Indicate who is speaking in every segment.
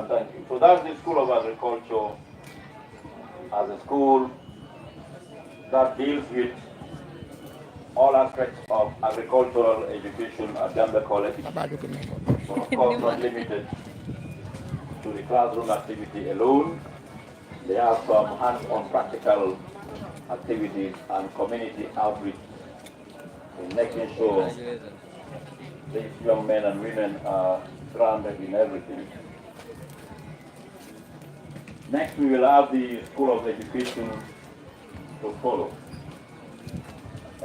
Speaker 1: Thank you. So that's the School of Agriculture as a school that deals with all aspects of agricultural education at Gambia College, but of course not limited to the classroom activity alone. They have some hands-on practical activities and community outreach in making sure these young men and women are grounded in everything. Next, we will have the School of Education to follow.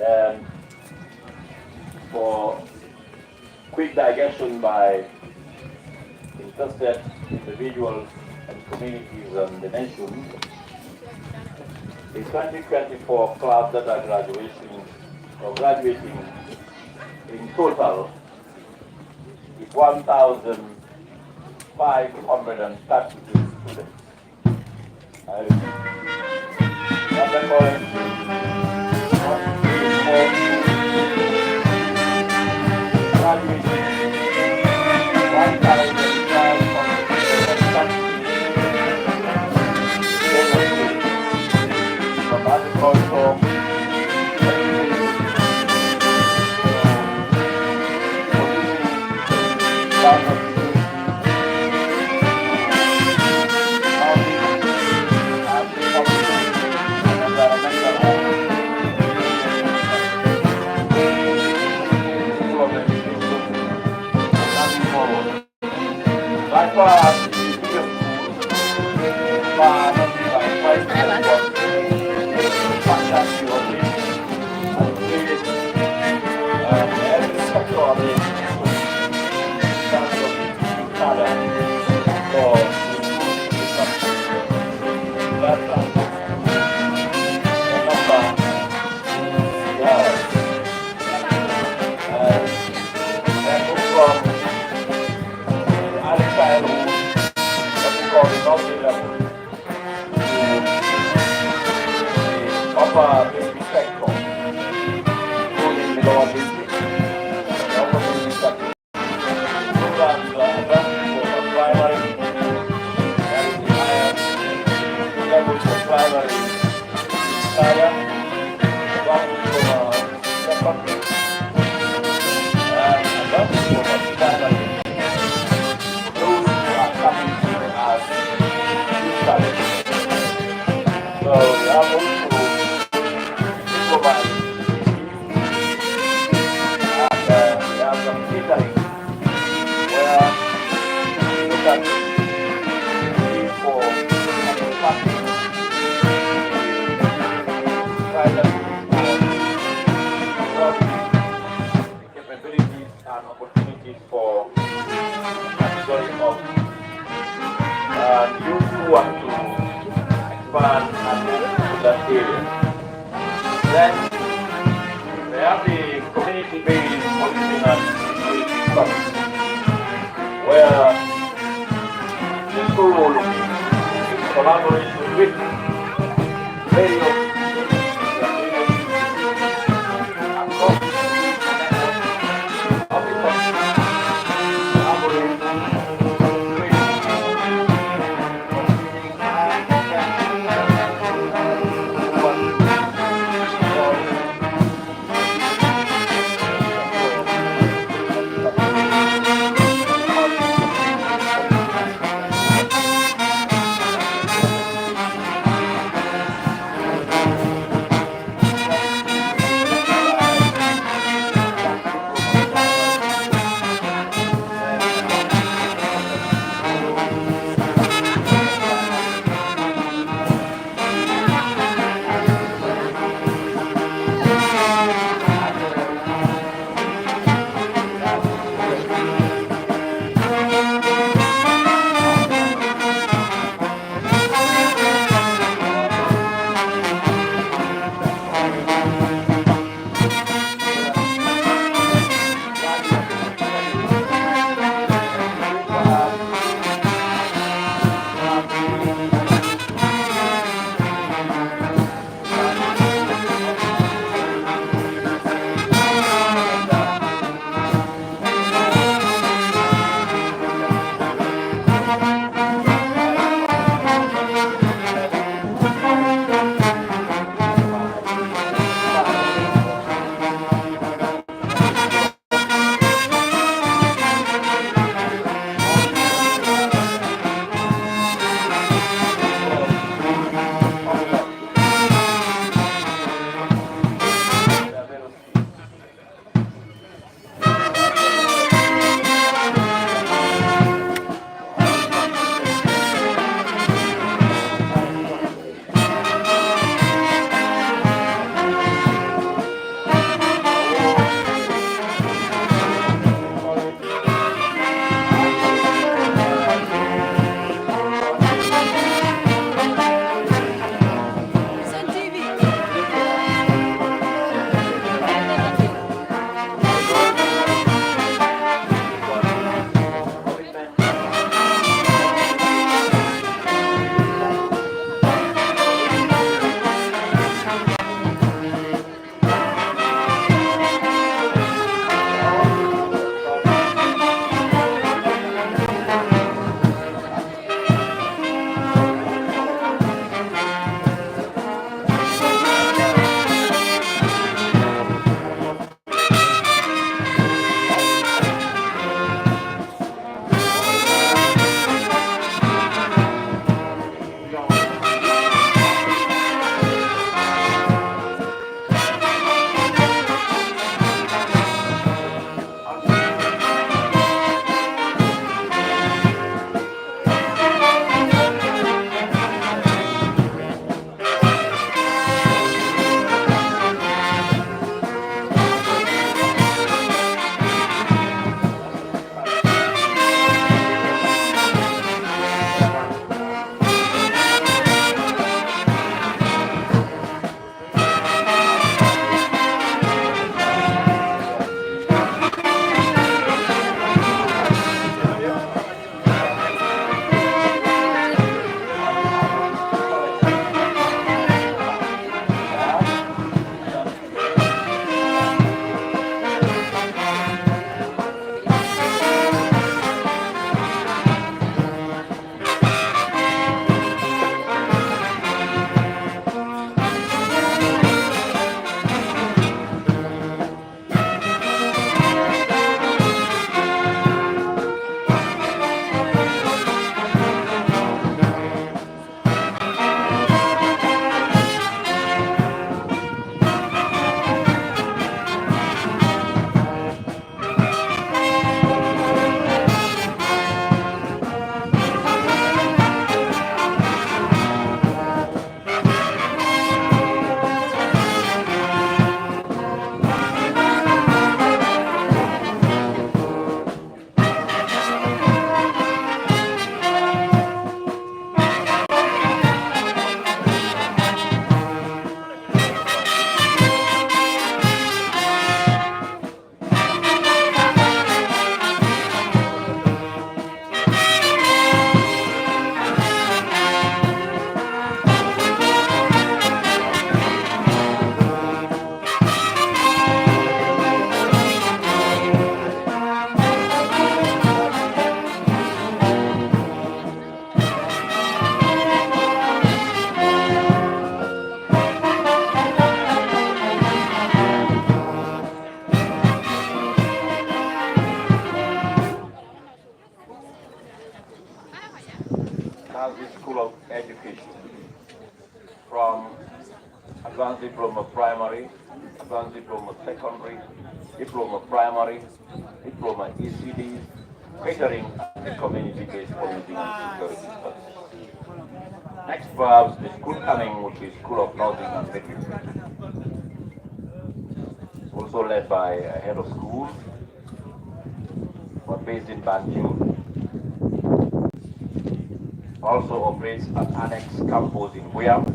Speaker 1: And for quick digestion by interested individuals and communities and the nation, the 2024 class that are graduating in total is 1,532 students. I repeat, Gambia College graduating 1,532 from agriculture. education from advanced diploma primary, advanced diploma secondary, diploma primary, diploma ECD, catering and the community-based policing and security studies. Next, perhaps the school coming would be School of Nursing and Midwifery, also led by a head of school, but based in Banjul. Also operates an annex campus in Guam.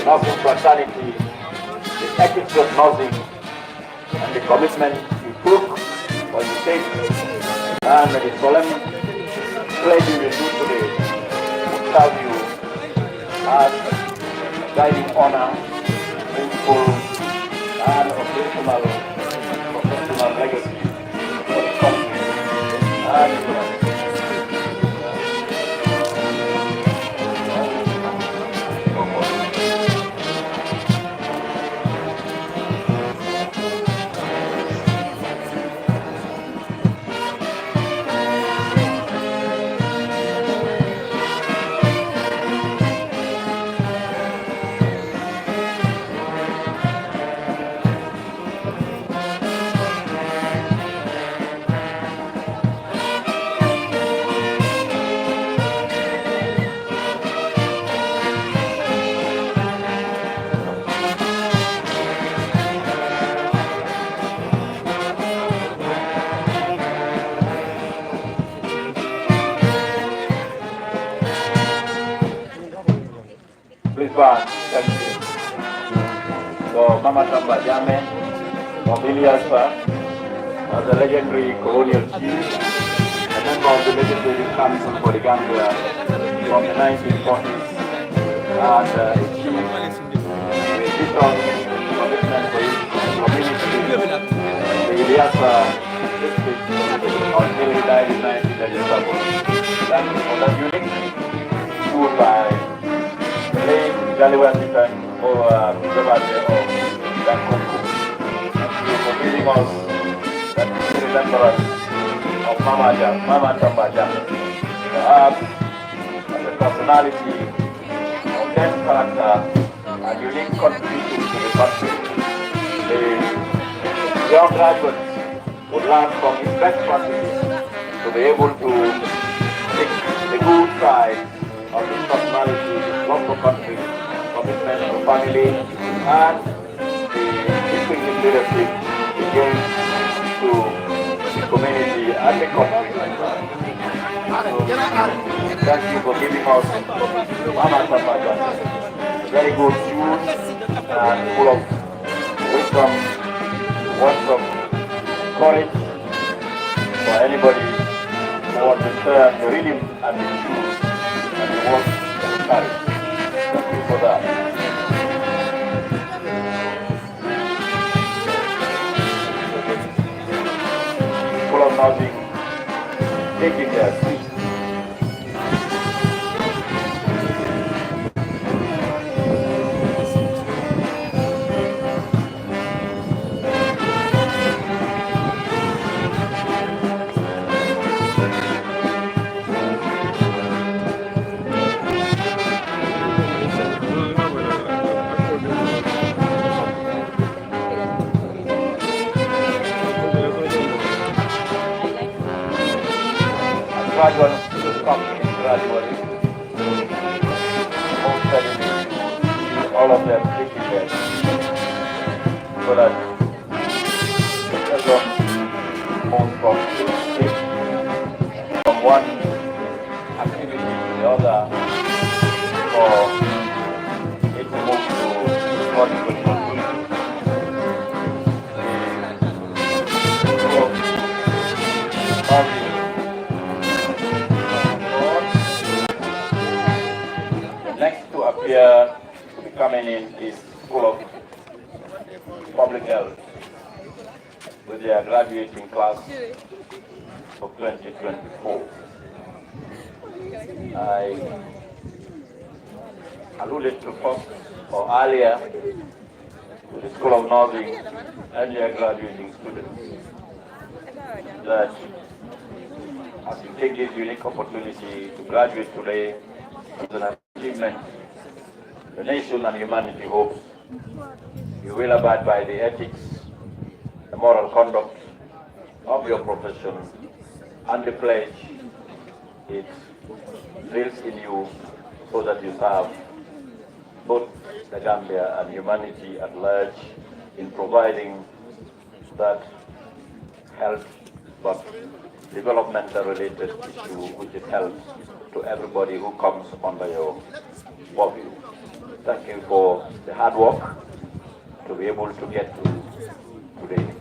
Speaker 1: Nursing fraternity, the ethics of nursing, and the commitment you took for the state, and the solemn pledge you will do today will serve you as guiding honor, principle, and operational professional legacy for the country and Please stand. Thank you. So, Mama Tamba Jame, from Ilyasa, the legendary colonial chief, a member of the Legislative Council for the Gambia from the 1940s, and with vision, commitment for his community, the Ilyasa district, until he died in 1937. Thank you for that unique school by late Galiwan or Gabate of Dankoku. Thank you for giving us that remembrance of Mama Tamba Jame. Perhaps as a personality of dense character and unique contribution to the country, the young graduates would learn from his best practices to be able to take the good side of his personality, his love for country, commitment to family, and the distinguished leadership he gave to the community and the country. So, thank you for giving us Mama Tamba Jame, a very good youth and full of wisdom, words of courage for anybody who wants to turn the rhythm and the shoes and the work that he carries. Thank you for that. Full of nothing, taking their seat. Gradually, gradually, most studies, all of them taking their so that instead of most from one activity to the other for it to move to multiple next to appear to be coming in is School of Public Health with their graduating class of 2024. I alluded to first or earlier to the School of Nursing and their graduating students that as you take this unique opportunity to graduate today as an achievement the nation and humanity hopes you will abide by the ethics, the moral conduct of your profession and the pledge it drills in you so that you serve both the Gambia and humanity at large in providing that health but developmental related issue which is health to everybody who comes under your purview. Thank you for the hard work to be able to get to today.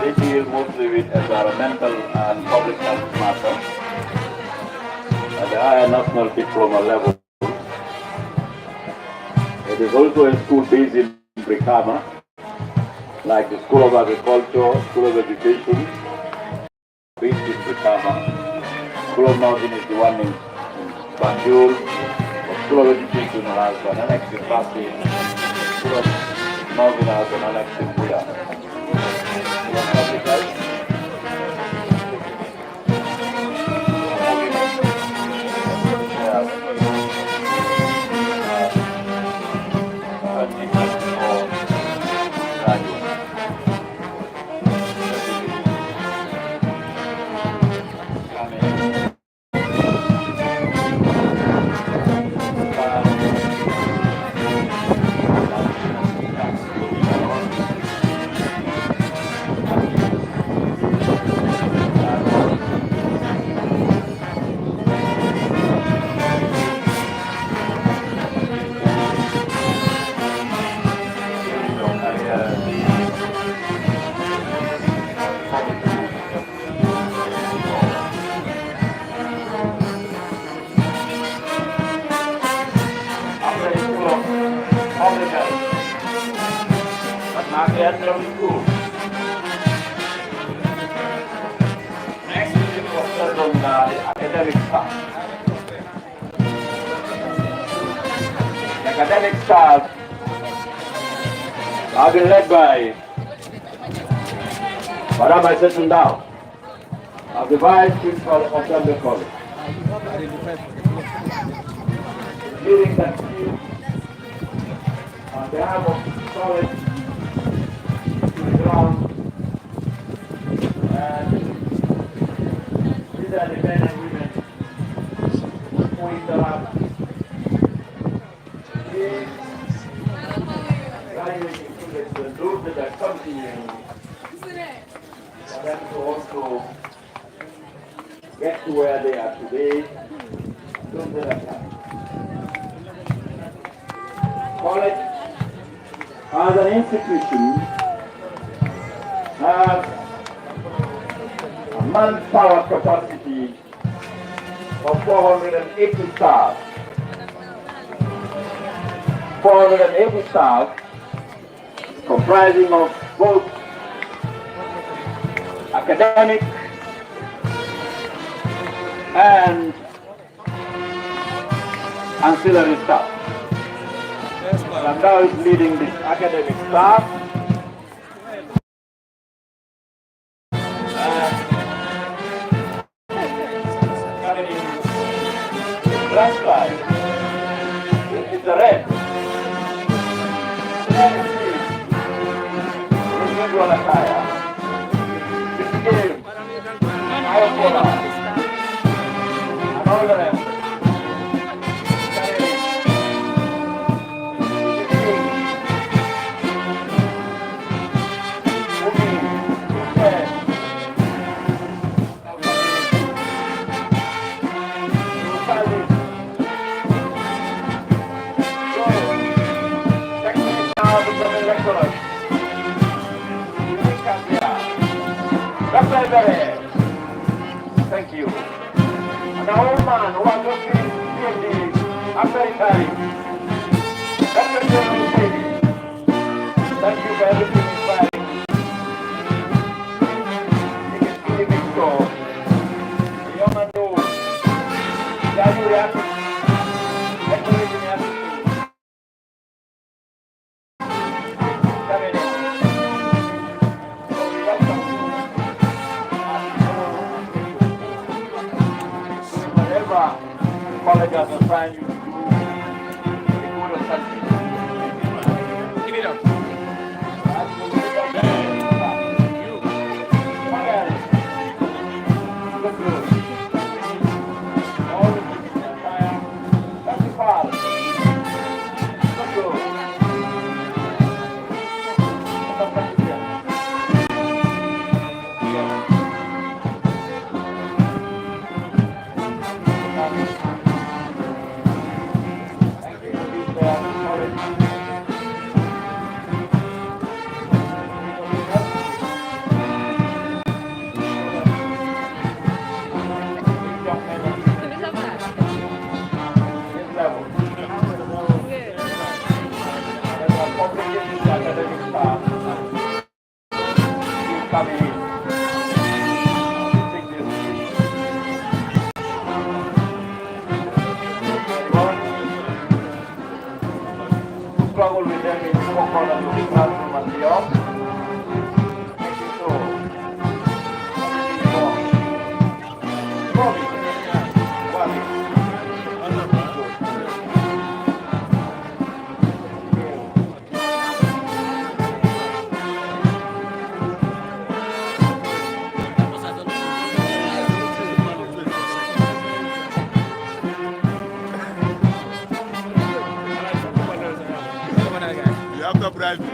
Speaker 1: They deal mostly with environmental and public health matters. at the higher national diploma level. It is also a school based in Brikama, like the School of Agriculture, School of Education, based in Brikama. School of Nursing is the one in Banjul. The School of Education has an annex in Basi. School of Nursing has an annex in Buda. School. Next is the focus on the academic staff. The academic staff have been led by Madam Aisha Dow, of the Vice Principal of Sunday College. Leading that team on behalf of the college ground, and these are the men and women who interact. These graduating students and those that are continuing for them to also get to where they are today, those that are coming. College as an institution has a manpower capacity of 480 staff. 480 staff comprising of both academic and ancillary staff. Landau is leading this academic staff. Last slide. This is the red. Individual attire. This game. Ayapola. And all the rest. Thank you. And the old man who has just finished PhD after retiring, Dr. Jeremy Davis, thank you for everything inspiring. It is really big show. The young man knows that you react to college has assigned you to do the good of country. Give it up. All the entire, that's the father. Look good. struggle with them in Stockholm and to the classroom and beyond. So, Bobby,
Speaker 2: You have to bribe me.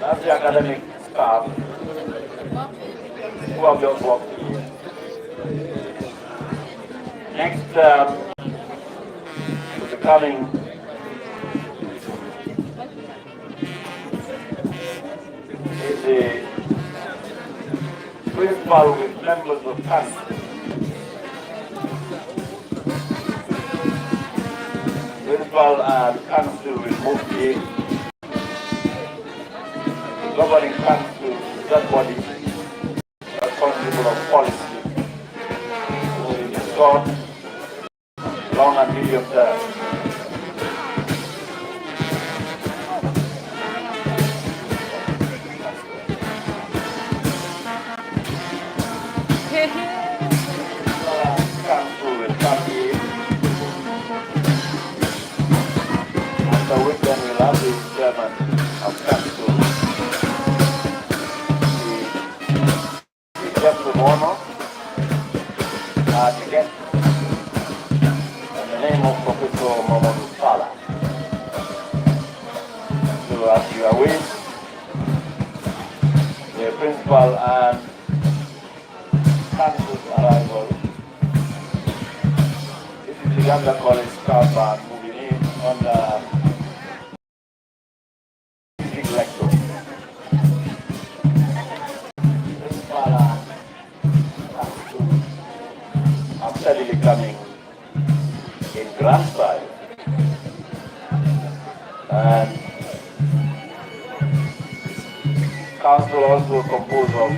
Speaker 1: That's the academic staff who have just walked in. Next, will be coming is the principal with members of council. Principal and council will move in. Governing council is that body responsible of policy. So in short, long and medium term. Council will come in. After which then we'll have the chairman of council. Just of honor to get in the name of Professor Mamadou Salah. So as you are with the principal and council's arrival, this is the Uganda College staff and moving in on the district lecture. Principal and steadily coming in grand style, and council also composed of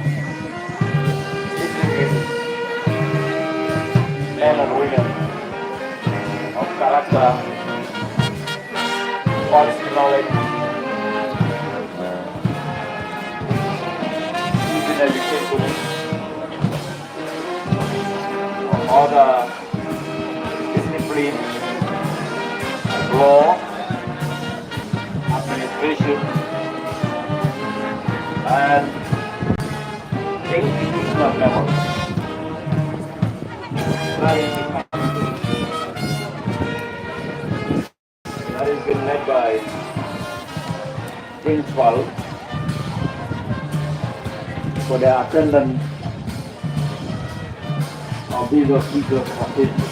Speaker 1: distinguished men and women of character, policy knowledge, even education, other disciplines, law, administration, and institutional members. That has been led by principal for the attendance of these officials of safety.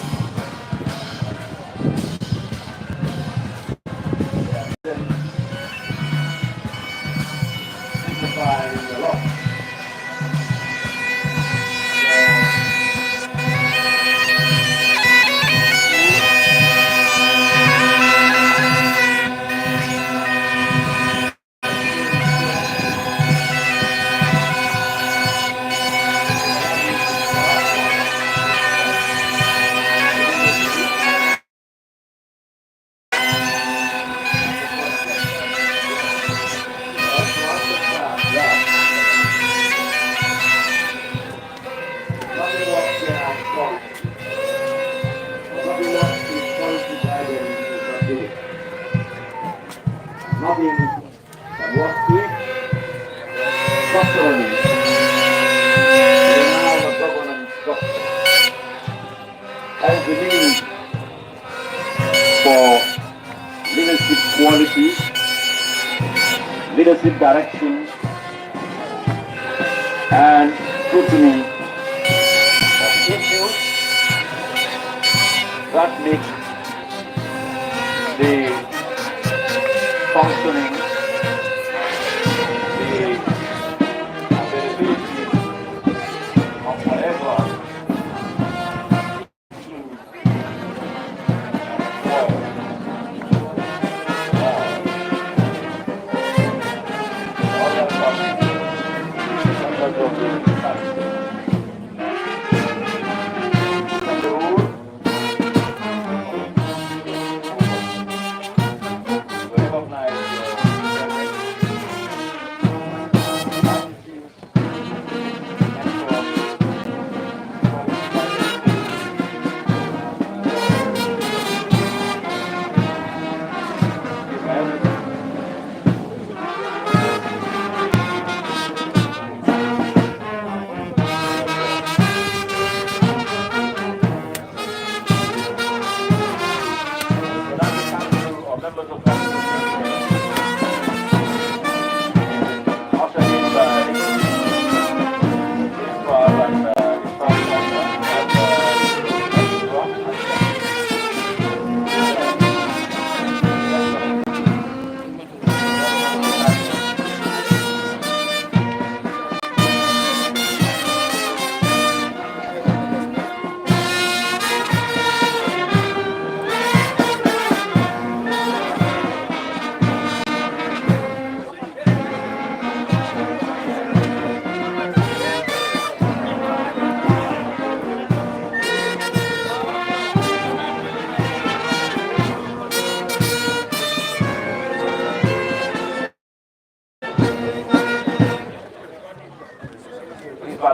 Speaker 1: Simplify the law. accountability, leadership direction, and scrutiny of issues that make the functioning, the availability of whatever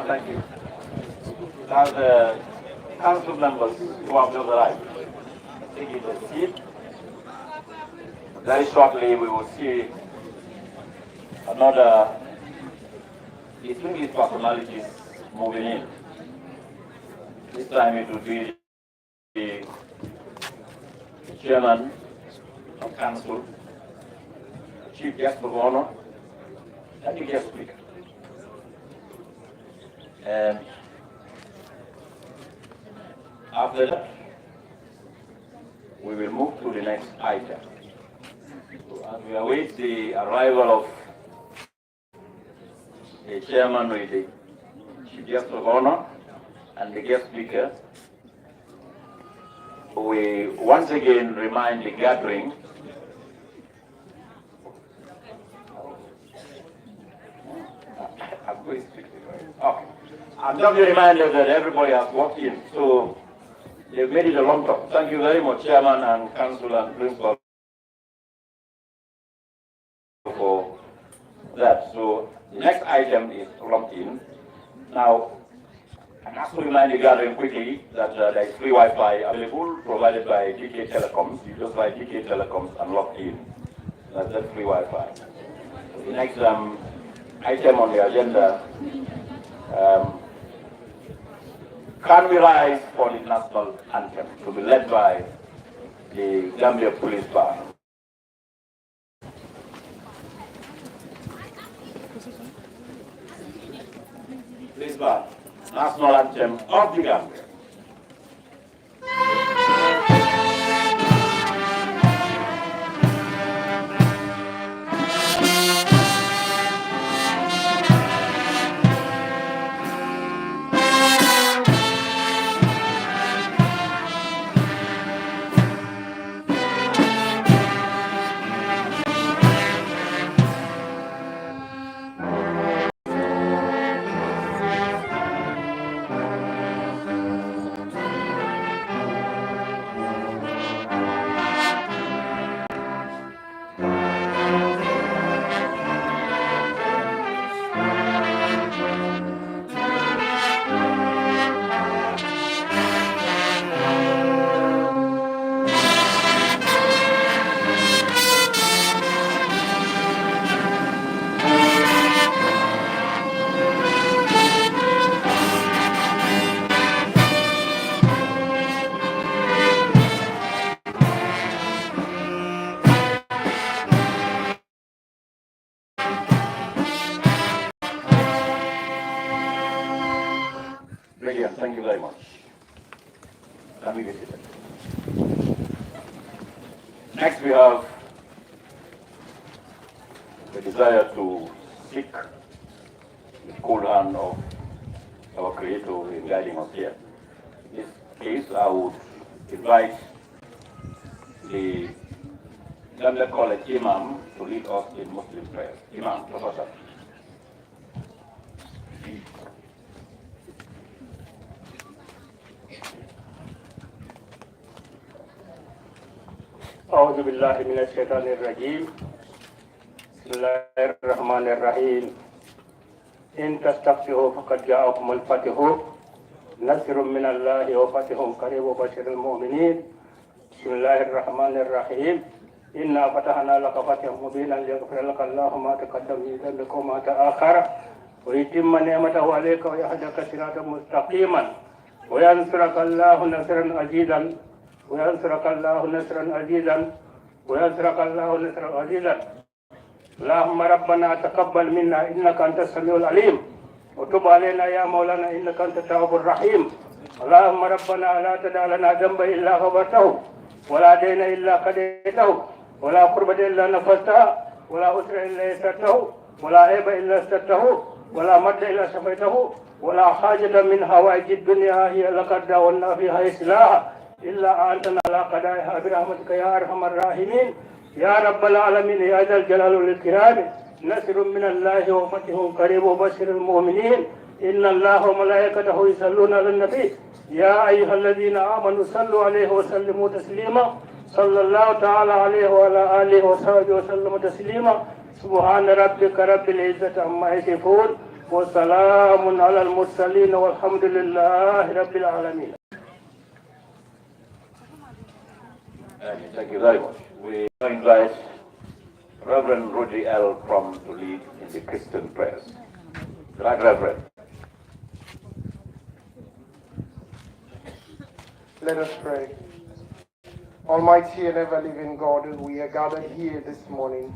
Speaker 1: thank you. Now the council members who have just arrived, taking the seat. Very shortly we will see another distinguished personalities moving in. This time it will be the chairman of council, chief guest of honor, and the guest speaker. And after that, we will move to the next item. So as we await the arrival of the chairman with the chief guest of honor and the guest speaker, we once again remind the gathering I'm just reminded that everybody has walked in, so they've made it a long talk. Thank you very much, Chairman and Council and Principal, for that. So the next item is lumped in. Now, I have to remind the gathering quickly that there is free Wi-Fi available, provided by DK Telecoms. You just buy DK Telecoms and log in. That's free Wi-Fi. The next item on the agenda, can we rise for the national anthem to be led by the Gambia Police Band? Police Band, national anthem of the Gambia. Brilliant. Thank you very much. Can we get it? Next, we have the desire to seek the cool hand of our Creator in guiding us here. In this case, I would invite the Gambia College Imam to lead us in Muslim prayer. Imam, Professor.
Speaker 3: أعوذ بالله من الشيطان الرجيم بسم الله الرحمن الرحيم إن تستفتحوا فقد جاءكم الفتح نصر من الله وفتح قريب وبشر المؤمنين بسم الله الرحمن الرحيم إنا فتحنا لك فتحا مبينا ليغفر لك الله ما تقدم من ذنبك وما تأخر ويتم نعمته عليك ويهديك صراطا مستقيما وينصرك الله نصرا عزيزا وينصرك الله نصرا عزيزا وينصرك الله نصرا عزيزا اللهم ربنا تقبل منا انك انت السميع العليم وتب علينا يا مولانا انك انت التواب الرحيم اللهم ربنا لا تدع لنا ذنبا الا غفرته ولا دين الا قضيته ولا قربة الا نفذتها ولا اسر الا يسرته ولا عيب الا استرته ولا مد الا شفيته ولا حاجة من هوائج الدنيا هي لك دعونا فيها اصلاحا إلا أنتنا على قضائها برحمتك يا أرحم الراحمين يا رب العالمين يا ذا الجلال والإكرام نصر من الله وفتح قريب وبشر المؤمنين إن الله وملائكته يصلون على النبي يا أيها الذين آمنوا صلوا عليه وسلموا تسليما صلى الله تعالى عليه وعلى آله وصحبه وسلم تسليما سبحان ربك رب العزة عما يصفون وسلام على المرسلين والحمد لله رب العالمين.
Speaker 1: Thank you very much. We invite Reverend Rudy L. Prom to lead in the Christian prayers. Right, Reverend.
Speaker 4: Let us pray. Almighty and ever-living God, we are gathered here this morning,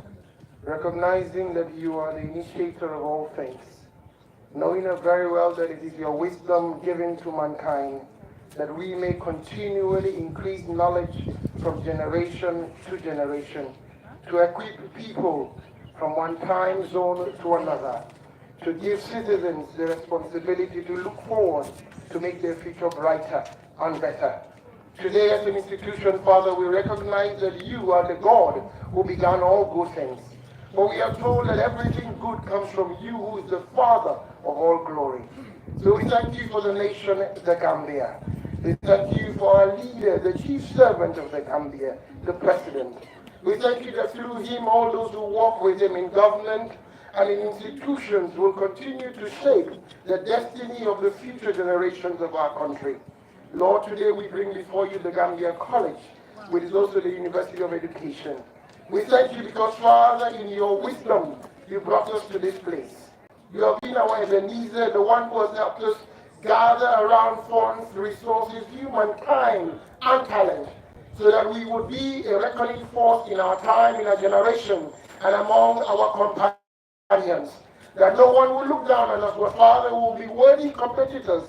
Speaker 4: recognizing that you are the initiator of all things, knowing very well that it is your wisdom given to mankind, that we may continually increase knowledge from generation to generation, to equip people from one time zone to another, to give citizens the responsibility to look forward to make their future brighter and better. Today as an institution, Father, we recognize that you are the God who began all good things. For we are told that everything good comes from you, who is the Father of all glory. So we thank you for the nation, the Gambia. We thank you for our leader, the chief servant of the Gambia, the president. We thank you that through him, all those who walk with him in government and in institutions will continue to shape the destiny of the future generations of our country. Lord, today we bring before you the Gambia College, which is also the University of Education. We thank you because, Father, in your wisdom, you brought us to this place. You have been our Ebenezer, the one who has helped us gather around funds, resources, humankind, and talent, so that we would be a reckoning force in our time, in our generation, and among our companions. That no one will look down on us, but Father, we will be worthy competitors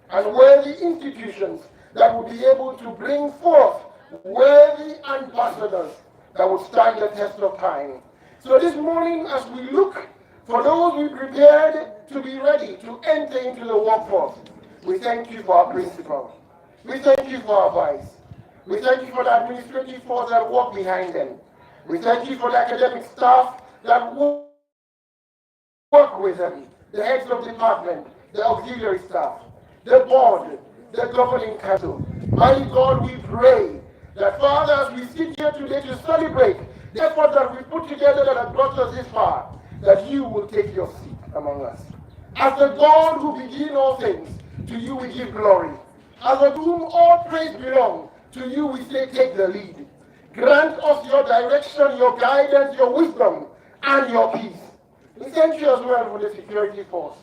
Speaker 4: and worthy institutions that will be able to bring forth worthy ambassadors that will stand the test of time. So this morning, as we look for those we prepared to be ready to enter into the workforce, we thank you for our principal. We thank you for our vice. We thank you for the administrative force that work behind them. We thank you for the academic staff that work with them, the heads of department, the auxiliary staff, the board, the governing council. Mighty God, we pray that, Father, as we sit here today to celebrate the effort that we put together that has brought us this far, that you will take your seat among us. As the God who begin all things, to you we give glory. As of whom all praise belong, to you we say take the lead. Grant us your direction, your guidance, your wisdom, and your peace. We thank you as well for the security force.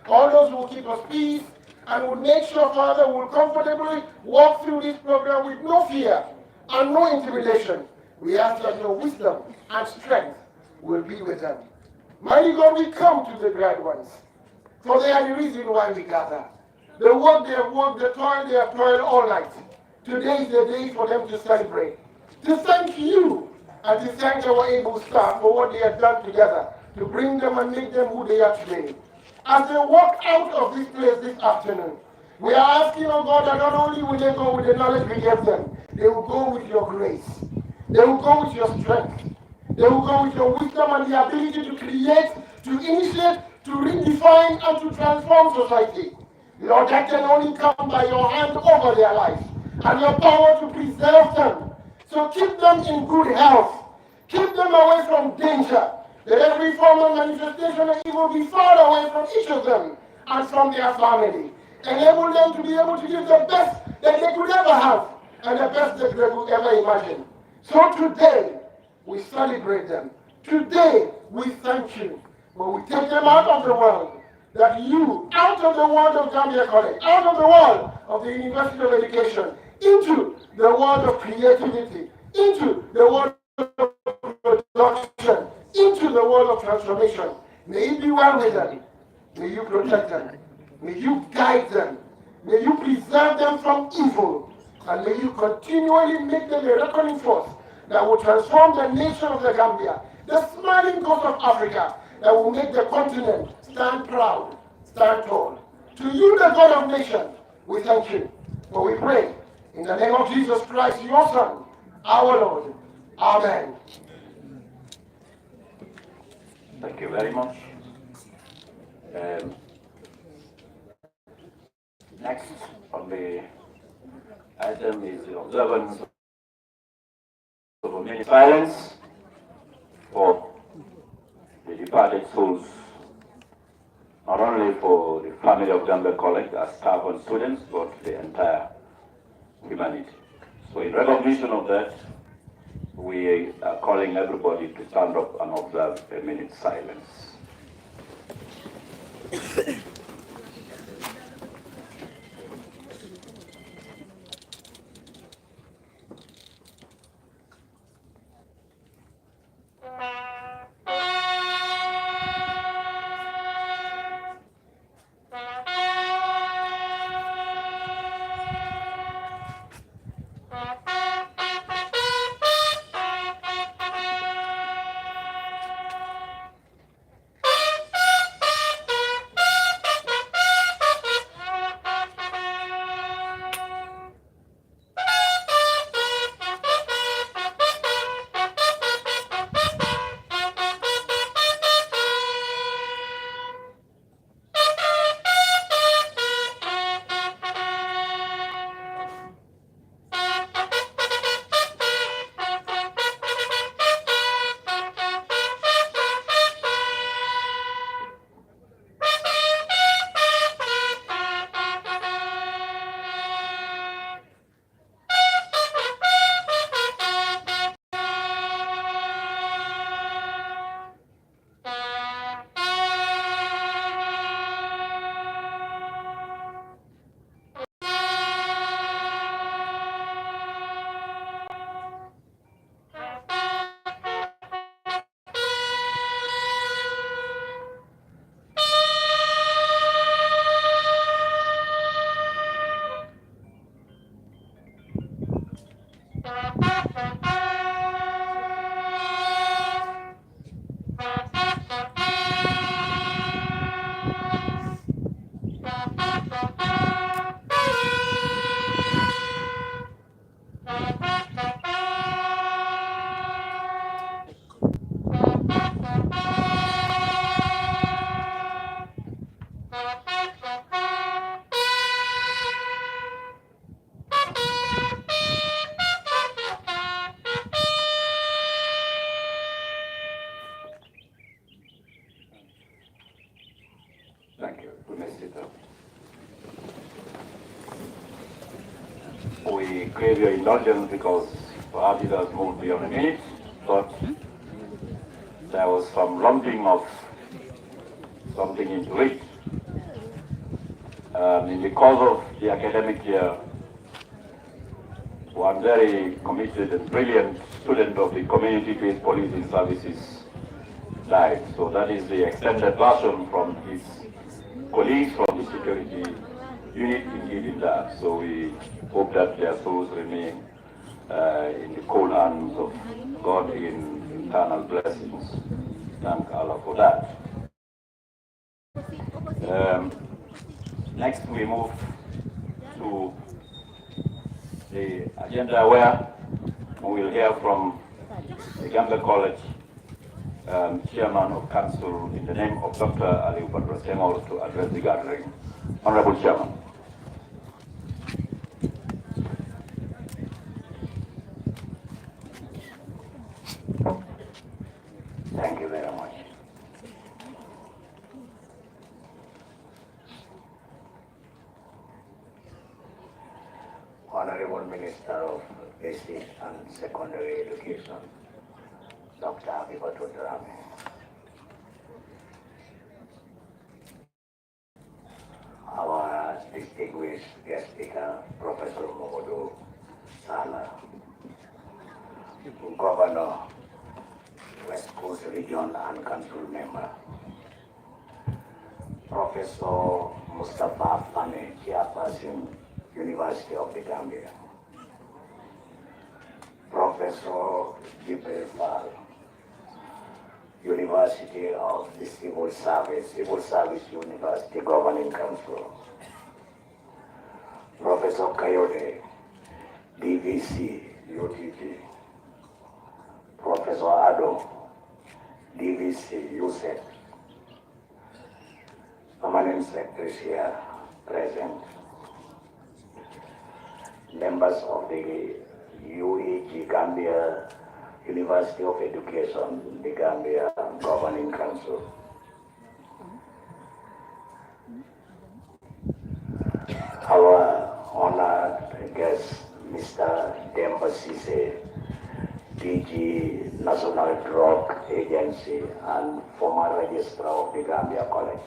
Speaker 4: All those who will keep us peace and will make sure, Father, we will comfortably walk through this program with no fear and no intimidation. We ask that your wisdom and strength will be with them. Mighty God, we come to the glad ones, for they are the reason why we gather. The work they have worked, the toil they have toiled all night. Today is the day for them to celebrate. To thank you and to thank our able staff for what they have done together to bring them and make them who they are today. As they walk out of this place this afternoon, we are asking, oh God, that not only will they go with the knowledge we gave them, they will go with your grace. They will go with your strength. They will go with your wisdom and the ability to create, to initiate, to redefine, and to transform society. Lord, that can only come by your hand over their lives and your power to preserve them. So keep them in good health. Keep them away from danger. Let every form of manifestation of evil be far away from each of them and from their family. Enable them to be able to give the best that they could ever have and the best that they could ever imagine. So today, we celebrate them. Today, we thank you. But we take them out of the world. That you, out of the world of Gambia College, out of the world of the University of Education, into the world of creativity, into the world of production, into the world of transformation. May it be well with them. May you protect them. May you guide them. May you preserve them from evil. And may you continually make them a reckoning force that will transform the nation of the Gambia, the smiling coast of Africa, that will make the continent stand proud, stand tall. To you, the God of nations, we thank you. For we pray in the name of Jesus Christ, your Son, our Lord. Amen.
Speaker 1: Thank you very much. Next on the item is the observance of a minute silence for the departed souls, not only for the family of Gambia College as staff and students, but the entire humanity. So in recognition of that, we are calling everybody to stand up and observe a minute's silence. Thank you. We may sit down. We crave your indulgence because perhaps it has moved beyond a minute, but there was some lumping of something into it. In the course of the academic year, one very committed and brilliant student of the community-based policing services died. So that is the extended version from his colleagues from the security unit indeed in that. So we hope that their souls remain in the cold hands of God in eternal blessings. Thank Allah for that. Next we move to the agenda where we will hear from the Gambia College Chairman of Council in the name of Dr. Ali Badr Senghor to address the gathering. Honorable Chairman.
Speaker 5: Thank you very much. Honorable Minister of Basic and Secondary Education, Dr. Abibato Drame. Our distinguished guest speaker, Professor Momodu Sala, Governor, West Coast Region and Council Member, Professor Mustafa Fane, Chairperson, University of the Gambia, Professor Jibril Fall, University of the Civil Service University Governing Council, Professor Kayode, DVC, UTG, Professor Ado, DVC, USEC, Permanent Secretary here present, members of the UEG Gambia University of Education, the Gambia Governing Council. Our honored guest, Mr. Demba Sise, DG National Drug Agency and former Registrar of the Gambia College.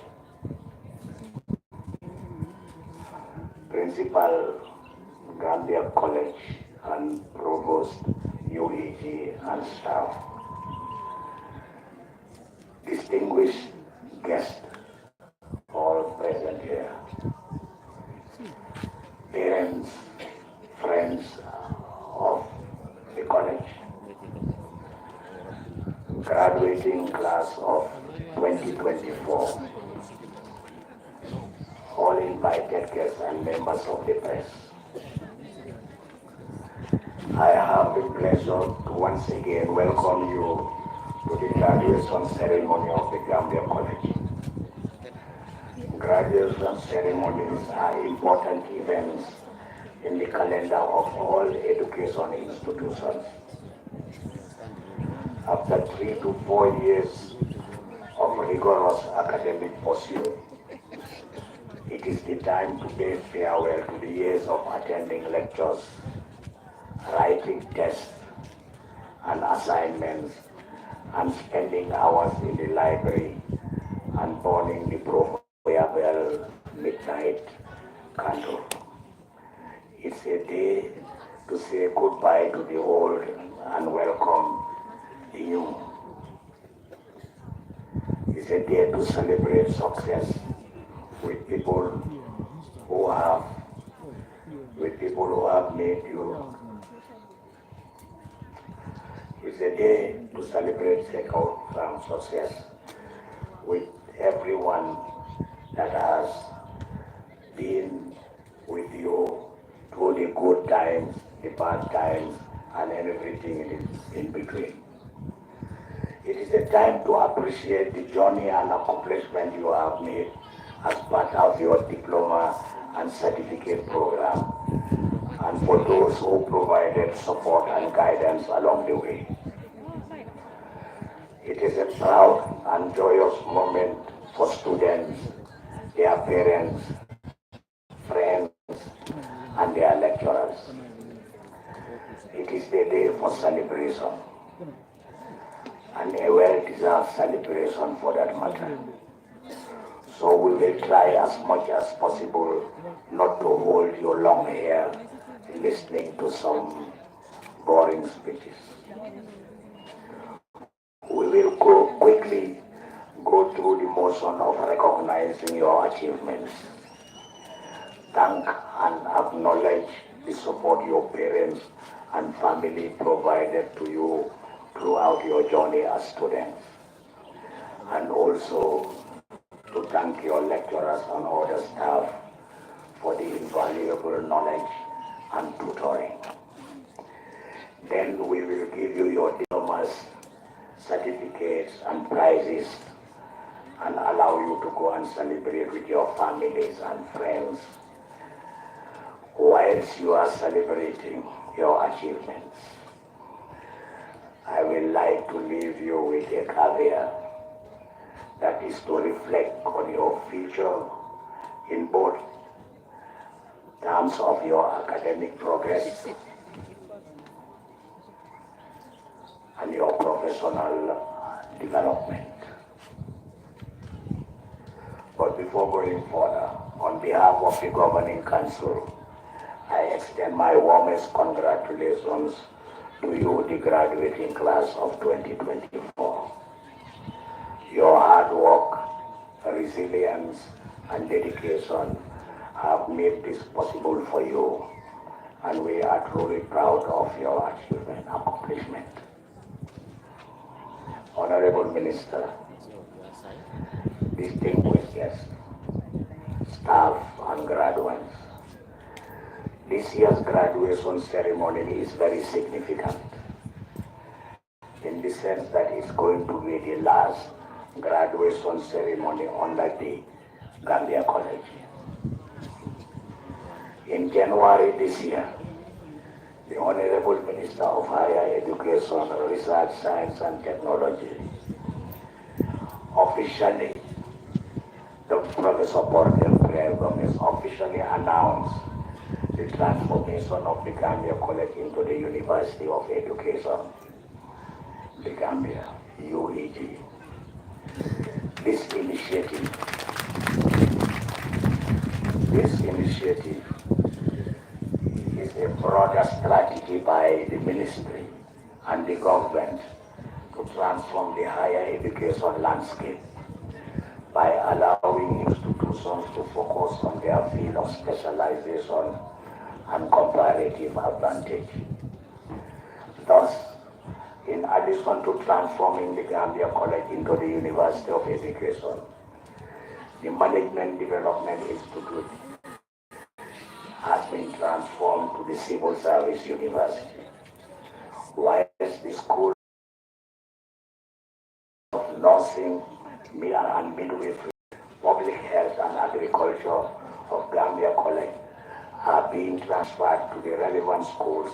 Speaker 5: Principal, Gambia College and Provost, UEG and staff. Distinguished guests, all present here. Parents, friends of the college. Graduating class of 2024. All invited guests and members of the press. I have the pleasure to once again welcome you to the graduation ceremony of the Gambia College. Graduation ceremonies are important events in the calendar of all education institutions. After 3 to 4 years of rigorous academic pursuit, it is the time to bid farewell to the years of attending lectures, writing tests and assignments, and spending hours in the library and burning the proverbial midnight candle. It's a day to say goodbye to the old and welcome the new. It's a day to celebrate success with people who have made you. It's a day to celebrate second success with everyone that has been with you through the good times, the bad times, and everything in between. It is a time to appreciate the journey and accomplishment you have made as part of your diploma and certificate program, and for those who provided support and guidance along the way. It is a proud and joyous moment for students, their parents, friends, and their lecturers. It is the day for celebration, and a well-deserved celebration for that matter. So we will try as much as possible not to hold your long hair listening to some boring speeches. We will quickly go through the motion of recognizing your achievements. thank and acknowledge the support your parents and family provided to you throughout your journey as students, and also to thank your lecturers and other staff for the invaluable knowledge and tutoring. Then we will give you your diplomas, certificates and prizes, and allow you to go and celebrate with your families and friends whilst you are celebrating your achievements. I will like to leave you with a caveat that is to reflect on your future in both terms of your academic progress and your professional development. But before going further, on behalf of the Governing Council, I extend my warmest congratulations to you, the graduating class of 2024. Your hard work, resilience, and dedication have made this possible for you, and we are truly proud of your achievement and accomplishment. Honorable Minister, distinguished guests, staff, and graduates, this year's graduation ceremony is very significant in the sense that it's going to be the last graduation ceremony under the Gambia College. In January this year, the Honorable Minister of Higher Education, Research, Science and Technology officially, Professor Borkel Prayer Gomez officially announced the transformation of the Gambia College into the University of Education, the Gambia, UEG. This initiative is a broader strategy by the ministry and the government to transform the higher education landscape by allowing institutions to focus on their field of specialization and comparative advantage. Thus, in addition to transforming the Gambia College into the University of Education, the Management Development Institute has been transformed to the Civil Service University, whilst the School of Nursing and Midwifery, Public Health and Agriculture of Gambia College are being transferred to the relevant schools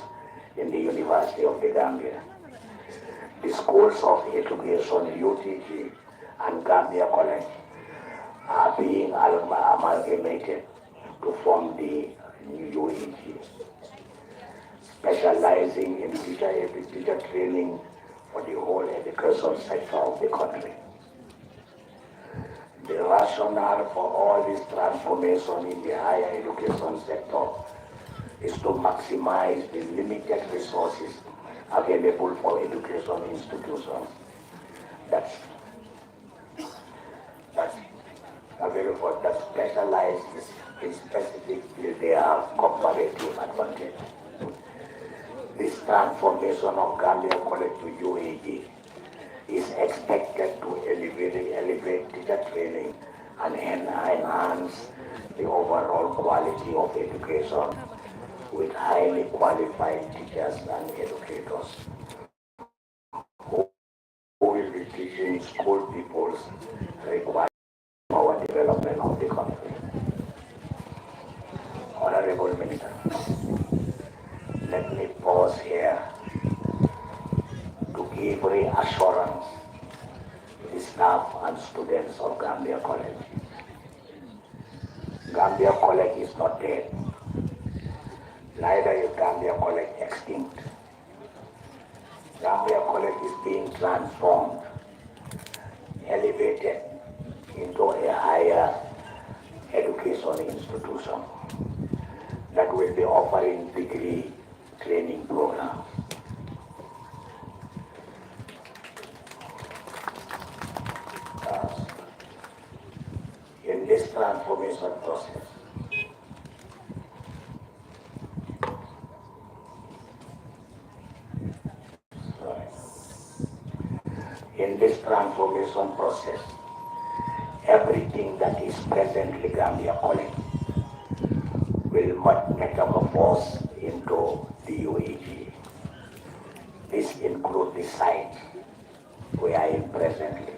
Speaker 5: in the University of the Gambia. The schools of education, UTG and Gambia College are being amalgamated to form the UEG, specializing in teacher training for the whole education sector of the country. The rationale for all this transformation in the higher education sector is to maximize the limited resources available for education institutions that's available, that specialize in specific field they have comparative advantage. This transformation of Gambia College to UAE is expected to elevate teacher training and enhance the overall quality of education with highly qualified teachers and educators who will be teaching school pupils required for our development of the country. Honorable Minister, let me pause here to give reassurance to the staff and students of Gambia College. Gambia College is not dead. Neither is Gambia College extinct. Gambia College is being transformed, elevated into a higher education institution that will be offering degree training programs. In this transformation process, In this transformation process, everything that is presently Gambia College will metamorphose into the UAG. This includes the site where I am presently,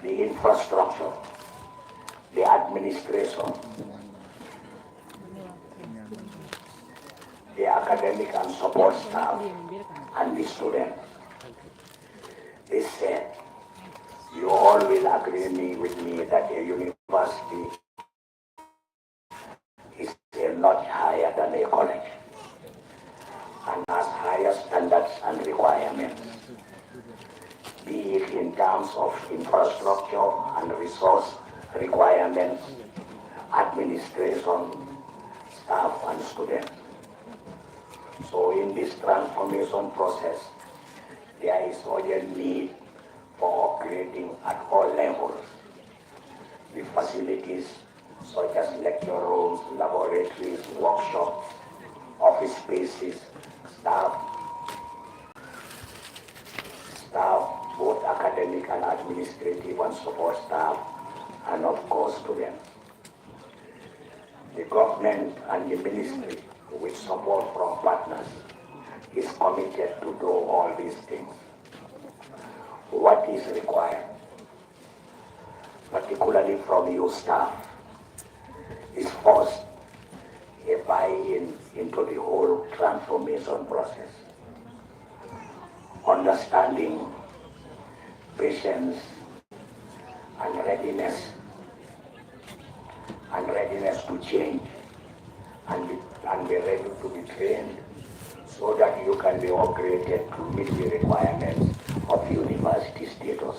Speaker 5: the infrastructure, the administration, the academic and support staff, and the students. They said, you all will agree with me that a university is a lot higher than a college and has higher standards and requirements, be it in terms of infrastructure and resource requirements, administration, staff, and students. So in this transformation process, there is urgent need for upgrading at all levels. The facilities such as lecture rooms, laboratories, workshops, office spaces, staff, both academic and administrative and support staff, and of course students. The government and the ministry, with support from partners, is committed to do all these things. What is required, particularly from your staff, is first a buy-in into the whole transformation process, understanding, patience, and readiness to change, and be ready to be trained so that you can be upgraded to meet the requirements of university status.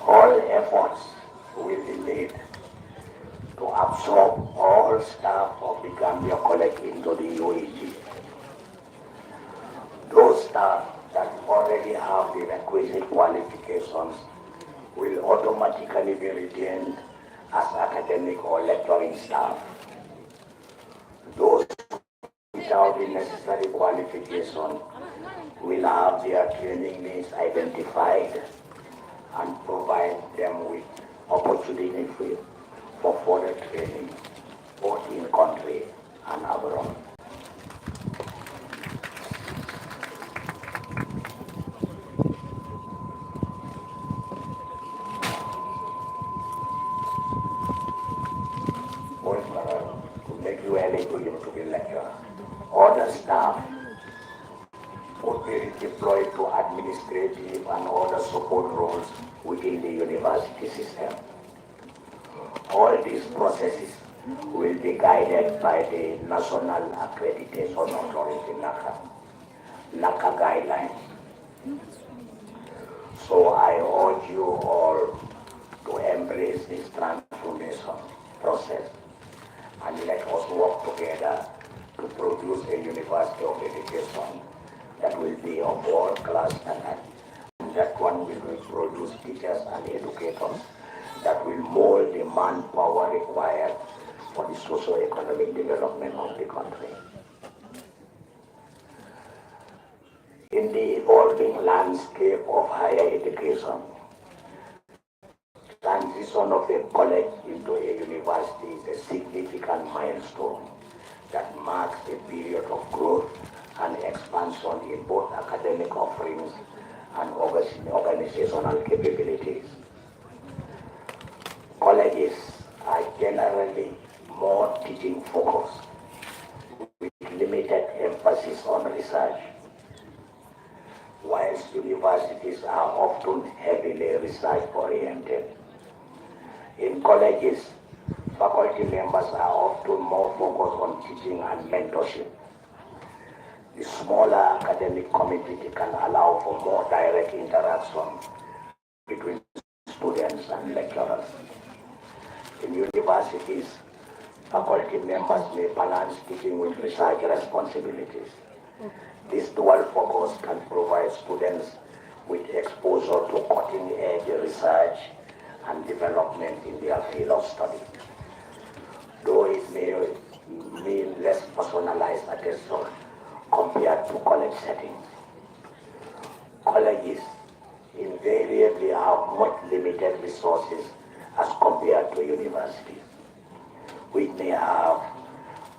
Speaker 5: All efforts will be made to absorb all staff of the Gambia College into the UAG. Those staff that already have the requisite qualifications will automatically be retained as academic or lecturing staff. Those without the necessary qualification will have their training needs identified and provide them with opportunity for further training, both in country and abroad. To make you eligible to be lecturer. Other staff would be deployed to administrative and other support roles within the university system. All these processes will be guided by the National Accreditation Authority, NACA guidelines. So I urge you all to embrace this transformation process and let us work together to produce a university of education that will be of world-class standard. And that one will produce teachers and educators that will mold the manpower required for the socio-economic development of the country. In the evolving landscape of higher education, transition of a college into a university is a significant milestone that marks a period of growth and expansion in both academic offerings and organizational capabilities. Colleges are generally more teaching focused, with limited emphasis on research, whilst universities are often heavily research-oriented. In colleges, faculty members are often more focused on teaching and mentorship. The smaller academic community can allow for more direct interaction between students and lecturers. In universities, faculty members may balance teaching with research responsibilities. This dual focus can provide students with exposure to cutting-edge research and development in their field of study. Though it may mean less personalized attention compared to college settings. colleges invariably have much limited resources as compared to universities. We may have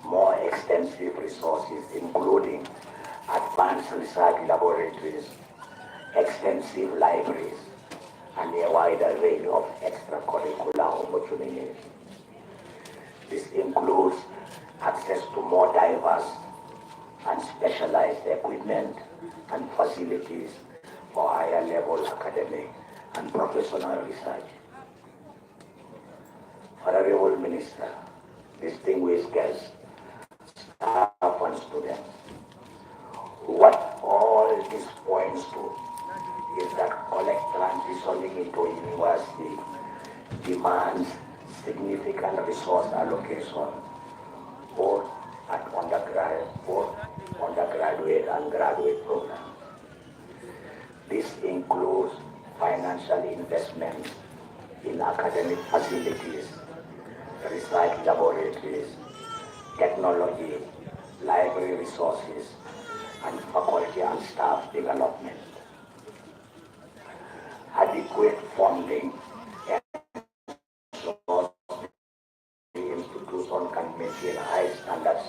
Speaker 5: more extensive resources, including advanced research laboratories, extensive libraries, and a wider range of extracurricular opportunities. This includes access to more diverse and specialized equipment and facilities for higher level academic and professional research. Honorable Minister, distinguished guests, staff and students, what all this points to is that college transitioning into university demands significant resource allocation both at undergraduate and graduate programs. This includes financial investments in academic facilities, research laboratories, technology, library resources, and faculty and staff development. Adequate funding ensures the institution can maintain high standards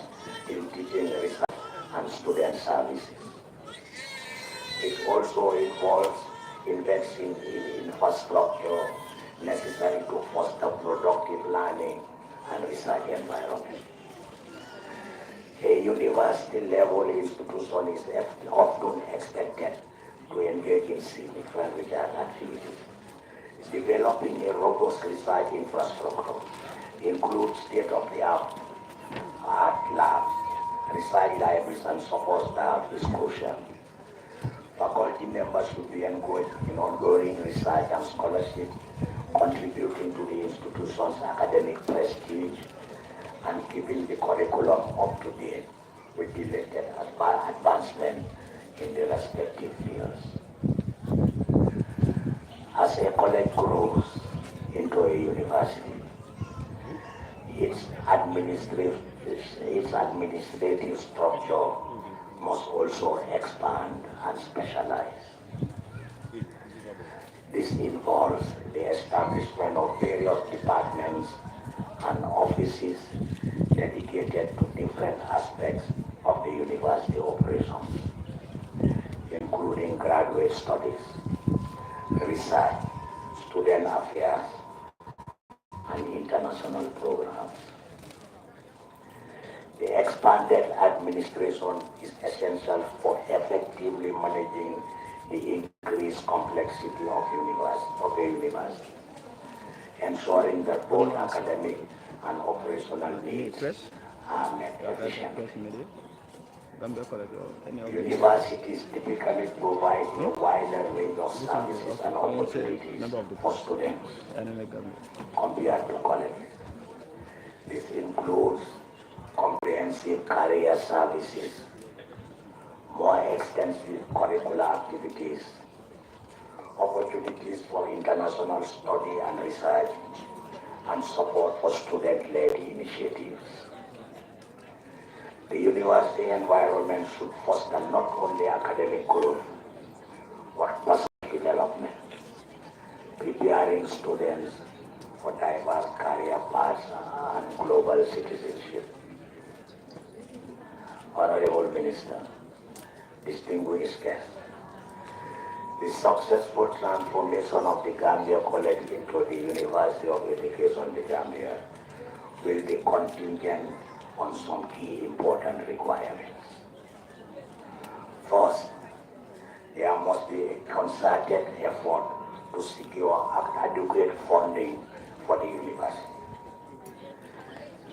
Speaker 5: in teaching, research, and student services. It also involves investing in infrastructure necessary to foster productive learning and research environment. A university level institution is often expected to engage in significant research activities. Developing a robust research infrastructure includes state-of-the-art labs, research libraries, and support staff is crucial. Faculty members should be engaged in ongoing research and scholarship, contributing to the institution's academic prestige and keeping the curriculum up to date with the latest advancement in the respective fields. As a college grows into a university, its administrative structure must also expand and specialize. This involves the establishment of various departments and offices dedicated to different aspects of the university operations, including graduate studies, research, student affairs, and international programs. The expanded administration is essential for effectively managing the increased complexity of a university, ensuring that both academic and operational needs are met efficiently. Universities typically provide a wider range of services and opportunities for students compared to colleges. This includes comprehensive career services, more extensive curricular activities, opportunities for international study and research, and support for student-led initiatives. The university environment should foster not only academic growth, but personal development, preparing students for diverse career paths and global citizenship. Honorable Minister, distinguished guests, the successful transformation of the Gambia College into the University of Education, the Gambia, will be contingent on some key important requirements. First, there must be a concerted effort to secure adequate funding for the university.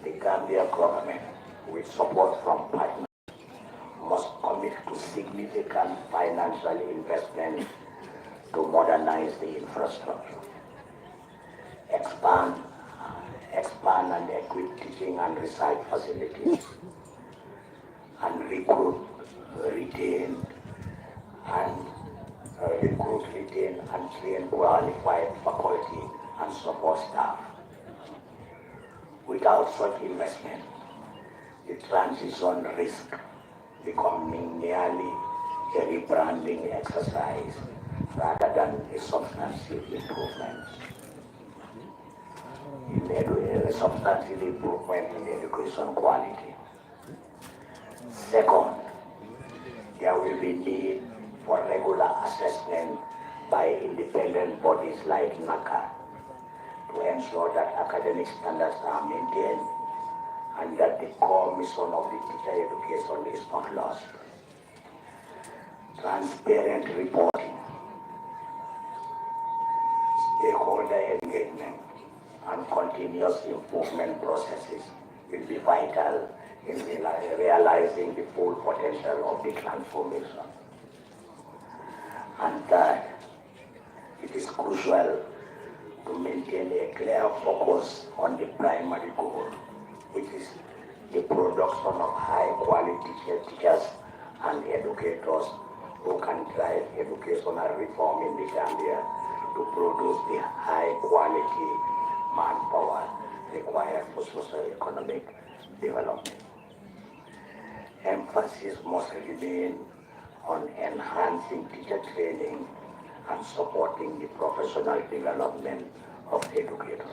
Speaker 5: The Gambia government, with support from partners, must commit to significant financial investment to modernize the infrastructure, expand and equip teaching and research facilities, and recruit, retain, and train qualified faculty and support staff. Without such investment, the transition risks becoming merely a rebranding exercise rather than a substantive improvement. A substantive improvement in education quality. Second, there will be need for regular assessment by independent bodies like NACA to ensure that academic standards are maintained and that the core mission of the teacher education is not lost. Transparent reporting, stakeholder engagement, and continuous improvement processes will be vital in realizing the full potential of the transformation. And third, it is crucial to maintain a clear focus on the primary goal, which is the production of high-quality teachers and educators who can drive educational reform in the Gambia to produce the high-quality manpower required for socio-economic development. Emphasis must remain on enhancing teacher training and supporting the professional development of educators.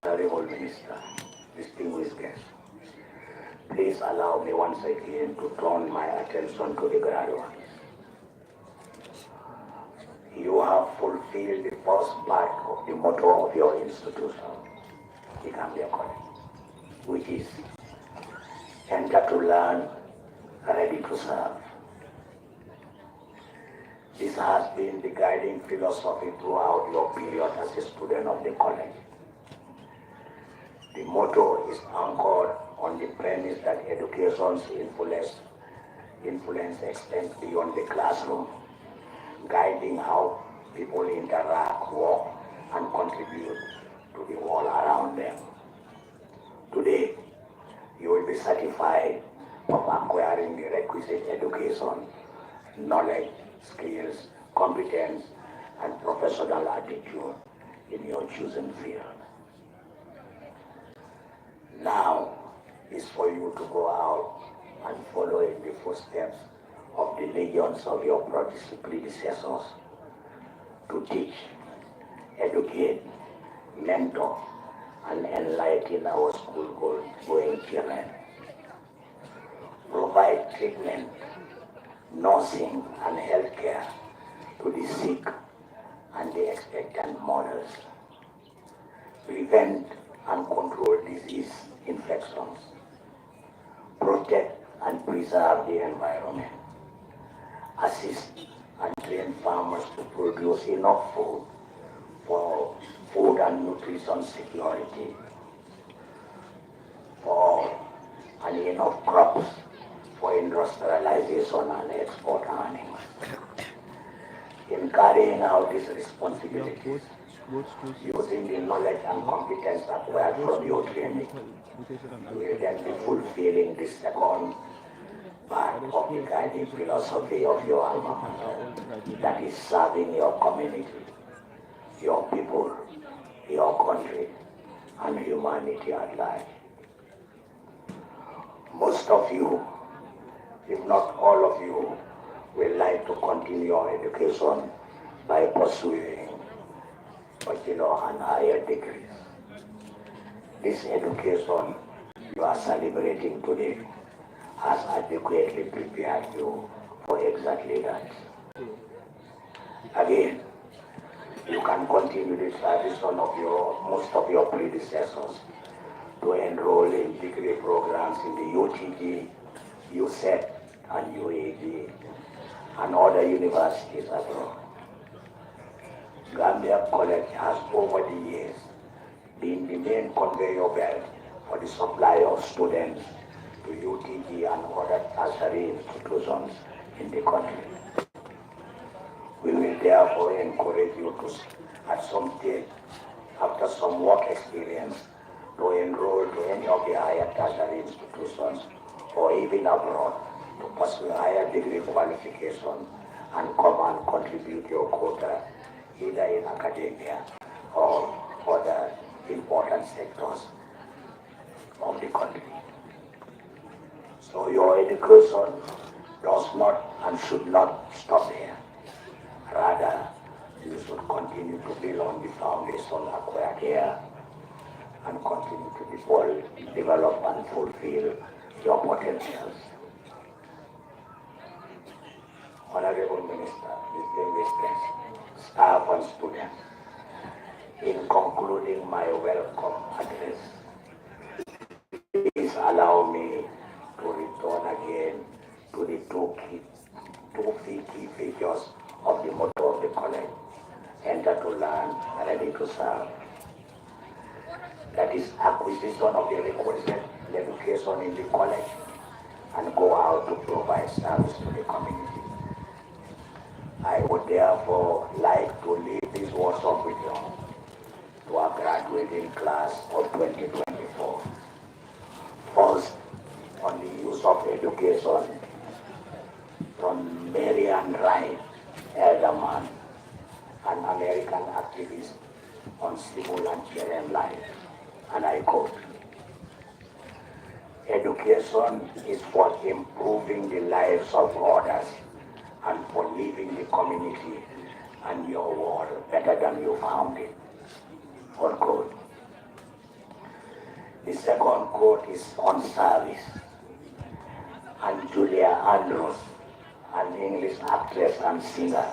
Speaker 5: Honorable Minister, distinguished guests, please allow me once again to turn my attention to the graduates. You have fulfilled the first part of the motto of your institution, the Gambia College, which is enter to learn, ready to serve. This has been the guiding philosophy throughout your period as a student of the college. The motto is anchored on the premise that education's influence extends beyond the classroom, guiding how people interact, work, and contribute to the world around them. Today, you will be certified of acquiring the requisite education, knowledge, skills, competence, and professional attitude in your chosen field. Now is for you to go out and follow in the footsteps of the legions of your predecessors to teach, educate, mentor, and enlighten our school-going children. Provide treatment, nursing, and healthcare to the sick and the expectant mothers. Prevent and control disease infections. Protect and preserve the environment. Assist and train farmers to produce enough food for food and nutrition security, and enough crops for industrialization and export earnings. In carrying out these responsibilities, using the knowledge and competence acquired from your training, you will then be fulfilling the second part of the guiding philosophy of your alma mater, that is serving your community, your people, your country, and humanity at large. Most of you, if not all of you, will like to continue your education by pursuing bachelor and higher degrees. This education you are celebrating today has adequately prepared you for exactly that. Again, you can continue the tradition of most of your predecessors to enroll in degree programs in the UTG, USET, and UAG, and other universities abroad. Gambia College has over the years been the main conveyor belt for the supply of students to UTG and other tertiary institutions in the country. We will therefore encourage you to, at some stage, after some work experience, to enroll to any of the higher tertiary institutions or even abroad to pursue higher degree qualification and come and contribute your quota either in academia or other important sectors of the country. So your education education does not and should not stop there. Rather, you should continue to build on the foundation acquired here and continue to develop and fulfill your potentials. Honorable Minister, distinguished guests, staff and students, in concluding my welcome address, please allow me to return again to the two key features of the motto of the college: enter to learn, ready to serve. That is acquisition of the requisite education in the college and go out to provide service to the community. I would therefore like to leave this workshop with you to our graduating class of 2024. First, on the use of education from Marian Wright Elderman, an American activist on civil and children life, and I quote, "Education is for improving the lives of others and for leaving the community and your world better than you found it," unquote. The second quote is on service. And Julia Andrews, an English actress and singer,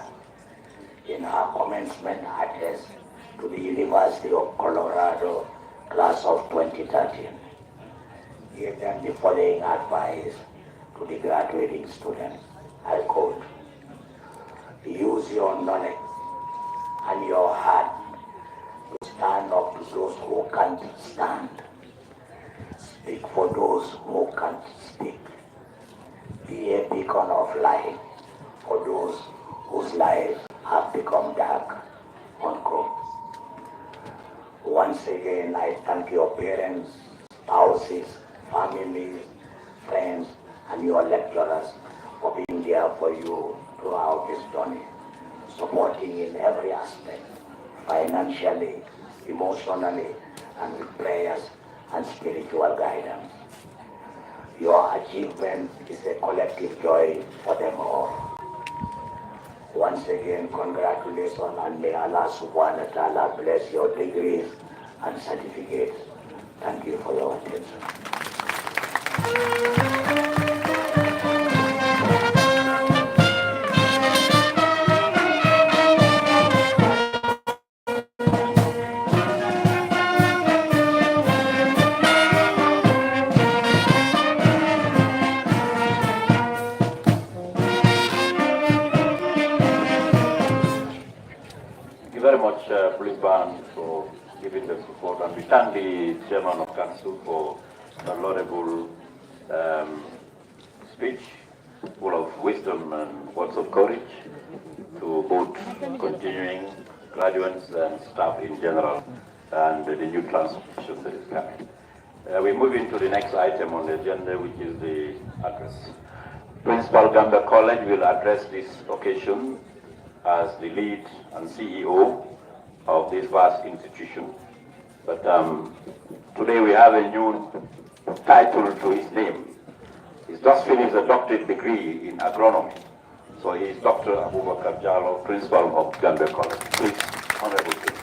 Speaker 5: in her commencement address to the University of Colorado class of 2013, gave them the following advice to the graduating students. I quote, "Use your knowledge and your heart to stand up to those who can't stand. Speak for those who can't speak. Be a beacon of light for those whose lives have become dark," unquote. Once again, I thank your parents, spouses, families, friends, and your lecturers for being there for you throughout this journey, supporting in every aspect, financially, emotionally, and with prayers and spiritual guidance. Your achievement is a collective joy for them all. Once again, congratulations, and may Allah subhanahu wa ta'ala bless your degrees and certificates. Thank you for your attention.
Speaker 1: Thank you very much, Brisbane, for giving the support, and we thank the Chairman of Council for the laudable speech, full of wisdom and words of courage to both continuing graduates and staff in general, and the new transmission that is coming. We move into the next item on the agenda, which is the address. Principal Gambia College will address this occasion as the lead and CEO of this vast institution. But today we have a new title to his name. He's just finished a doctorate degree in agronomy. So he is Dr. Abubakar Jallow, Principal of Gambia College. Please, Honorable Principal.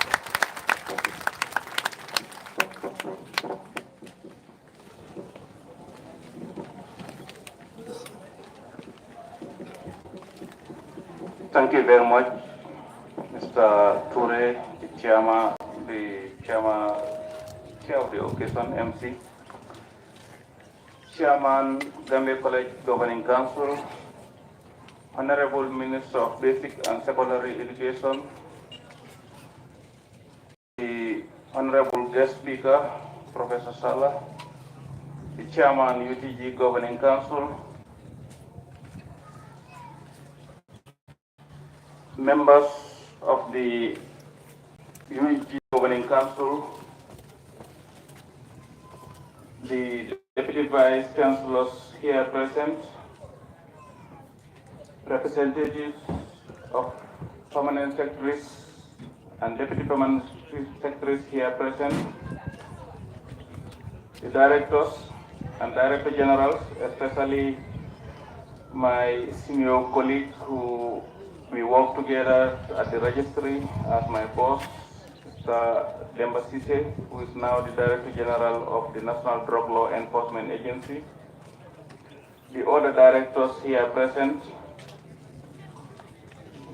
Speaker 6: Thank you very much, Mr. Toure, the chair of the occasion, MC, Chairman, Gambia College Governing Council, Honorable Minister of Basic and Secondary Education, the Honorable Guest Speaker, Professor Salah, the Chairman, UTG Governing Council, members of the UEG Governing Council, the Deputy Vice Chancellors here present, representatives of permanent secretaries and Deputy Permanent Secretaries here present, the directors and Director Generals, especially my senior colleague who we work together at the registry as my boss, Mr. Demba Sise, who is now the Director General of the National Drug Law Enforcement Agency, the other directors here present,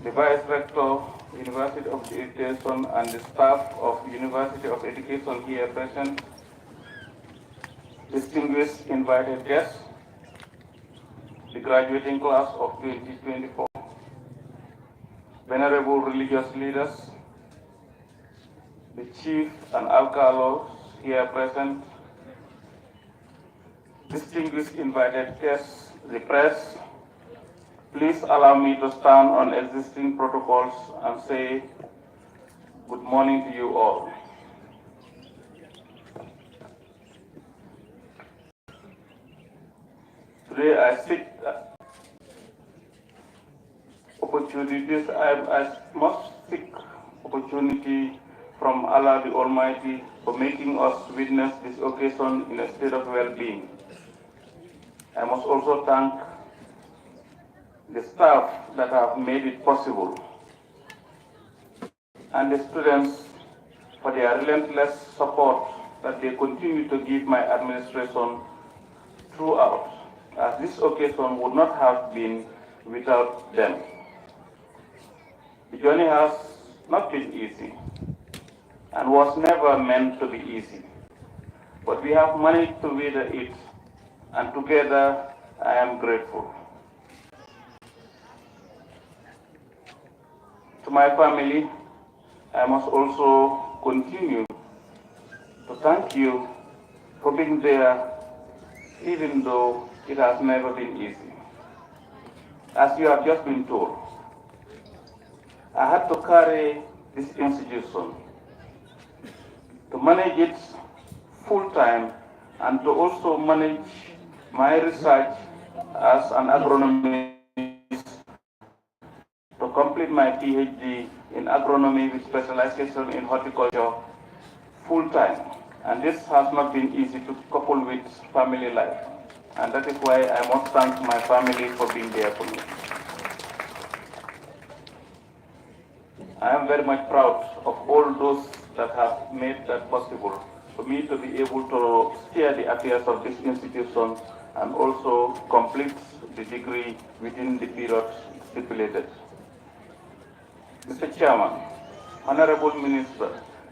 Speaker 6: the Vice Rector, University of Education, and the staff of University of Education here present, distinguished invited guests, the graduating class of 2024, venerable religious leaders, the chief and alcalos here present, distinguished invited guests, the press, please allow me to stand on existing protocols and say good morning to you all. Today I seek opportunities. I must seek opportunity from Allah the Almighty for making us witness this occasion in a state of well-being. I must also thank the staff that have made it possible and the students for their relentless support that they continue to give my administration throughout, as this occasion would not have been without them. The journey has not been easy and was never meant to be easy, but we have managed to weather it, and together I am grateful. To my family, I must also continue to thank you for being there, even though it has never been easy. As you have just been told, I had to carry this institution, to manage it full-time, and to also manage my research as an agronomist, to complete my PhD in agronomy with specialization in horticulture full-time. And this has not been easy to couple with family life. And that is why I must thank my family for being there for me. I am very much proud of all those that have made that possible for me to be able to steer the affairs of this institution and also complete the degree within the period stipulated. Mr. Chairman, Honorable Minister,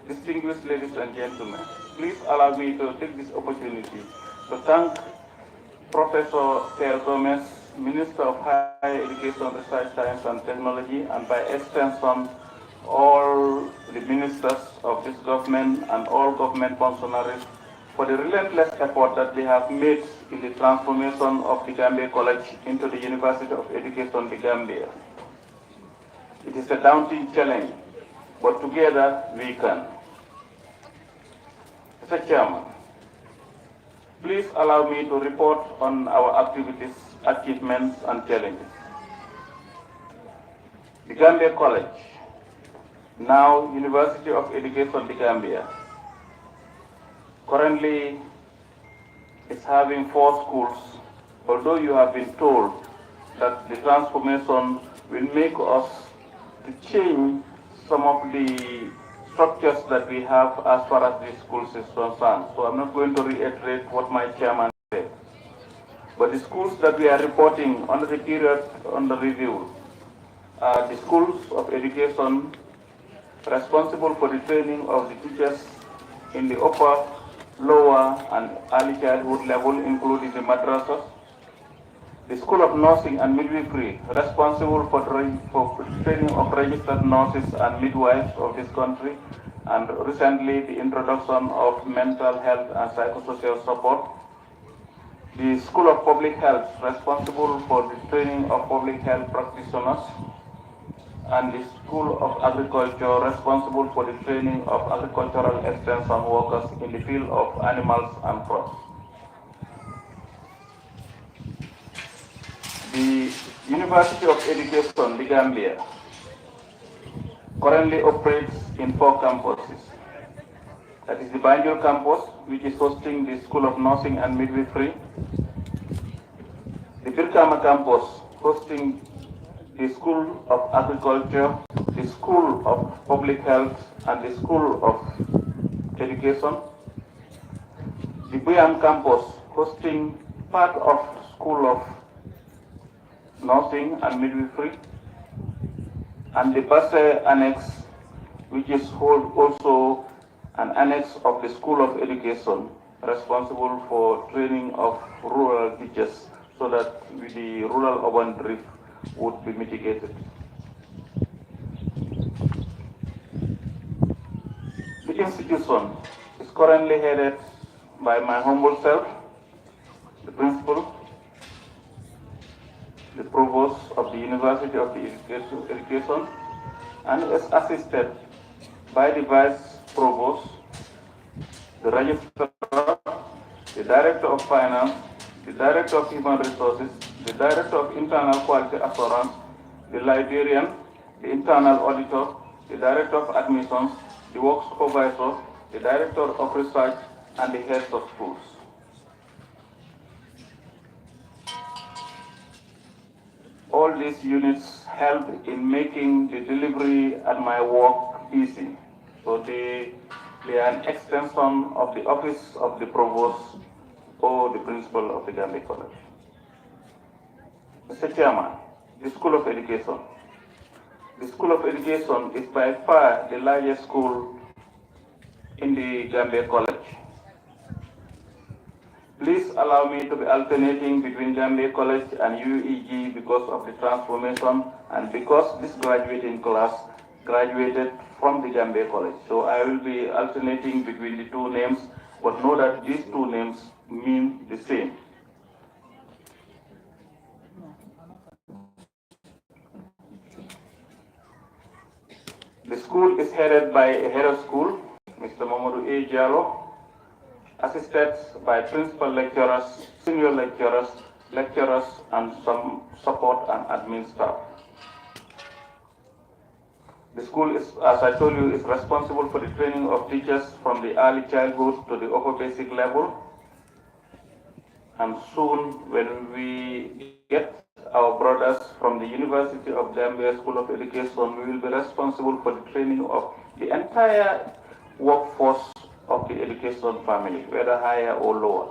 Speaker 6: distinguished ladies and gentlemen, please allow me to take this opportunity to thank Professor Tel Gomez, Minister of Higher Education, Research, Science and Technology, and by extension, all the ministers of this government and all government functionaries for the relentless effort that they have made in the transformation of the Gambia College into the University of Education, the Gambia. It is a daunting challenge, but together we can. Mr. Chairman, please allow me to report on our activities, achievements, and challenges. The Gambia College, now University of Education, the Gambia, currently is having 4 schools, although you have been told that the transformation will make us to change some of the structures that we have as far as the schools is concerned. So I'm not going to reiterate what my chairman said. But the schools that we are reporting under the period under review are the schools of education responsible for the training of the teachers in the upper, lower, and early childhood level, including the madrasas. The School of Nursing and Midwifery, responsible for training of registered nurses and midwives of this country, and recently the introduction of mental health and psychosocial support. The School of Public Health, responsible for the training of public health practitioners, and the School of Agriculture, responsible for the training of agricultural extension workers in the field of animals and crops. The University of Education, the Gambia, currently operates in 4 campuses. That is the Banjul campus, which is hosting the School of Nursing and Midwifery, the Birkama campus hosting the School of Agriculture, the School of Public Health, and the School of Education. The Buyam campus hosting part of School of Nursing and Midwifery, and the Basse Annex, which is also an annex of the School of Education, responsible for training of rural teachers so that the rural-urban drift would be mitigated. The institution is currently headed by my humble self, the principal, the provost of the University of Education, and is assisted by the vice provost, the registrar, the director of finance, the director of human resources, the director of internal quality assurance, the librarian, the internal auditor, the director of admissions, the work supervisor, the director of research, and the heads of schools. All these units help in making the delivery at my work easy. So they are an extension of the office of the provost or the principal of the Gambia College. Mr. Chairman, the School of Education. The School of Education is by far the largest school in the Gambia College. Please allow me to be alternating between Gambia College and UEG because of the transformation and because this graduating class graduated from the Gambia College. So I will be alternating between the two names, but know that these two names mean the same. The school is headed by a head of school, Mr. Mamadou A. Diallo, assisted by principal lecturers, senior lecturers, and some support and admin staff. The school is, as I told you, is responsible for the training of teachers from the early childhood to the upper basic level. And soon, when we get our brothers from the University of Gambia School of Education, we will be responsible for the training of the entire workforce of the education family, whether higher or lower.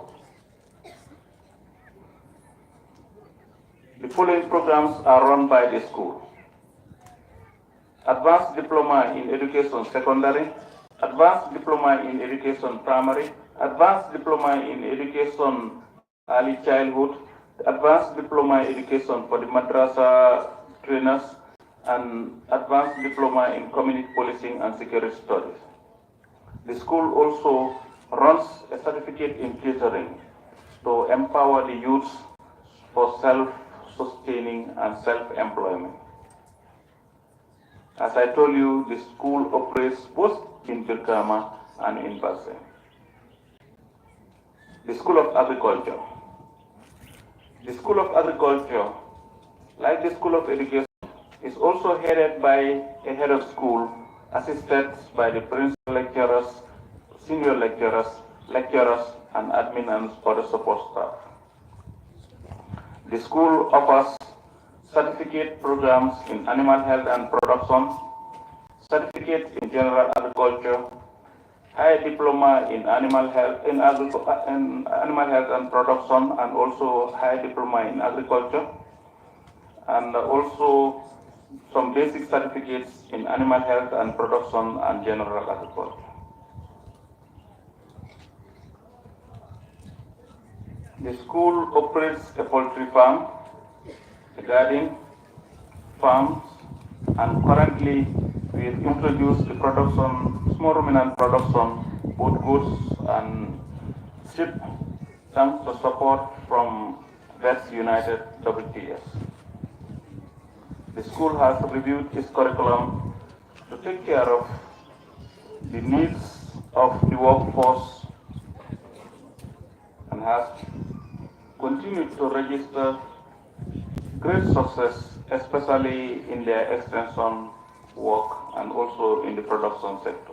Speaker 6: The following programs are run by the school: Advanced Diploma in Education Secondary, Advanced Diploma in Education Primary, Advanced Diploma in Education Early Childhood, Advanced Diploma in Education for the Madrasa trainers, and Advanced Diploma in Community Policing and Security Studies. The school also runs a certificate in catering to empower the youths for self-sustaining and self-employment. As I told you, the school operates both in Birkama and in Basse. The School of Agriculture. The School of Agriculture, like the School of Education, is also headed by a head of school, assisted by the principal lecturers, senior lecturers, and admin and other support staff. The school offers certificate programs in animal health and production, certificate in general agriculture, high diploma in animal health and production, and also high diploma in agriculture, and also some basic certificates in animal health and production and general agriculture. The school operates a poultry farm, a garden, farms, and currently we have introduced the production, small ruminant production, both goods and sheep, thanks to support from Vets United WTS. The school has reviewed its curriculum to take care of the needs of the workforce and has continued to register great success, especially in their extension work and also in the production sector.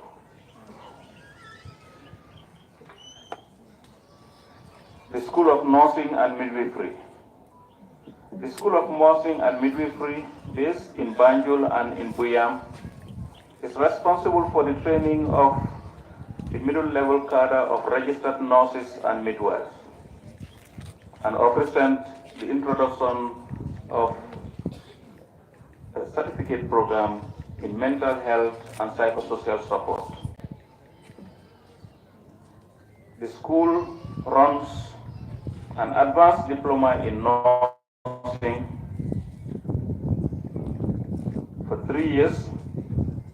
Speaker 6: The School of Nursing and Midwifery. The School of Nursing and Midwifery, based in Banjul and in Buyam, is responsible for the training of the middle-level cadre of registered nurses and midwives, and represent the introduction of a certificate program in mental health and psychosocial support. The school runs an advanced diploma in nursing for 3 years,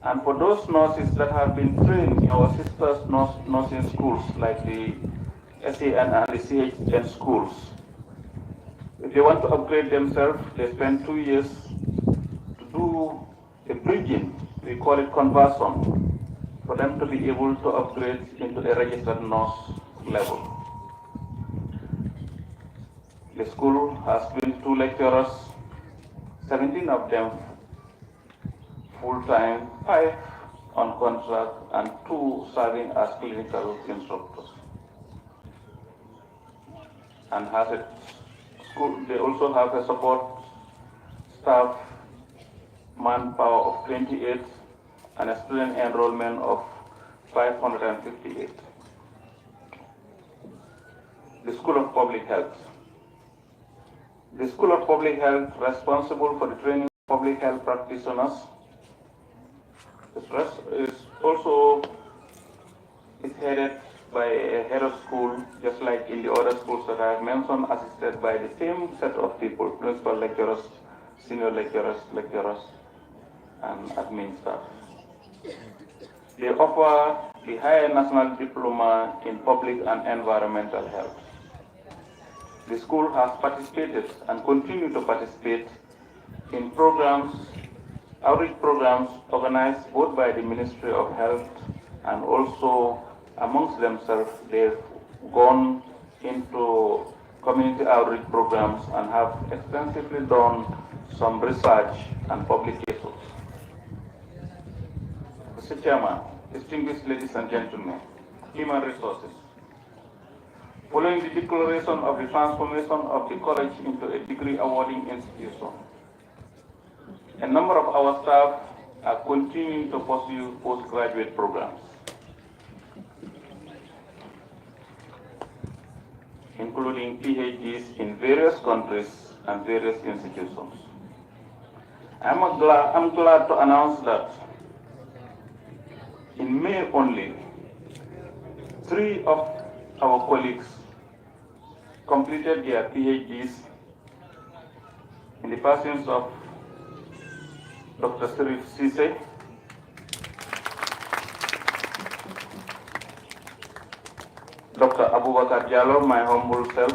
Speaker 6: and for those nurses that have been trained in our sisters nursing schools like the SAN and the CHN schools, if they want to upgrade themselves, they spend 2 years to do a bridging, we call it conversion, for them to be able to upgrade into a registered nurse level. The school has 22 lecturers, 17 of them full-time, 5 on contract, and 2 serving as clinical instructors. And has a school, they also have a support staff manpower of 28 and a student enrollment of 558. The School of Public Health. The School of Public Health, responsible for the training of public health practitioners, is also headed by a head of school, just like in the other schools that I have mentioned, assisted by the same set of people, principal lecturers, senior lecturers, and admin staff. They offer the higher national diploma in public and environmental health. The school has participated and continue to participate in programs, outreach programs organized both by the Ministry of Health and also amongst themselves. They've gone into community outreach programs and have extensively done some research and publications. Mr. Chairman, distinguished ladies and gentlemen, human resources. Following the declaration of the transformation of the college into a degree awarding institution, a number of our staff are continuing to pursue postgraduate programs, including PhDs in various countries and various institutions. I'm glad to announce that in May only, 3 of our colleagues completed their PhDs in the persons of Dr. Sirif Sise, Dr. Abubakar Jallo, my humble self,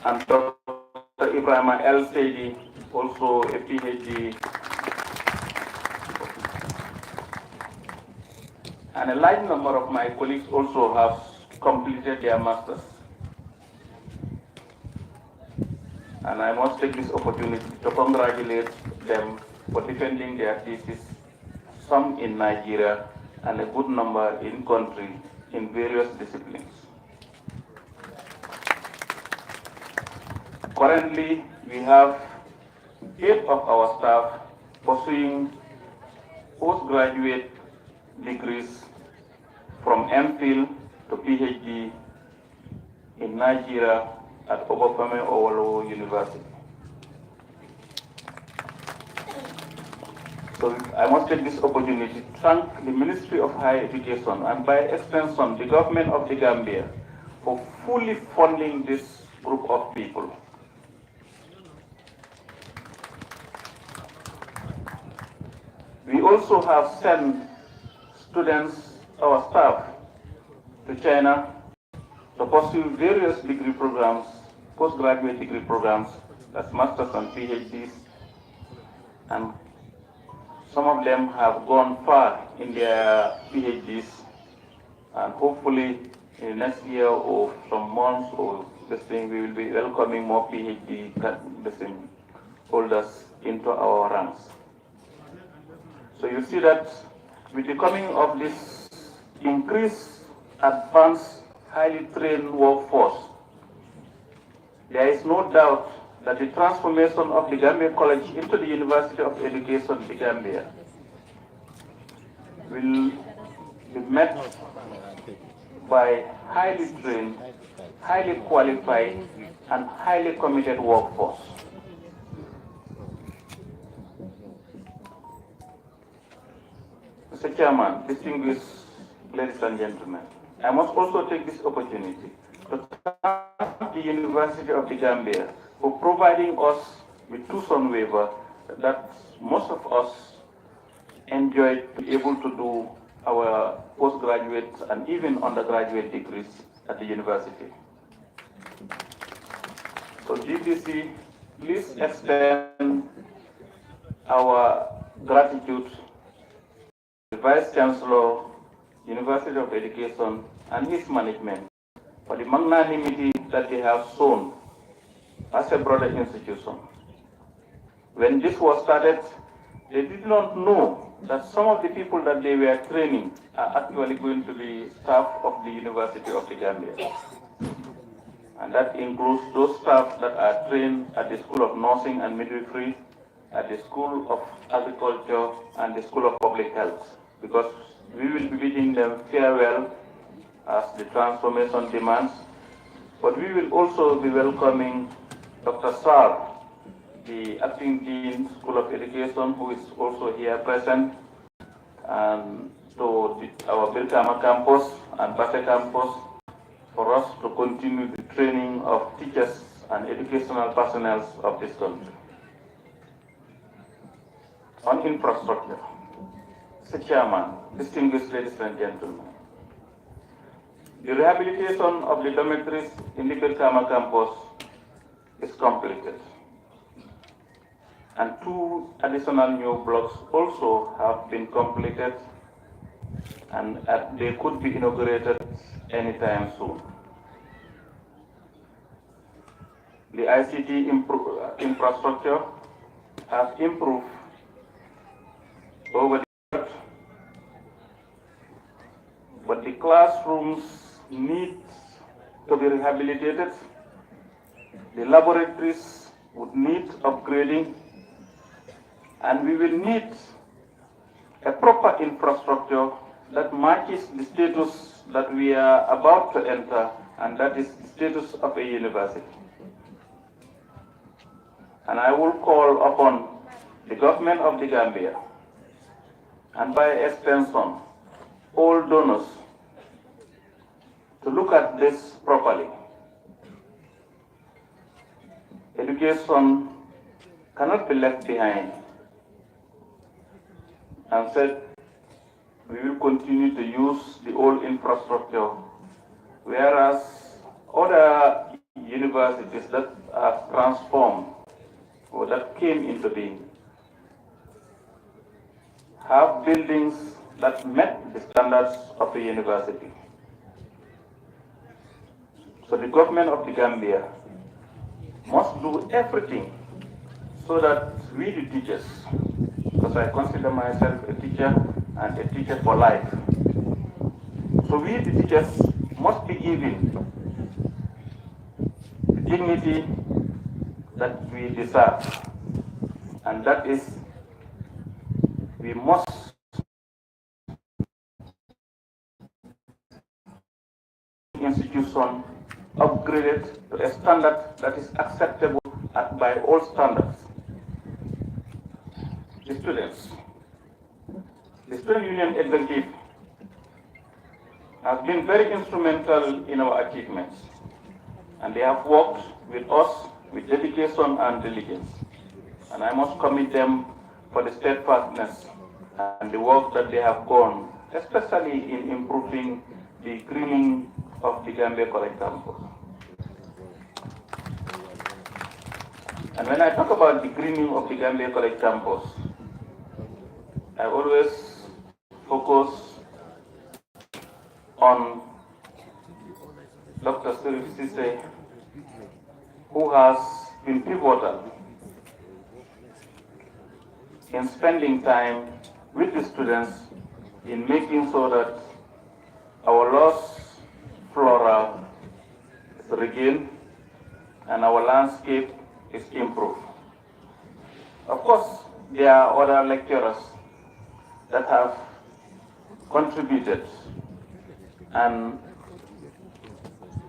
Speaker 6: and Dr. Ibrahim El Saidi, also a PhD, and a large number of my colleagues also have completed their masters. And I must take this opportunity to congratulate them for defending their thesis, some in Nigeria and a good number in country in various disciplines. Currently, we have 8 of our staff pursuing postgraduate degrees from MPhil to PhD in Nigeria at Obafemi Awolowo University. So I must take this opportunity to thank the Ministry of Higher Education and by extension the government of the Gambia for fully funding this group of people. We also have sent students, our staff, to China to pursue various degree programs, postgraduate degree programs, that's masters and PhDs, and some of them have gone far in their PhDs, and hopefully in the next year or some months or this thing, we will be welcoming more PhD holders into our ranks. So you see that with the coming of this increased, advanced, highly trained workforce, there is no doubt that the transformation of the Gambia College into the University of Education, the Gambia, will be met by highly trained, highly qualified, and highly committed workforce. Mr. Chairman, distinguished ladies and gentlemen, I must also take this opportunity to thank the University of the Gambia for providing us with tuition waiver that most of us enjoyed to be able to do our postgraduate and even undergraduate degrees at the university. So GTC, please extend our gratitude to the Vice Chancellor, University of Education, and his management for the magnanimity that they have shown as a brother institution. When this was started, they did not know that some of the people that they were training are actually going to be staff of the University of the Gambia. And that includes those staff that are trained at the School of Nursing and Midwifery, at the School of Agriculture, and the School of Public Health, because we will be bidding them farewell as the transformation demands. But we will also be welcoming Dr. Sar, the acting dean, School of Education, who is also here present, and to our Birkama campus and Bate campus, for us to continue the training of teachers and educational personnel of this country. On infrastructure, Mr. Chairman, distinguished ladies and gentlemen, the rehabilitation of the dormitories in the Birkama campus is completed, and 2 additional new blocks also have been completed, and they could be inaugurated anytime soon. The ICT infrastructure has improved over the years, but the classrooms need to be rehabilitated. The laboratories would need upgrading, and we will need a proper infrastructure that matches the status that we are about to enter, and that is the status of a university. And I will call upon the government of the Gambia, and by extension, all donors, to look at this properly. Education cannot be left behind, and said we will continue to use the old infrastructure, whereas other universities that are transformed or that came into being have buildings that met the standards of the university. So the government of the Gambia must do everything so that we, the teachers, because I consider myself a teacher and a teacher for life, so we, the teachers, must be given the dignity that we deserve, and that is, we must institution upgraded to a standard that is acceptable by all standards. The students, the Student Union Executive has been very instrumental in our achievements, and they have worked with us with dedication and diligence. And I must commit them for the steadfastness and the work that they have done, especially in improving the greening of the Gambia College campus. And when I talk about the greening of the Gambia College campus, I always focus on Dr. Sirif Sise, who has been pivotal in spending time with the students in making sure that our lost flora is regained and our landscape is improved. Of course, there are other lecturers that have contributed, and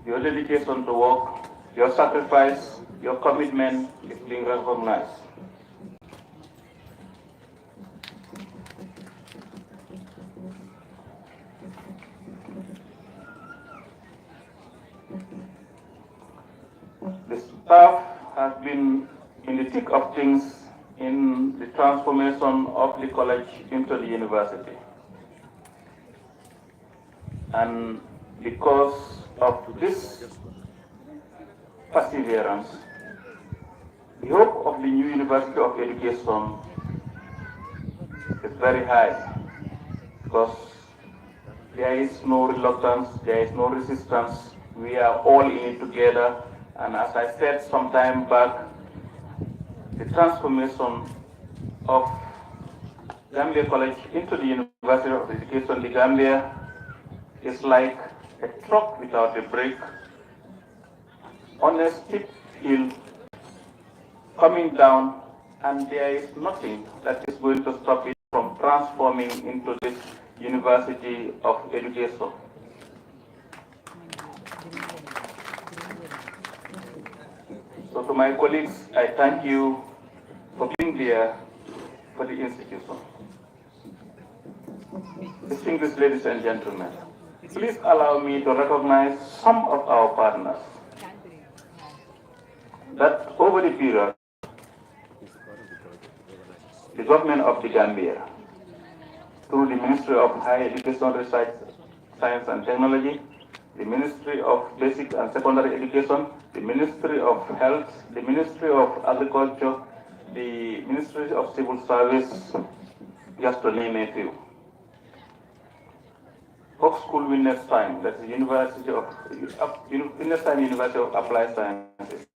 Speaker 6: your dedication to work, your sacrifice, your commitment is being recognized. The staff has been in the thick of things in the transformation of the college into the university. And because of this perseverance, the hope of the new University of Education is very high, because there is no reluctance, there is no resistance. We are all in it together. And as I said some time back, the transformation of Gambia College into the University of Education, the Gambia, is like a truck without a brake on a steep hill coming down, and there is nothing that is going to stop it from transforming into this University of Education. So to my colleagues, I thank you for being there for the institution. Distinguished ladies and gentlemen, please allow me to recognize some of our partners that over the period, the government of the Gambia, through the Ministry of Higher Education, Research, Science and Technology, the Ministry of Basic and Secondary Education, the Ministry of Health, the Ministry of Agriculture, the Ministry of Civil Service, just to name a few. Hope School Winnerstein, that's the University of Winnerstein University of Applied Sciences,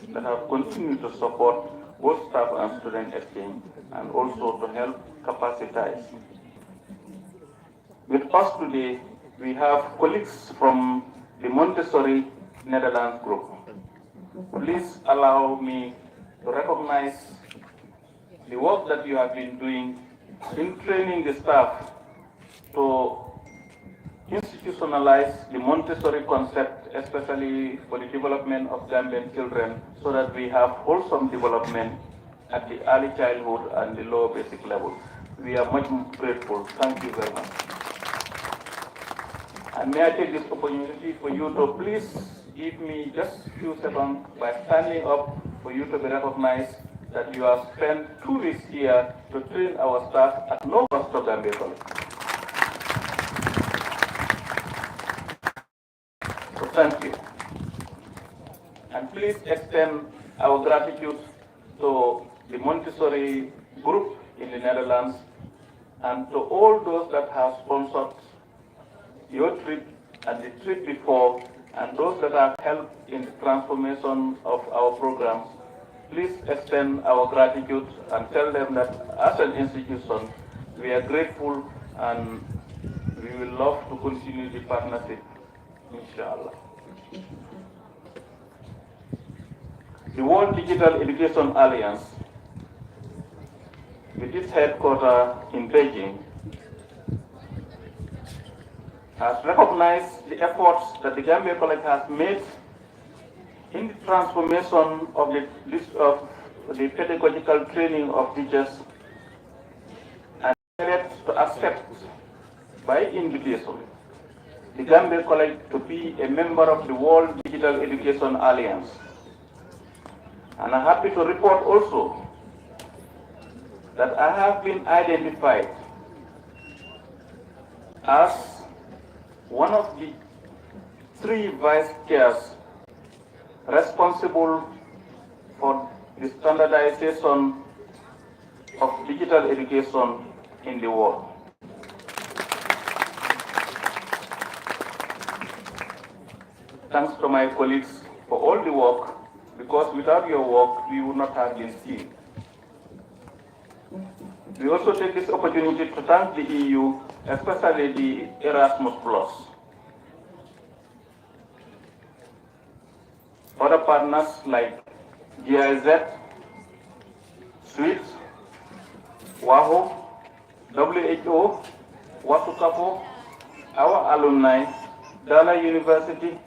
Speaker 6: that have continued to support both staff and student exchange, and also to help capacitize. With us today, we have colleagues from the Montessori Netherlands group. Please allow me to recognize the work that you have been doing in training the staff to institutionalize the Montessori concept, especially for the development of Gambian children, so that we have wholesome development at the early childhood and the lower basic level. We are much grateful. Thank you very much. And may I take this opportunity for you to please give me just a few seconds by standing up for you to be recognized that you have spent 2 weeks here to train our staff at no cost to Gambia College. So thank you. And please extend our gratitude to the Montessori group in the Netherlands and to all those that have sponsored your trip and the trip before, and those that have helped in the transformation of our programs. Please extend our gratitude and tell them that as an institution, we are grateful and we will love to continue the partnership, inshallah. The World Digital Education Alliance, with its headquarters in Beijing, has recognized the efforts that the Gambia College has made in the transformation of the pedagogical training of teachers, and led to accept by invitation the Gambia College to be a member of the World Digital Education Alliance. And I'm happy to report also that I have been identified as one of the 3 vice chairs responsible for the standardization of digital education in the world. Thanks to my colleagues for all the work, because without your work, we would not have been seen. We also take this opportunity to thank the EU, especially the Erasmus+. other partners like GIZ, SWIFT, WAHO, WHO, Wasukapo, our alumni, Dala University,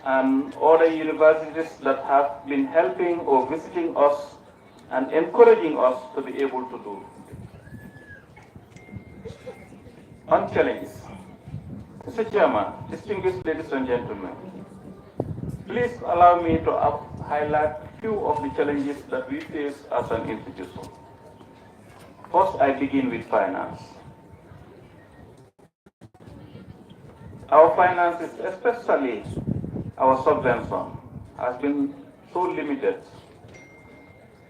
Speaker 6: and other universities that have been helping or visiting us and encouraging us to be able to do. On challenges. Mr. Chairman, distinguished ladies and gentlemen, please allow me to highlight few of the challenges that we face as an institution. First, I begin with finance. Our finances, especially our subvention, has been so limited,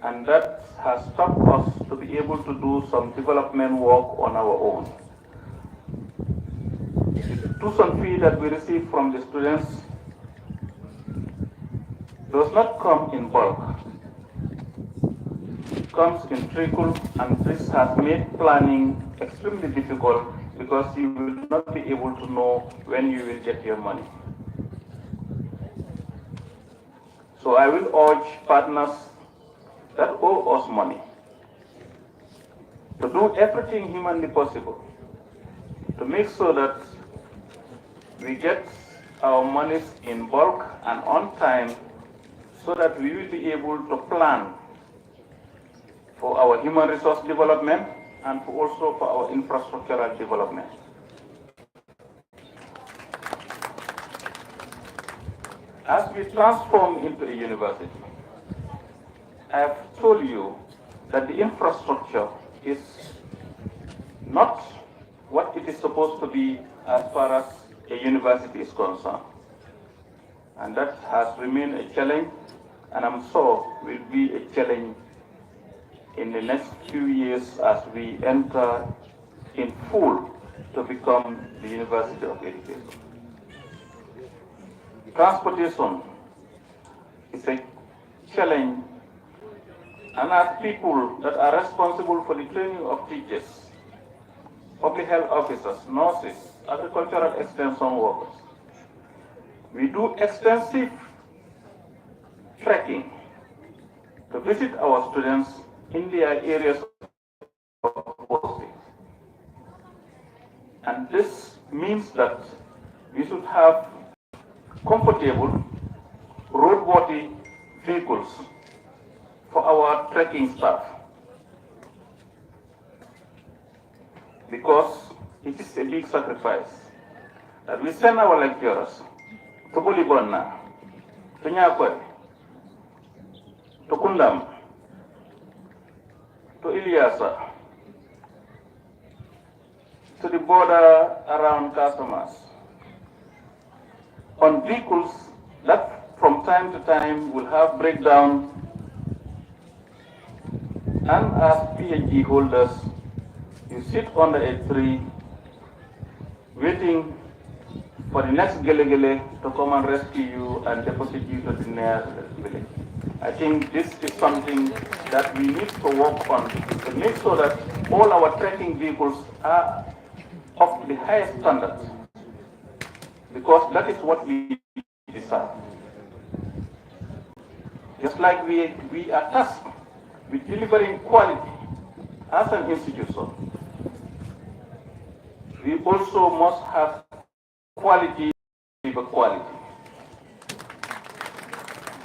Speaker 6: and that has stopped us to be able to do some development work on our own. The tuition fee that we receive from the students does not come in bulk. It comes in trickle, and this has made planning extremely difficult because you will not be able to know when you will get your money. So I will urge partners that owe us money to do everything humanly possible to make sure that we get our monies in bulk and on time, so that we will be able to plan for our human resource development and also for our infrastructural development. As we transform into a university, I have told you that the infrastructure is not what it is supposed to be as far as a university is concerned. And that has remained a challenge, and I'm sure will be a challenge in the next few years as we enter in full to become the University of Education. Transportation is a challenge, and as people that are responsible for the training of teachers, public health officers, nurses, agricultural extension workers, we do extensive trekking to visit our students in their areas of posting. And this means that we should have comfortable, roadworthy vehicles for our trekking staff, because it is a big sacrifice that we send our lecturers to Bulibonna, to Nyakwe, to Kundam, to Ilyasa, to the border around customers, on vehicles that from time to time will have breakdown, and as PhD holders, you sit under a tree waiting for the next gele to come and rescue you and deposit you to the nearest village. I think this is something that we need to work on to make sure that all our trekking vehicles are of the highest standards, because that is what we deserve. Just like we are tasked with delivering quality as an institution, we also must have quality over quality.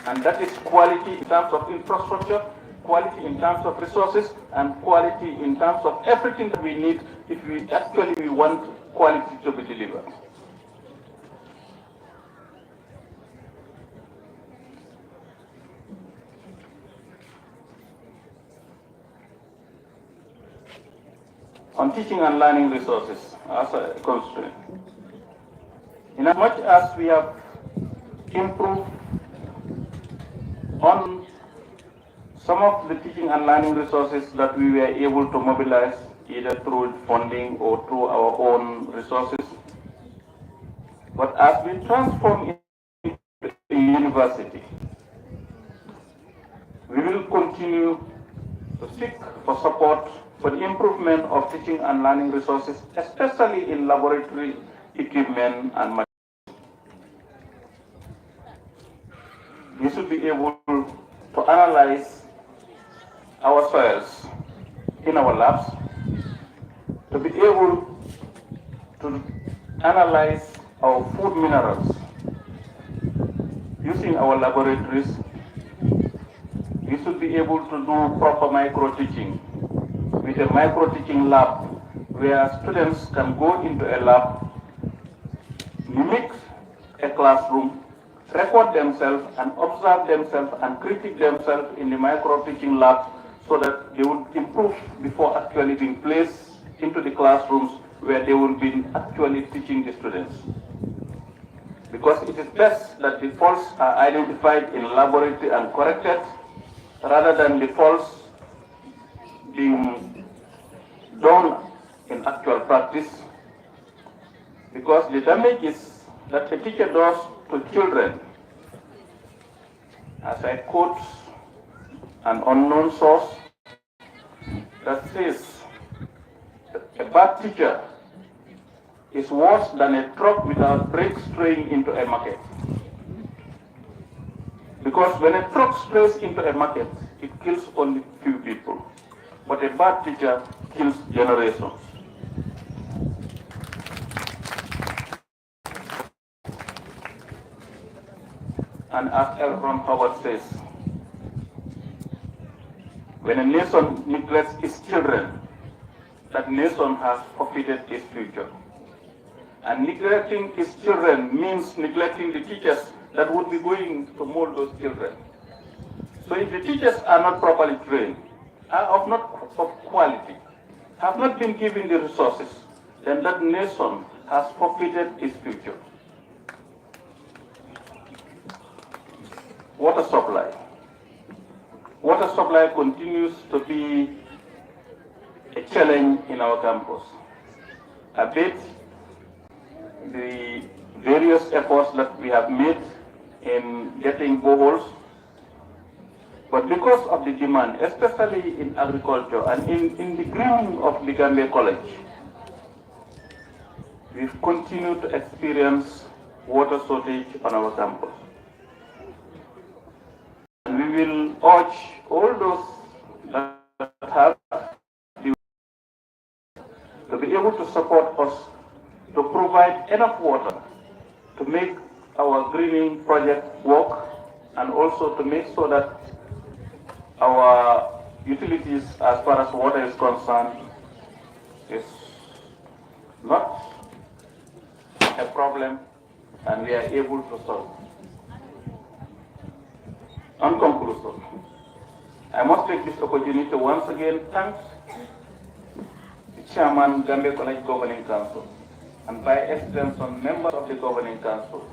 Speaker 6: And that is quality in terms of infrastructure, quality in terms of resources, and quality in terms of everything that we need if we actually want quality to be delivered. On teaching and learning resources as a constraint. In as much as we have improved on some of the teaching and learning resources that we were able to mobilize either through funding or through our own resources, but as we transform into a university, we will continue to seek for support for the improvement of teaching and learning resources, especially in laboratory equipment and materials. we should be able to analyze our soils in our labs, to be able to analyze our food minerals using our laboratories. We should be able to do proper micro-teaching with a micro-teaching lab where students can go into a lab, mimic a classroom, record themselves and observe themselves and critique themselves in the micro-teaching lab so that they would improve before actually being placed into the classrooms where they will be actually teaching the students. Because it is best that the faults are identified in laboratory and corrected rather than the faults being done in actual practice. Because the damages that a teacher does to children, as I quote an unknown source that says, a bad teacher is worse than a truck without brakes straying into a market. Because when a truck strays into a market, it kills only few people. But a bad teacher kills generations. And as L. Ron Howard says, when a nation neglects its children, that nation has forfeited its future. And neglecting its children means neglecting the teachers that would be going to mold those children. So if the teachers are not properly trained, are of not of quality, have not been given the resources, then that nation has forfeited its future. Water supply. Water supply continues to be a challenge in our campus. Albeit the various efforts that we have made in getting boreholes, but because of the demand, especially in agriculture and in the greening of the Gambia College, we've continued to experience water shortage on our campus. And we will urge all those that have to be able to support us to provide enough water to make our greening project work, and also to make sure that our utilities as far as water is concerned is not a problem and we are able to solve. On conclusion, I must take this opportunity to once again thank the Chairman, Gambia College Governing Council, and by extension, members of the Governing Council,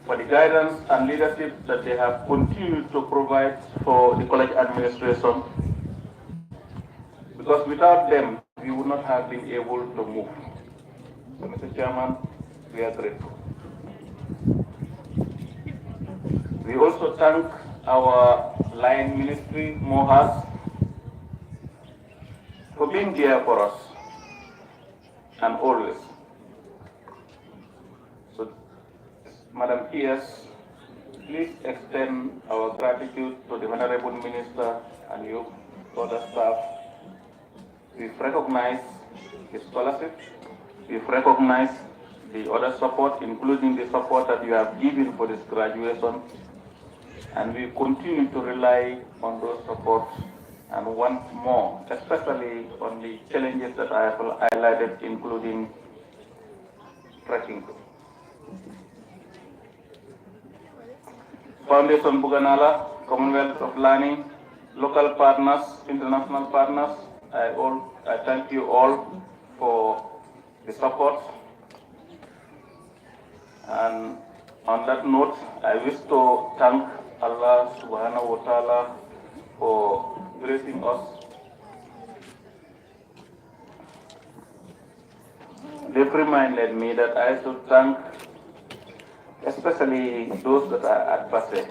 Speaker 6: for the guidance and leadership that they have continued to provide for the college administration, because without them, we would not have been able to move. So, Mr. Chairman, we are grateful. We also thank our line ministry, MOHAS, for being there for us, and always. So, Madam PS, please extend our gratitude to the Honorable Minister and you, other staff. We've recognized his scholarship, we've recognized the other support, including the support that you have given for this graduation, and we continue to rely on those supports and want more, especially on the challenges that I have highlighted, including tracking. Foundation Buganala, Commonwealth of Learning, local partners, international partners, I thank you all for the support. And on that note, I wish to thank Allah subhanahu wa ta'ala for gracing us. They've reminded me that I should thank especially those that are at Basse,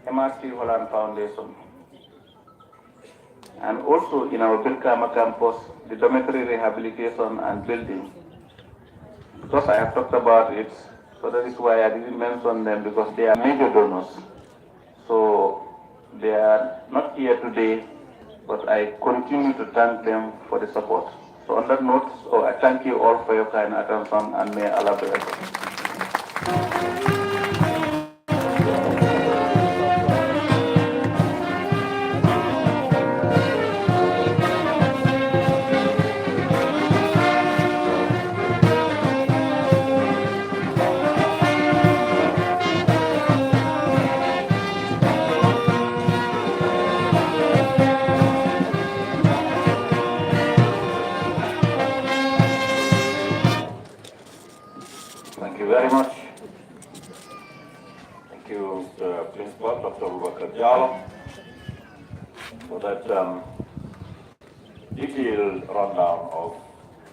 Speaker 6: MRC Holland Foundation, and also in our Birkama campus, the dormitory rehabilitation and building. Because I have talked about it, So that is why I didn't mention them, because they are major donors. So they are not here today, but I continue to thank them for the support. So on that note, I thank you all for your kind attention, and may Allah bless you.
Speaker 1: Thank you very much. Thank you, Mr. Principal, Dr. Abubakar Jallo, for that detailed rundown of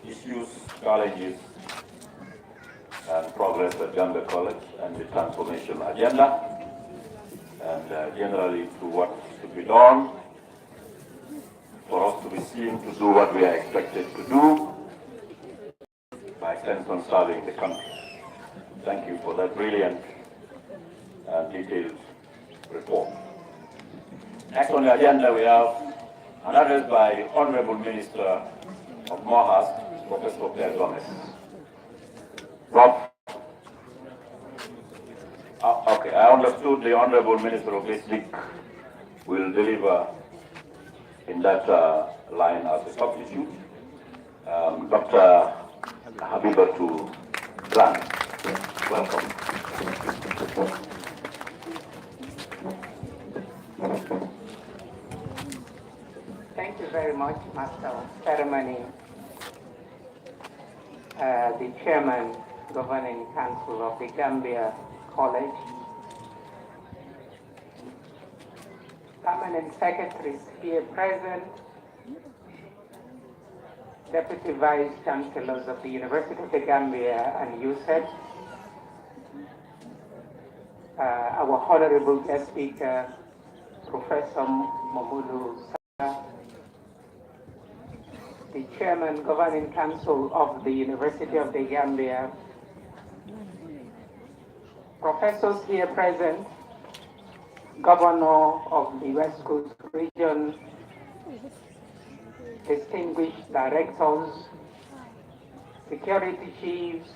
Speaker 1: issues, challenges, and progress at Gambia College and the transformation agenda, and generally to what should be done for us to be seen to do what we are expected to do, by extension serving the country. Thank you for that brilliant and detailed report. Next on the agenda, we have an address by the Honorable Minister of Mohas, Professor Pierre Gomez. Rob? Okay, I understood the Honorable Minister of Basic will deliver in that line as a substitute. Dr. Habibatu Plan. Welcome.
Speaker 7: Thank you very much, Master of Ceremony, the Chairman, Governing Council of the Gambia College, Permanent Secretaries here present, Deputy Vice Chancellors of the University of the Gambia and USED, our Honorable Guest Speaker, Professor Mamudu Saka, the Chairman, Governing Council of the University of the Gambia, professors here present, Governor of the West Coast Region, distinguished directors, security chiefs,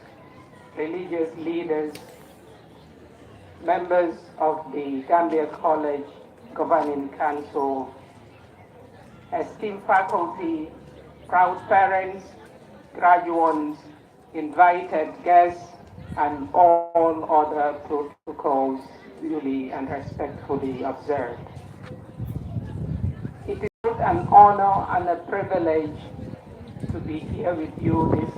Speaker 7: religious leaders, members of the Gambia College Governing Council, esteemed faculty, proud parents, graduates, invited guests, and all other protocols duly and respectfully observed. It is an honor and a privilege to be here with you this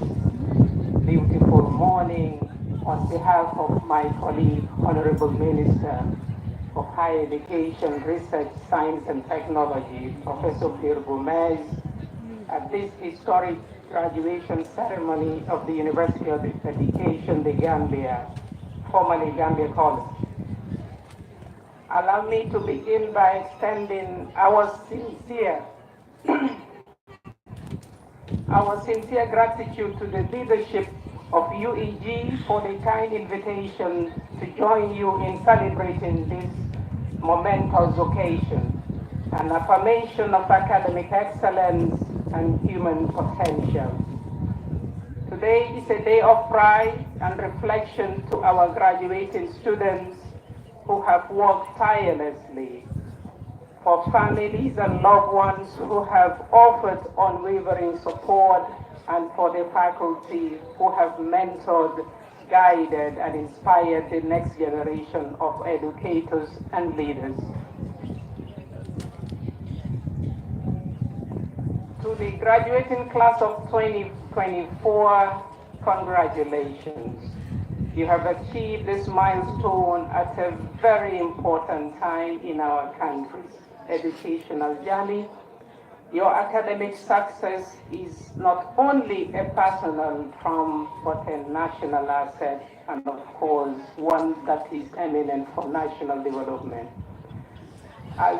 Speaker 7: beautiful morning on behalf of my colleague, Honorable Minister of Higher Education, Research, Science and Technology, Professor Pierre Gomez, at this historic graduation ceremony of the University of Education, the Gambia, formerly Gambia College. Allow me to begin by extending our sincere gratitude to the leadership of UEG for the kind invitation to join you in celebrating this momentous occasion, an affirmation of academic excellence and human potential. Today is a day of pride and reflection to our graduating students who have worked tirelessly, for families and loved ones who have offered unwavering support, and for the faculty who have mentored, guided, and inspired the next generation of educators and leaders. To the graduating class of 2024, congratulations. You have achieved this milestone at a very important time in our country's educational journey. Your academic success is not only a personal triumph, but a national asset, and of course, one that is eminent for national development. As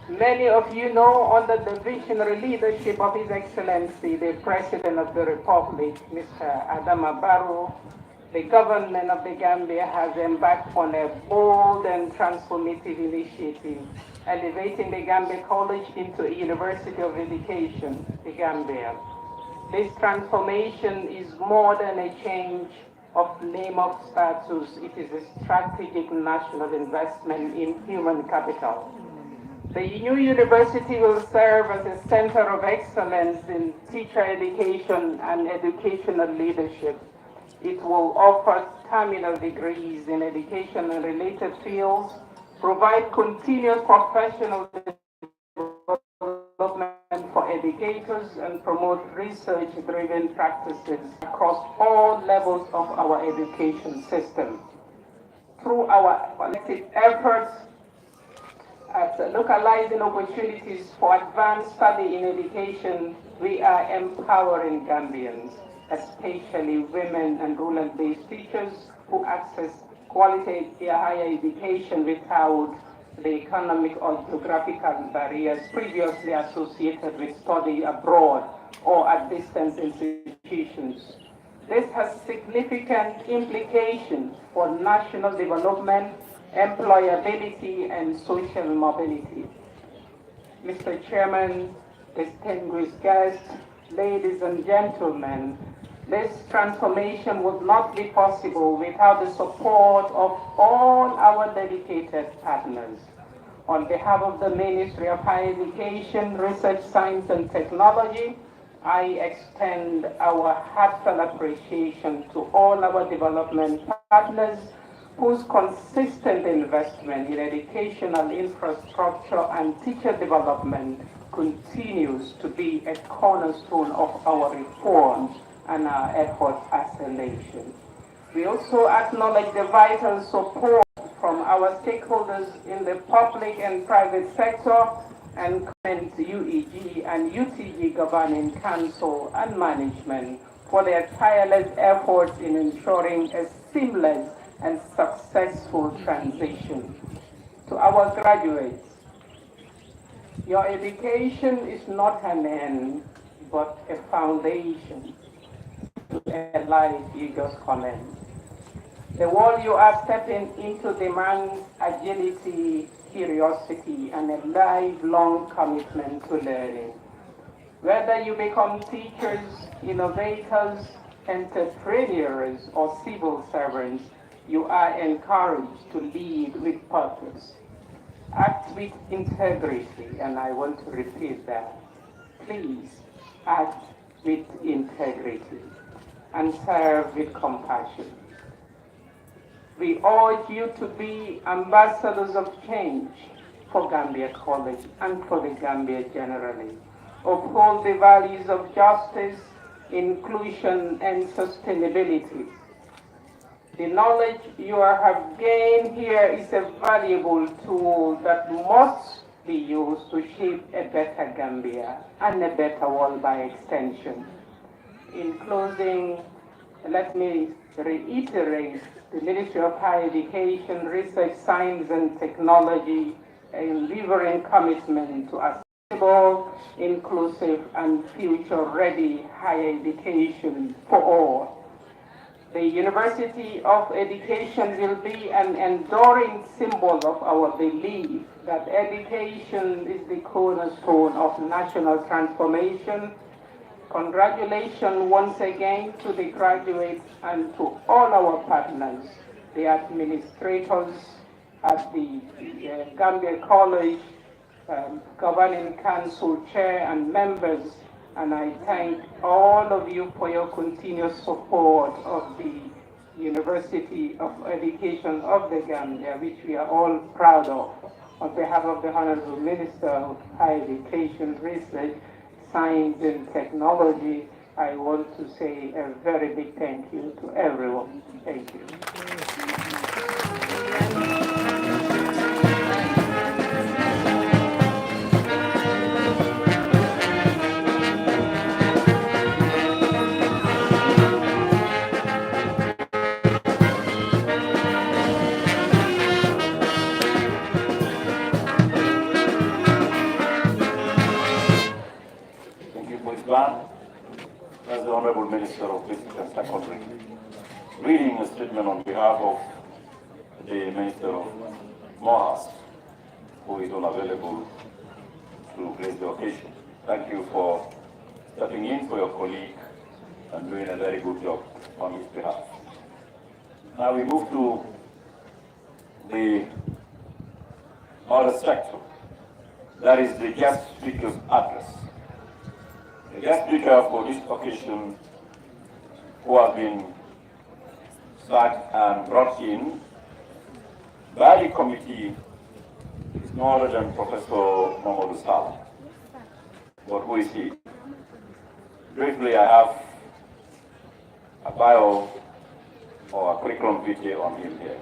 Speaker 7: many of you know, under the visionary leadership of His Excellency, the President of the Republic, Mr. Adama Barrow, the government of the Gambia has embarked on a bold and transformative initiative, elevating the Gambia College into a University of Education, the Gambia. This transformation is more than a change of name of status. It is a strategic national investment in human capital. The new university will serve as a center of excellence in teacher education and educational leadership. It will offer terminal degrees in education and related fields, provide continuous professional development for educators, and promote research-driven practices across all levels of our education system. Through our collective efforts at localizing opportunities for advanced study in education, we are empowering Gambians, especially women and rural-based teachers who access quality higher education without the economic or geographical barriers previously associated with study abroad or at distance institutions. This has significant implications for national development, employability, and social mobility. Mr. Chairman, distinguished guests, ladies and gentlemen, this transformation would not be possible without the support of all our dedicated partners. On behalf of the Ministry of Higher Education, Research, Science and Technology, I extend our heartfelt appreciation to all our development partners whose consistent investment in educational infrastructure and teacher development continues to be a cornerstone of our reforms and our efforts as a nation. We also acknowledge the vital support from our stakeholders in the public and private sector and commend UEG and UTG Governing Council and management for their tireless efforts in ensuring a seamless and successful transition. To our graduates, your education is not an end, but a foundation to a life you just commenced. The world you are stepping into demands agility, curiosity, and a lifelong commitment to learning. Whether you become teachers, innovators, entrepreneurs, or civil servants, you are encouraged to lead with purpose. Act with integrity, and I want to repeat that. Please act with integrity and serve with compassion. We urge you to be ambassadors of change for Gambia College and for the Gambia generally. Uphold the values of justice, inclusion, and sustainability. The knowledge you have gained here is a valuable tool that must be used to shape a better Gambia and a better world by extension. In closing, let me reiterate the Ministry of Higher Education, Research, Science and Technology unwavering commitment to accessible, inclusive, and future-ready higher education for all. The University of Education will be an enduring symbol of our belief that education is the cornerstone of national transformation. Congratulations once again to the graduates and to all our partners, the administrators at the Gambia College, Governing Council Chair and members, and I thank all of you for your continuous support of the University of Education of the Gambia, which we are all proud of. On behalf of the Honorable Minister of Higher Education, Research, Science and Technology, I want to say a very big thank you to everyone. Thank you.
Speaker 1: Thank you for his plan. That's the Honorable Minister of Business and Secretary. reading a statement on behalf of the Minister of Mohas, who is unavailable to grace the occasion. Thank you for stepping in for your colleague and doing a very good job on his behalf. Now we move to the other section, that is the guest speaker's address. The guest speaker for this occasion, who has been sacked and brought in by the committee, is no other than Professor Mamadou Saleh. But who is he? Briefly, I have a bio or a curriculum vitae on him here.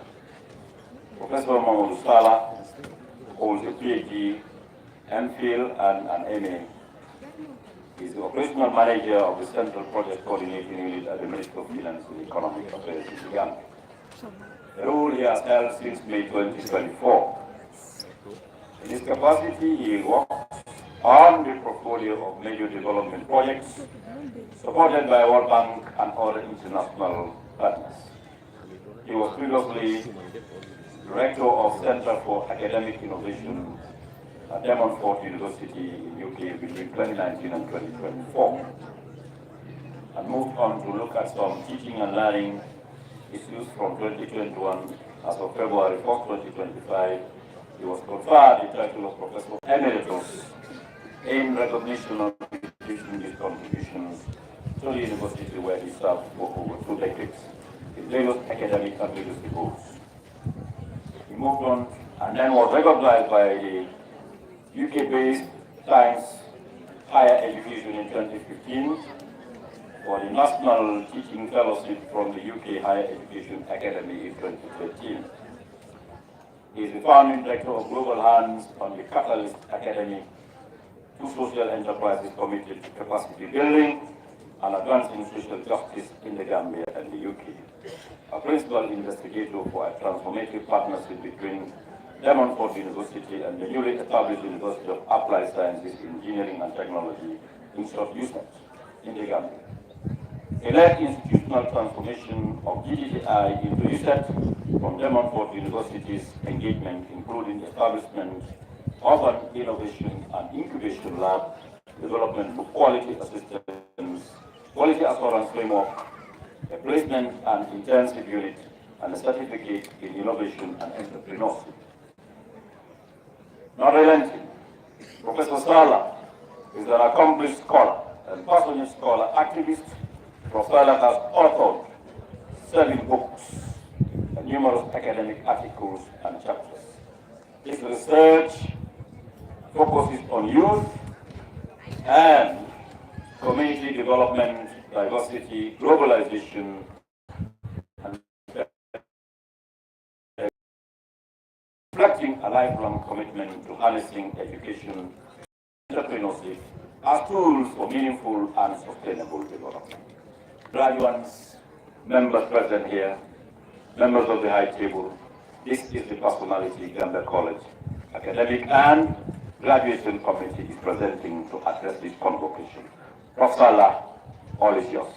Speaker 1: Professor Mamadou Saleh holds a PhD, MPhil, and an MA. He is the operational manager of the Central Project Coordinating Unit at the Ministry of Finance and Economic Affairs in Uganda. The role he has held since May 2024. In his capacity, he works on the portfolio of major development projects supported by World Bank and other international partners. He was previously Director of Center for Academic Innovation at Demon University in UK between 2019 and 2024, and moved on to look at some teaching and learning issues from 2021. As of February 4, 2025, he was conferred the title of Professor Emeritus in recognition of his contributions to the university where he served for over 2 decades in various academic and leadership roles. He moved on and then was recognized by the UK-based Science Higher Education in 2015 for the National Teaching Fellowship from the UK Higher Education Academy in 2013. He is the founding director of Global Hands on the Catalyst Academy, two social enterprises committed to capacity building and advancing social justice in the Gambia and the UK. A principal investigator for a transformative partnership between Demon University and the newly established University of Applied Sciences, Engineering and Technology, USAT, in the Gambia. He led institutional transformation of GDTI into USAT from Demon University's engagement, including establishment of an innovation and incubation lab, development of quality assistance, quality assurance framework, a placement and intensive unit, and a certificate in innovation and entrepreneurship. Not relenting, Professor Saleh is an accomplished scholar and passionate scholar activist. Professor has authored 7 books and numerous academic articles and chapters. His research focuses on youth and community development, diversity, globalization, and reflecting a lifelong commitment to harnessing education and entrepreneurship as tools for meaningful and sustainable development. Graduates, members present here, members of the High Table, this is the personality Gambia College academic and graduation committee is presenting to address this convocation. Prof. Saleh, all is yours.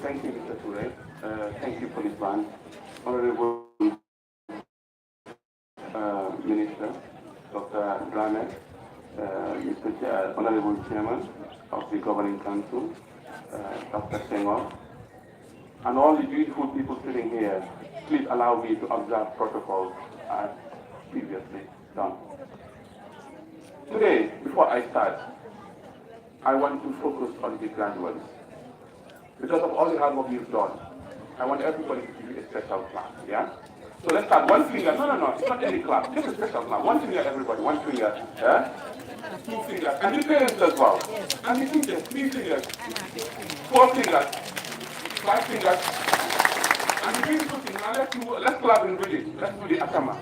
Speaker 8: Thank you, Mr. Ture. Thank you, Policeman. Honorable Minister, Dr. Drame, Honorable Chairman of the Governing Council, Dr. Senghor, and all the beautiful people sitting here, please allow me to observe protocol as previously done. Today, before I start, I want to focus on the graduates. Because of all the hard work you've done, I want everybody to give you a special class, yeah? So let's start. One finger. No. It's not any clap. This is special now. One finger, everybody. One finger. Yeah? Two fingers. And the parents as well. And the teachers. 3 fingers. 4 fingers. 5 fingers. And the beautiful thing. Now let's clap in British. Let's do the Atama.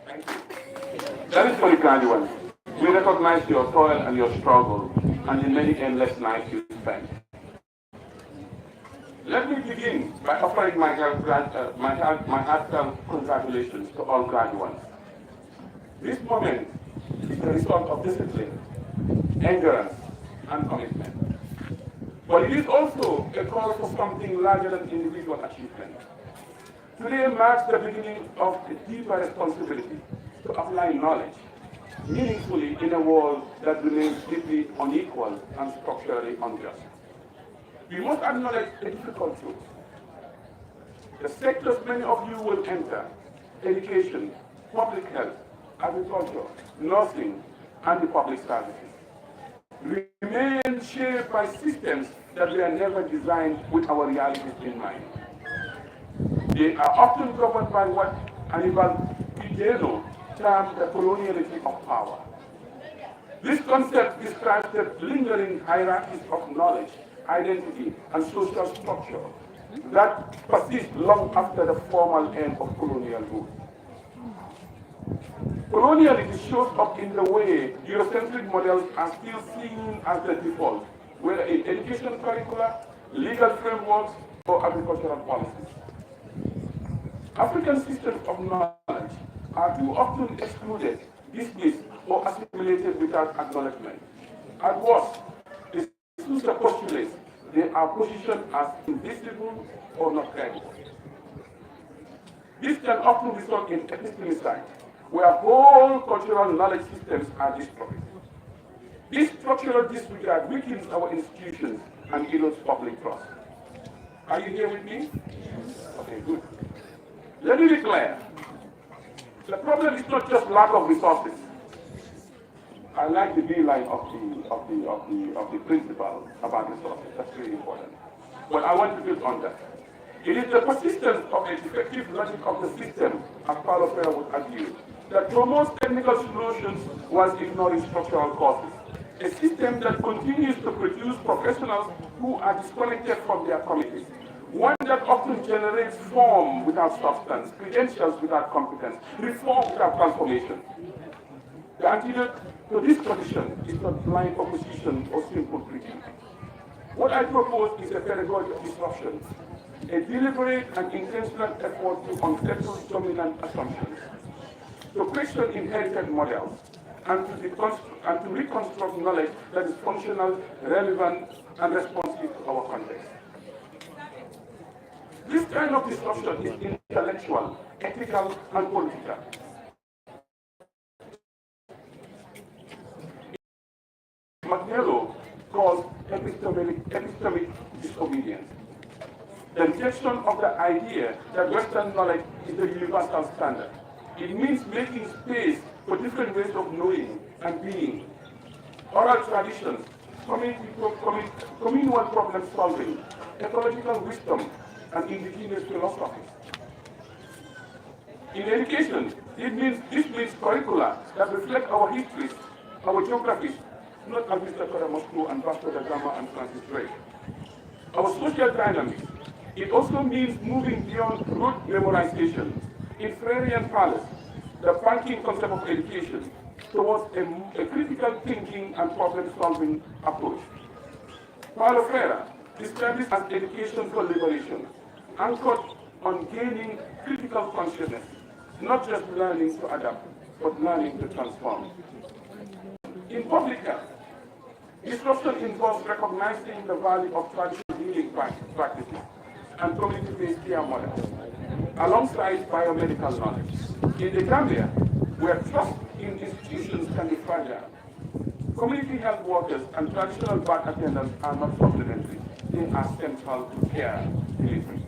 Speaker 8: Thank you. That is for the graduates. We recognize your toil and your struggle and the many endless nights you spent. Let me begin by offering my heartfelt congratulations to all graduates. This moment is the result of discipline, endurance, and commitment. But it is also a call for something larger than individual achievement. Today marks the beginning of a deeper responsibility to apply knowledge meaningfully in a world that remains deeply unequal and structurally unjust. We must acknowledge a difficult truth. The sectors many of you will enter, education, public health, agriculture, nursing, and the public services, remain shaped by systems that were never designed with our realities in mind. They are often governed by what Anibal Pideno termed the coloniality of power. This concept describes the lingering hierarchies of knowledge, identity, and social structure that persist long after the formal end of colonial rule. Coloniality shows up in the way Eurocentric models are still seen as the default, whether in education curricula, legal frameworks, or agricultural policies. African systems of knowledge are too often excluded, dismissed, or assimilated without acknowledgement. At worst, the Sousa postulates they are positioned as invisible or not credible. This can often result in epistemicide, where whole cultural knowledge systems are destroyed. This structural disregard weakens our institutions and erodes public trust. Are you here with me? Okay, good. Let me be clear. The problem is not just lack of resources. I like the B-line of the principle about resources. That's really important. But I want to build on that. It is the persistence of the effective logic of the system, as Paulo Freire would argue, that promotes technical solutions while ignoring structural causes. A system that continues to produce professionals who are disconnected from their committees. One that often generates form without substance, credentials without competence, reform without transformation. The antidote to this condition is not blind opposition or simple critique. What I propose is a pedagogy of disruption, a deliberate and intentional effort to unsettle dominant assumptions, to question inherited models, and to reconstruct knowledge that is functional, relevant, and responsive to our context. This kind of disruption is intellectual, ethical, and political. Machiavelli calls epistemic disobedience. The rejection of the idea that Western knowledge is the universal standard. It means making space for different ways of knowing and being. Oral traditions, communal problem solving, ecological wisdom, and indigenous philosophy. In education, this means curricula that reflect our histories, our geographies, not as Mr. Moscow and Vasco da Gama and Francis Drake. Our social dynamics. It also means moving beyond rote memorization. In Freirean Palace, the banking concept of education towards a critical thinking and problem-solving approach. Paulo Freire describes this as education for liberation, anchored on gaining critical consciousness, not just learning to adapt, but learning to transform. In public health, disruption involves recognizing the value of traditional healing practices and community-based care models, alongside biomedical knowledge. In the Gambia, where trust in institutions can be fragile, community health workers and traditional birth attendants are not supplementary. They are central to care delivery.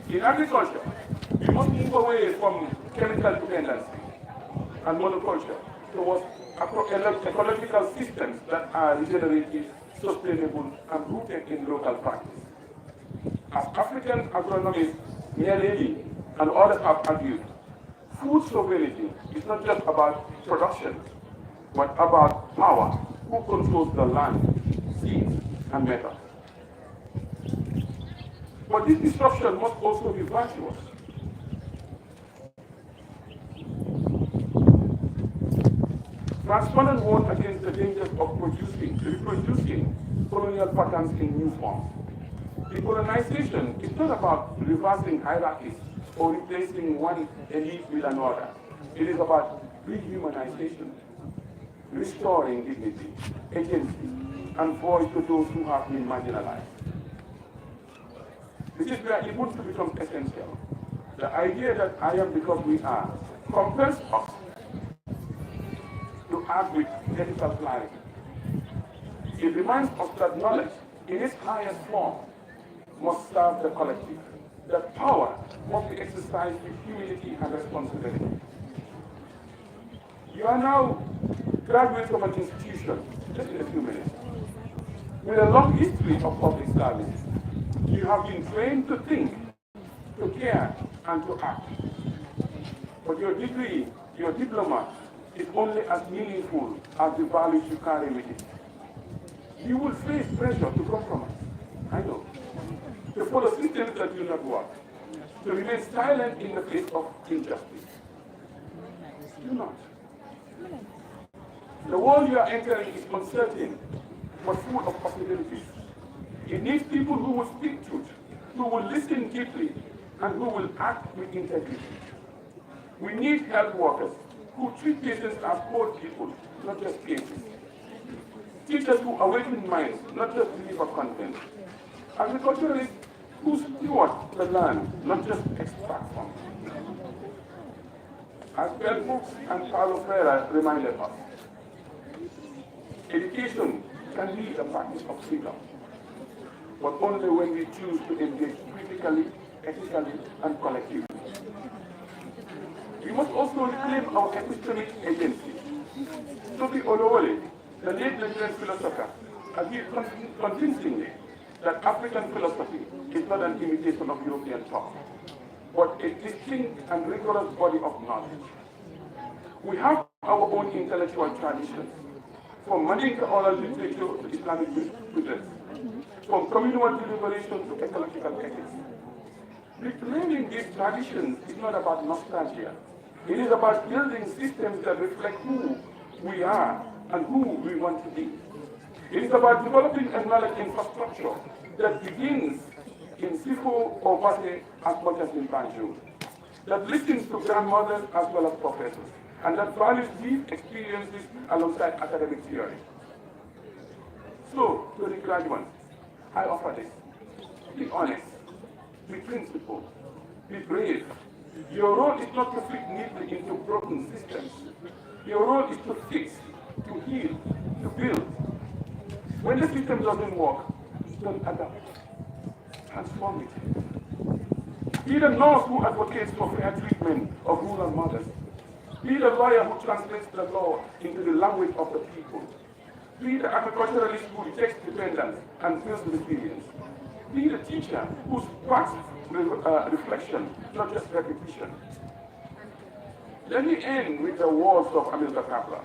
Speaker 8: In agriculture, we must move away from chemical dependency and monoculture towards ecological systems that are regenerative, sustainable, and rooted in local practice. As African agronomists Nyaleli and others have argued, food sovereignty is not just about production, but about power, who controls the land, seeds, and metals. But this disruption must also be virtuous. Transparent warned against the dangers of reproducing colonial patterns in new forms. Decolonization is not about reversing hierarchies or replacing one elite with another. It is about rehumanization, restoring dignity, agency, and voice to those who have been marginalized. This is where it wants to become essential. The idea that I am because we are compels us to act with ethical clarity. It reminds us that knowledge, in its highest form, must serve the collective, that power must be exercised with humility and responsibility. You are now graduates of an institution, just in a few minutes, with a long history of public service. You have been trained to think, to care, and to act. But your degree, your diploma, is only as meaningful as the values you carry with it. You will face pressure to compromise, I know, to follow systems that do not work, to remain silent in the face of injustice. Do not. The world you are entering is uncertain, but full of possibilities. It needs people who will speak truth, who will listen deeply, and who will act with integrity. We need health workers who treat patients as whole people, not just cases. Teachers who awaken minds, not just deliver content. Agriculturalists who steward the land, not just extract from it. As Bell Hooks and Paulo Freire reminded us, education can be a practice of freedom, but only when we choose to engage critically, ethically, and collectively. We must also reclaim our epistemic agency. Sophie Olowole, the late Nigerian philosopher, agreed convincingly that African philosophy is not an imitation of European thought, but a distinct and rigorous body of knowledge. We have our own intellectual traditions, from Mandinka oral literature to Islamic jurisprudence, from communal deliberation to ecological ethics. Reclaiming these traditions is not about nostalgia. It is about building systems that reflect who we are and who we want to be. It is about developing a knowledge infrastructure that begins in Sifo or Bate as much as in Banjul, that listens to grandmothers as well as professors, and that values these experiences alongside academic theory. So, to the graduates, I offer this. Be honest, be principled, be brave. Your role is not to fit neatly into broken systems. Your role is to fix, to heal, to build. When the system doesn't work, don't adapt. Transform it. Be the nurse who advocates for fair treatment of rural mothers. Be the lawyer who translates the law into the language of the people. Be the agriculturalist who detects dependence and builds resilience. Be the teacher who sparks reflection, not just repetition. Let me end with the words of Amilcar Cabral.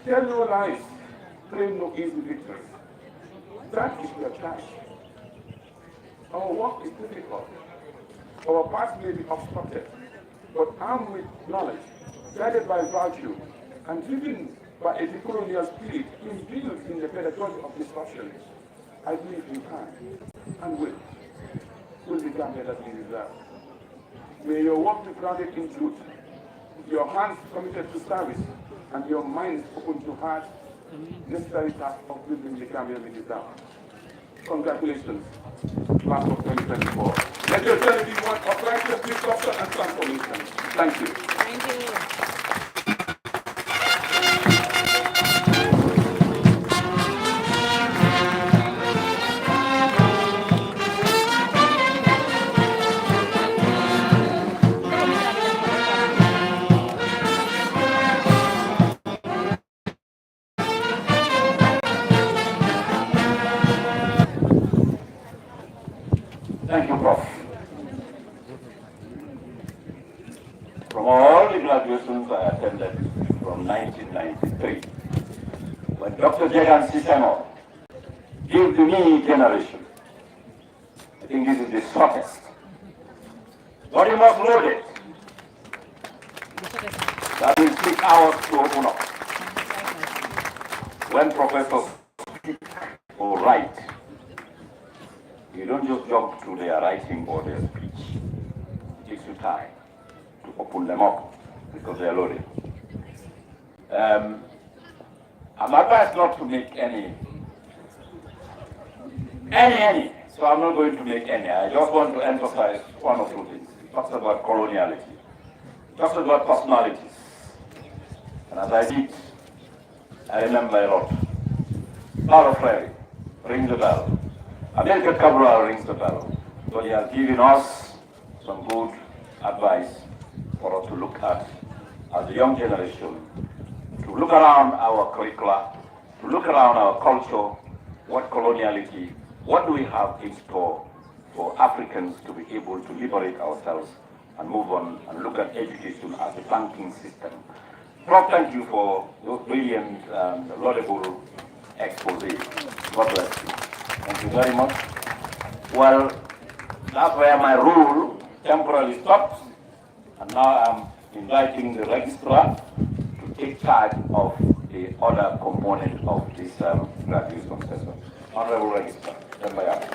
Speaker 8: Tell no lies, claim no easy victories. That is your charge. Our work is difficult. Our path may be obstructed, but armed with knowledge, guided by virtue, and driven by a decolonial spirit imbued in the pedagogy of discussion, I believe you can and will be granted as you deserve. May your work be grounded in truth, your hands committed to service, and your minds open to hard, necessary task of building the Gambia we deserve. Congratulations, class of 2024. Let your journey be one of righteous disruption and transformation. Thank you.
Speaker 9: Thank you.
Speaker 1: Thank you, Prof. From all the graduations I attended from 1993, when Dr. Jegan Sisano gave the me generation, I think this is the shortest, but you must load it. That will take hours to open up. When professors speak or write, you don't just jump to their writing or their speech. It takes you time to open them up because they are loaded. I'm advised not to make any, so I'm not going to make any. I just want to emphasize one or two things. It talks about coloniality. It talks about personalities. And as I did, I remember a lot. Paulo Freire rings the bell. Amilcar Cabral rings the bell. So he has given us some good advice for us to look at as a young generation, to look around our curricula, to look around our culture, what coloniality, what do we have in store for Africans to be able to liberate ourselves and move on and look at education as a banking system. Prof, thank you for those brilliant and laudable expose. God bless you. Thank you very much. Well, that's where my rule temporarily stops, and now I'm inviting the registrar to take charge of the other component of this graduation session. Honorable Registrar, stand by up.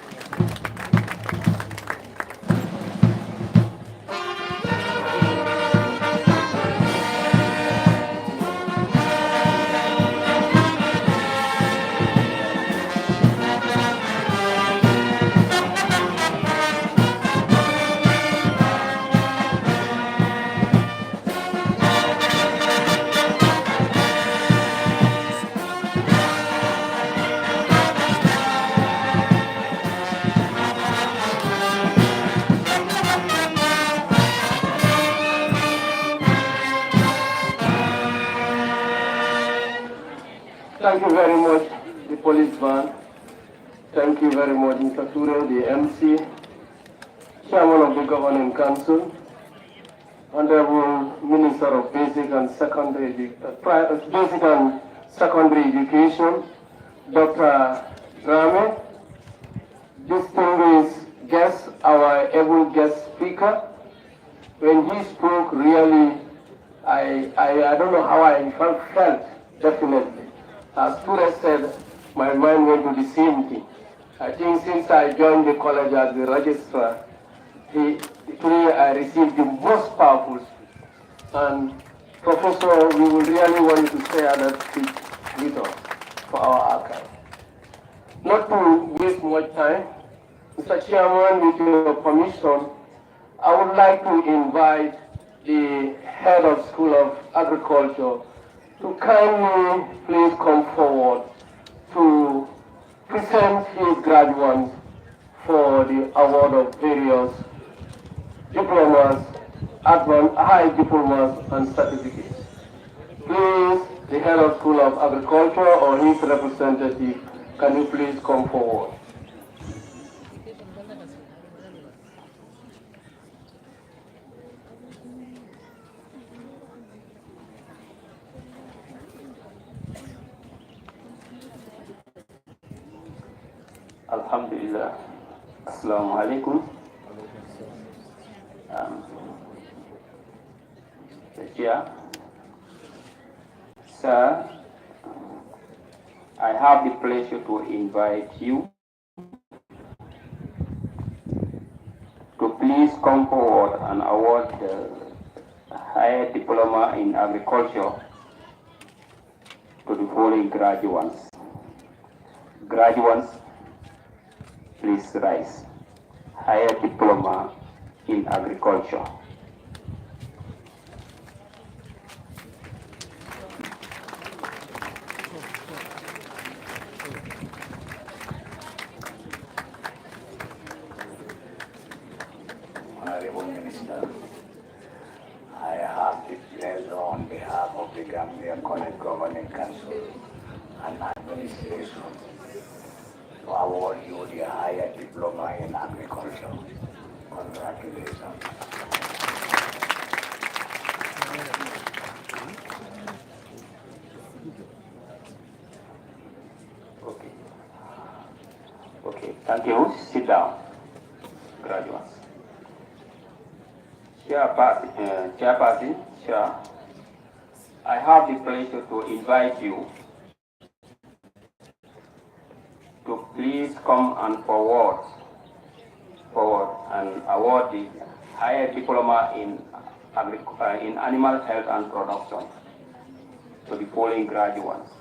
Speaker 9: Thank you very much, the police band. Thank you very much, Mr. Ture, the MC, Chairman of the Governing Council, Honorable Minister of Basic and Secondary Education, Dr. Rame, distinguished guest, our able guest speaker. When he spoke, really, I don't know how I felt, definitely. As Ture said, my mind went to the same thing. I think since I joined the college as the registrar, today I received the most powerful speech. And Professor, we would really want you to share that speech with us for our archive. Not to waste much time, Mr. Chairman, with your permission, I would like to invite the head of School of Agriculture to kindly please come forward to present his graduates for the award of various diplomas, high diplomas and certificates. Please, the head of School of Agriculture or his representative, can you please come forward?
Speaker 10: Alhamdulillah. Assalamu alaikum. The chair. Sir, I have the pleasure to invite you to please come forward and award the higher diploma in agriculture to the following graduates. Graduates, please rise. Higher diploma in agriculture.
Speaker 5: Honorable Minister, I have the pleasure on behalf of the Gambia College Governing Council and Administration to award you the higher diploma in agriculture. agriculture. Congratulations.
Speaker 10: Okay. Okay, thank you. Sit down, graduates. Chairperson, Chair, I have the pleasure to invite you to please come and forward and award the higher diploma in animal health and production to the following graduates.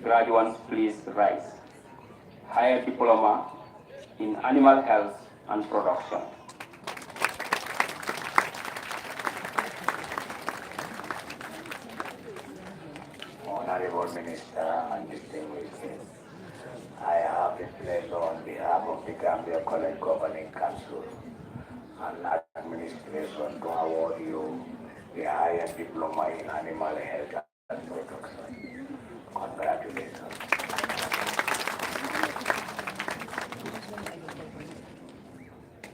Speaker 10: Graduates, please rise. Higher diploma in animal health and production.
Speaker 5: Honorable Minister and distinguished guests, I have the pleasure on behalf of the Gambia College Governing Council and administration to award you the highest diploma in animal health and production. Congratulations.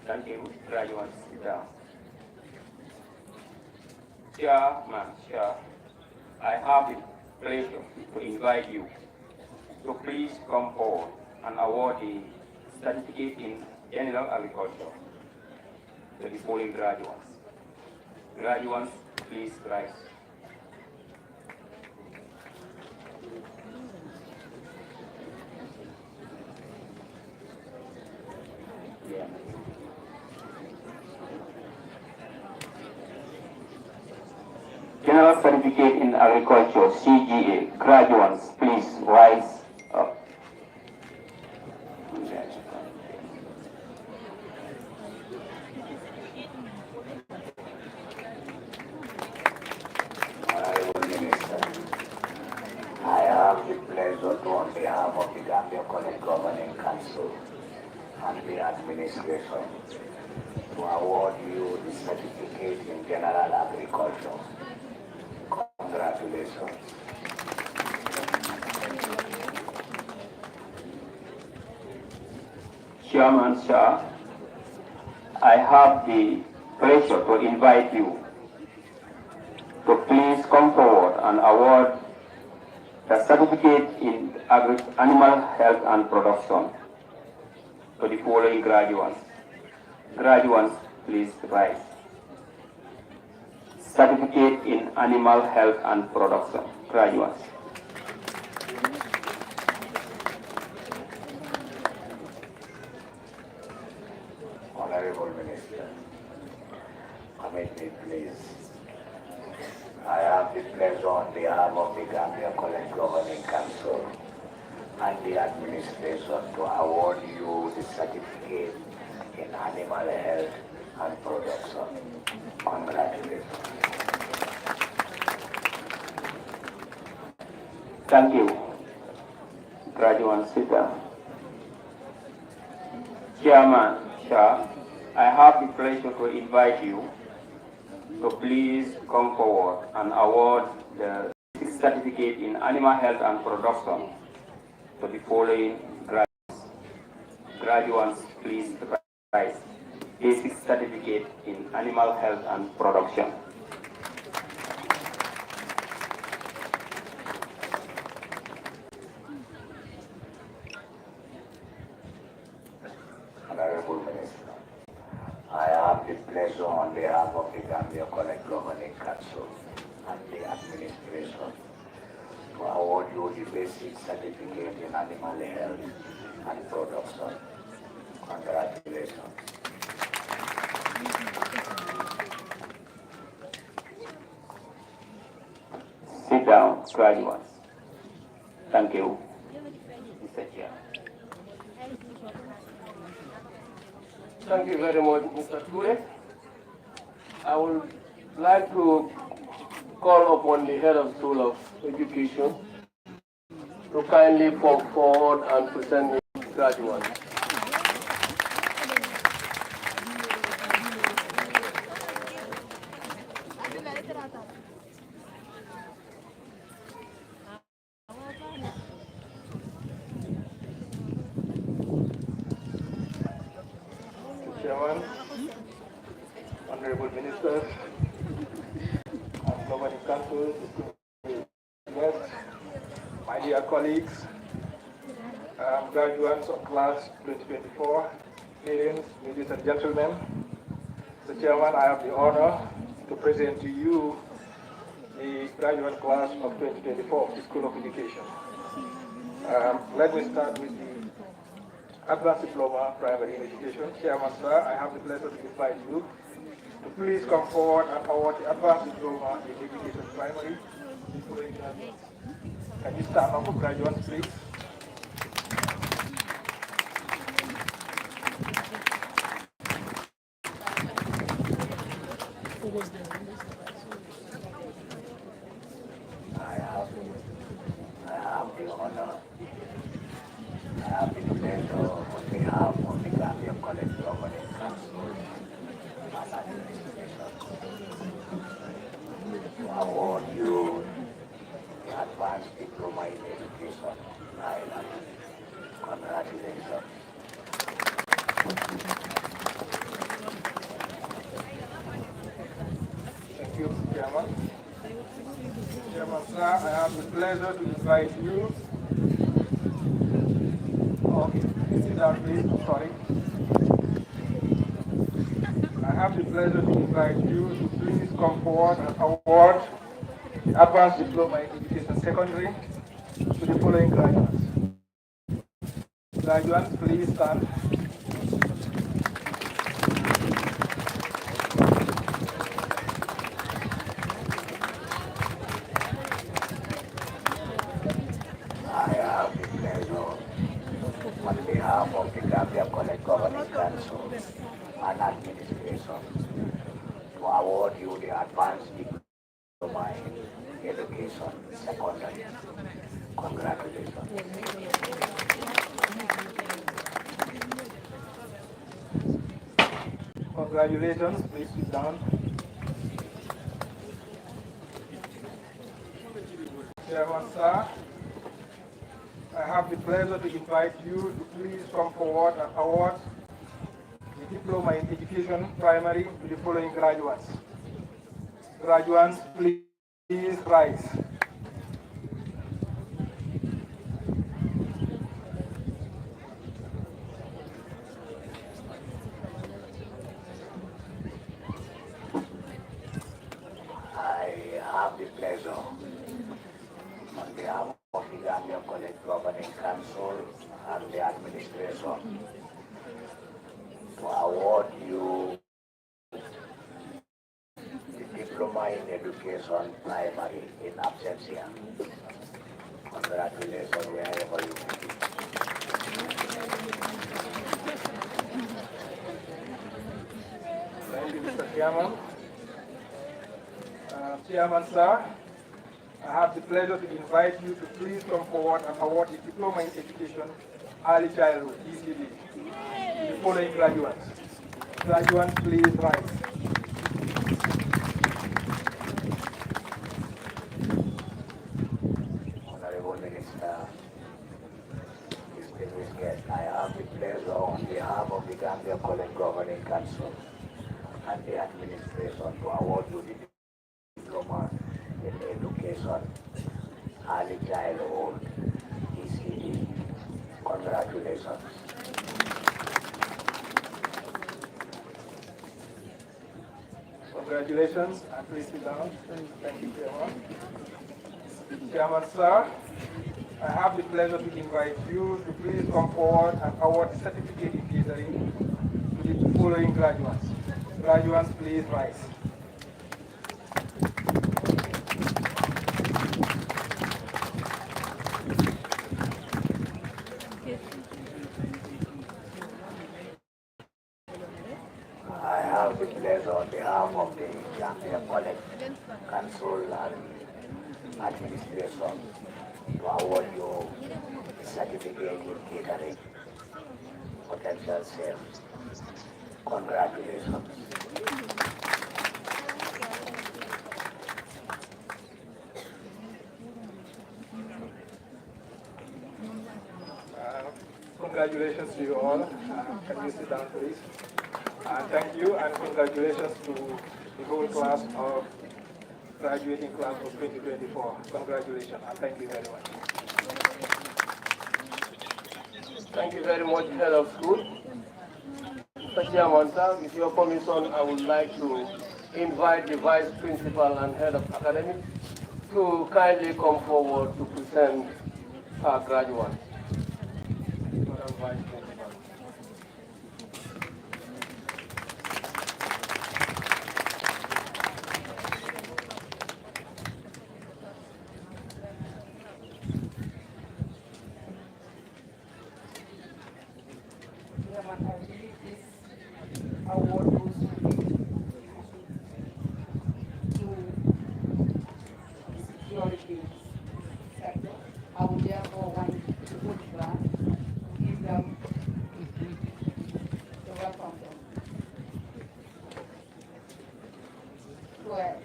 Speaker 10: Thank you, graduates. Sit down. Chairman, Chair, I have the pleasure to invite you to please come forward and award the certificate in general agriculture to the following graduates. Graduates, please rise. General Certificate in Agriculture, CGA. Graduates, please rise up.
Speaker 5: Honorable Minister, I have the pleasure to, on behalf of the Gambia College Governing Council and the administration, to award you the certificate in general agriculture. Congratulations.
Speaker 10: Chairman, sir, I have the pleasure to invite you to please come forward and award the certificate in animal health and production to the following graduates. Graduates, please rise. Certificate in animal health and production. Graduates.
Speaker 5: Honorable Minister, permit me please. I have the pleasure on behalf of the Gambia College Governing Council and the administration to award you the certificate in animal health and production. Congratulations.
Speaker 10: Thank you. Graduates, sit down. Chairman, Shah, I have the pleasure to invite you to please come forward and award the certificate in animal health and production to the following graduates. Graduates, please rise. Basic certificate in animal health and production.
Speaker 5: Honorable Minister, I have the pleasure on behalf of the Gambia College Governing Council and the administration to award you the basic certificate in animal health and production. Congratulations.
Speaker 10: Sit down, graduates. Thank you, Mr. Chair.
Speaker 9: Thank you very much, Mr. Ture. I would like to call upon the head of School of Education to kindly come forward and present his graduates.
Speaker 4: Chairman, Honorable Ministers, Governing Council, guests, my dear colleagues, graduates of class 2024, parents, ladies and gentlemen. Mr. Chairman, I have the honor to present to you the graduate class of 2024 of the School of Education. Let me start with the Advanced Diploma Primary in Education. Chairman, sir, I have the pleasure to invite you to please come forward and award the Advanced Diploma in Education Primary. Can you stand up for graduates, please?
Speaker 5: I have the pleasure on behalf of the Gambia College Governing Council and Administration to award you the Advanced Diploma in Education, Ireland. Congratulations.
Speaker 4: Thank you, Chairman. Chairman, sir, I have the pleasure to invite you. Sit down, please. I'm sorry. I have the pleasure to invite you to please come forward and award the Advanced Diploma in Education Secondary to the following graduates. Graduates, please stand.
Speaker 5: On behalf of the Gambia College Governing Council and Administration to award you the Advanced Diploma in Education Secondary. Congratulations.
Speaker 4: Congratulations, please sit down. Chairman, sir, I have the pleasure to invite you to please come forward and award the Diploma in Education Primary to the following graduates. Graduates, please rise.
Speaker 5: I have the pleasure on behalf of the Gambia College Governing Council and the administration to award you the Diploma in Education Primary in absentia. Congratulations wherever you may be.
Speaker 4: Thank you, Mr. Chairman. Chairman, sir, I have the pleasure to invite you to please come forward and award the Diploma in Education Early Childhood, ECD, to the following graduates. Graduates, please rise.
Speaker 5: Honorable Minister, distinguished guests, I have the pleasure on behalf of the Gambia College Governing Council and the administration to award you the Diploma in Education Early Childhood, ECD. Congratulations.
Speaker 4: Congratulations, and please sit down. Thank you, Chairman. Chairman, sir, I have the pleasure to invite you to please come forward and award the certificate in catering to the following graduates. Graduates, please rise.
Speaker 5: I have the pleasure on behalf of the Gambia College Council and administration to award you the certificate in catering, potential sales. Congratulations.
Speaker 4: Congratulations to you all. Can you sit down, please? And thank you and congratulations to the whole class of graduating class of 2024. Congratulations and thank you very much.
Speaker 9: Thank you very much, Head of School. Mr. Chairman, sir, with your permission, I would like to invite the Vice Principal and Head of Academics to kindly come forward to present our graduates. Madam Vice Principal.
Speaker 7: I believe this award goes to the security sector. I would therefore want to put that, give them, to welcome them. Go ahead.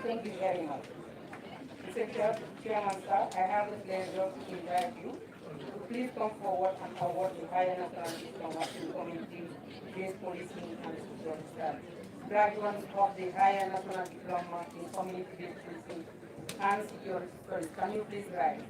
Speaker 7: Thank you very much. Mr. Chairman, sir, I have the pleasure to invite you to please come forward and award the higher national diploma to community-based policing and security staff. Graduates of the higher national diploma in community-based policing and security service. Can you please rise?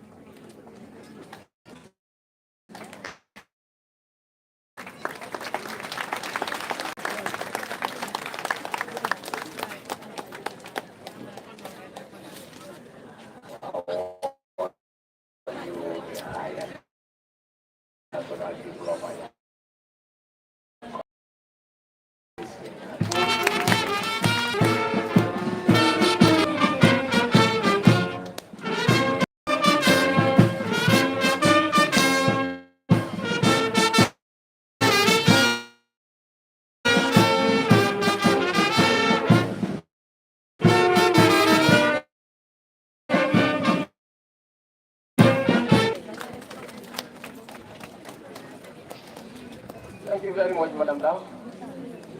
Speaker 9: Thank you very much, Madam Dow.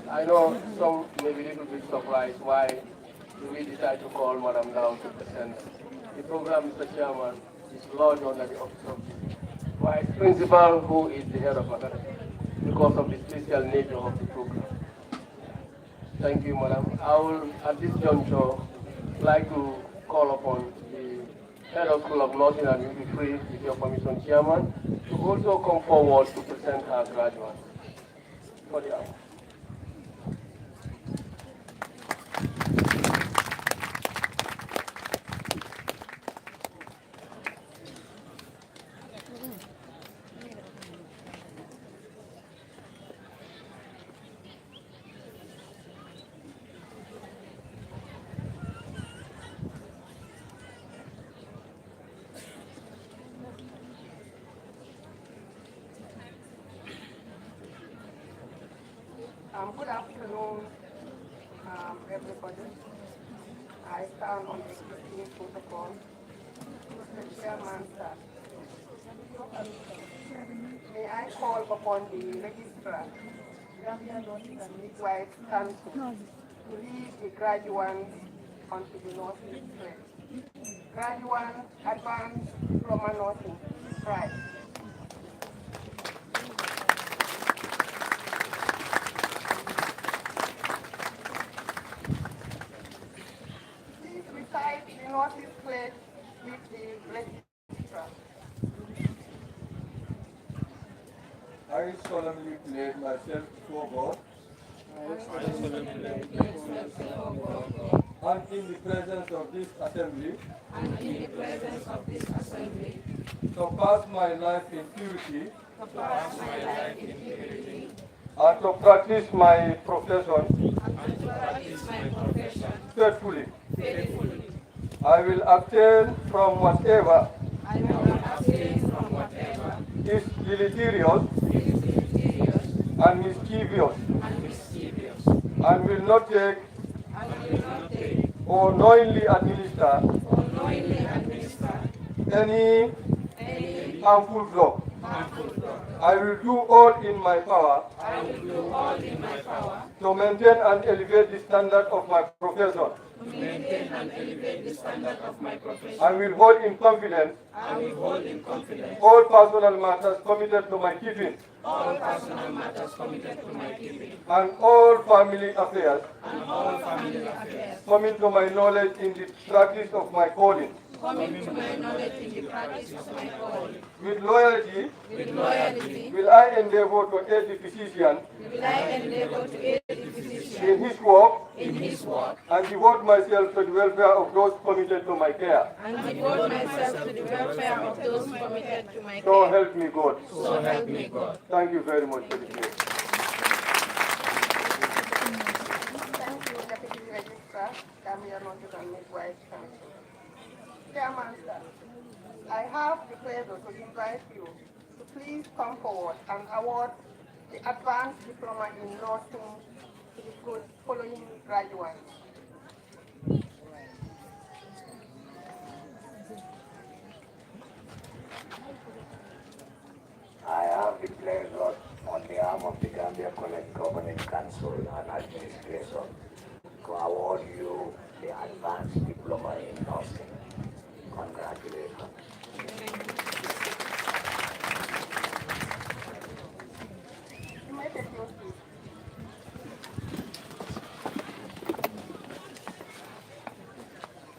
Speaker 9: I know some may be a little bit surprised why we decided to call Madam Dow to present the program, Mr. Chairman, is lodged under the office of the Vice Principal, who is the head of academy, because of the special nature of the program. Thank you, Madam. I will, at this juncture, like to call upon the Head of School of Nursing and Midwifery, with your permission, Chairman, to also come forward to present her graduates for the hour.
Speaker 7: Good afternoon, everybody. I stand on the existing protocol. Mr. Chairman, sir, may I call upon the registrar, Gambian Nurses and Midwives Council, to lead the graduates onto the nursing trail. Graduate Advanced Diploma Nursing, right. Recite the notice pledge with the registrar.
Speaker 11: I solemnly pledge myself before God and in the presence of this assembly to pass my life in purity, and to practice my profession faithfully. I will abstain from whatever is deleterious and mischievous, and will not take or knowingly administer any harmful drug. I will do all in my power to maintain and elevate the standard of my profession. I will hold in confidence all personal matters committed to my keeping, and all family affairs coming to my knowledge in the practice of my calling. With loyalty, will I endeavor to aid the physician in his work and devote myself to the welfare of those committed to my care. So help me God. Thank you very much for the prayer.
Speaker 12: Thank you, Deputy Registrar, Gambia Nurses and Midwives Council. Chairman, sir, I have the pleasure to invite you to please come forward and award the Advanced Diploma in Nursing to the following graduates.
Speaker 5: I have the pleasure on behalf of the Gambia College Governing Council and Administration to award you the Advanced Diploma in Nursing. Congratulations.
Speaker 12: You may take your seat.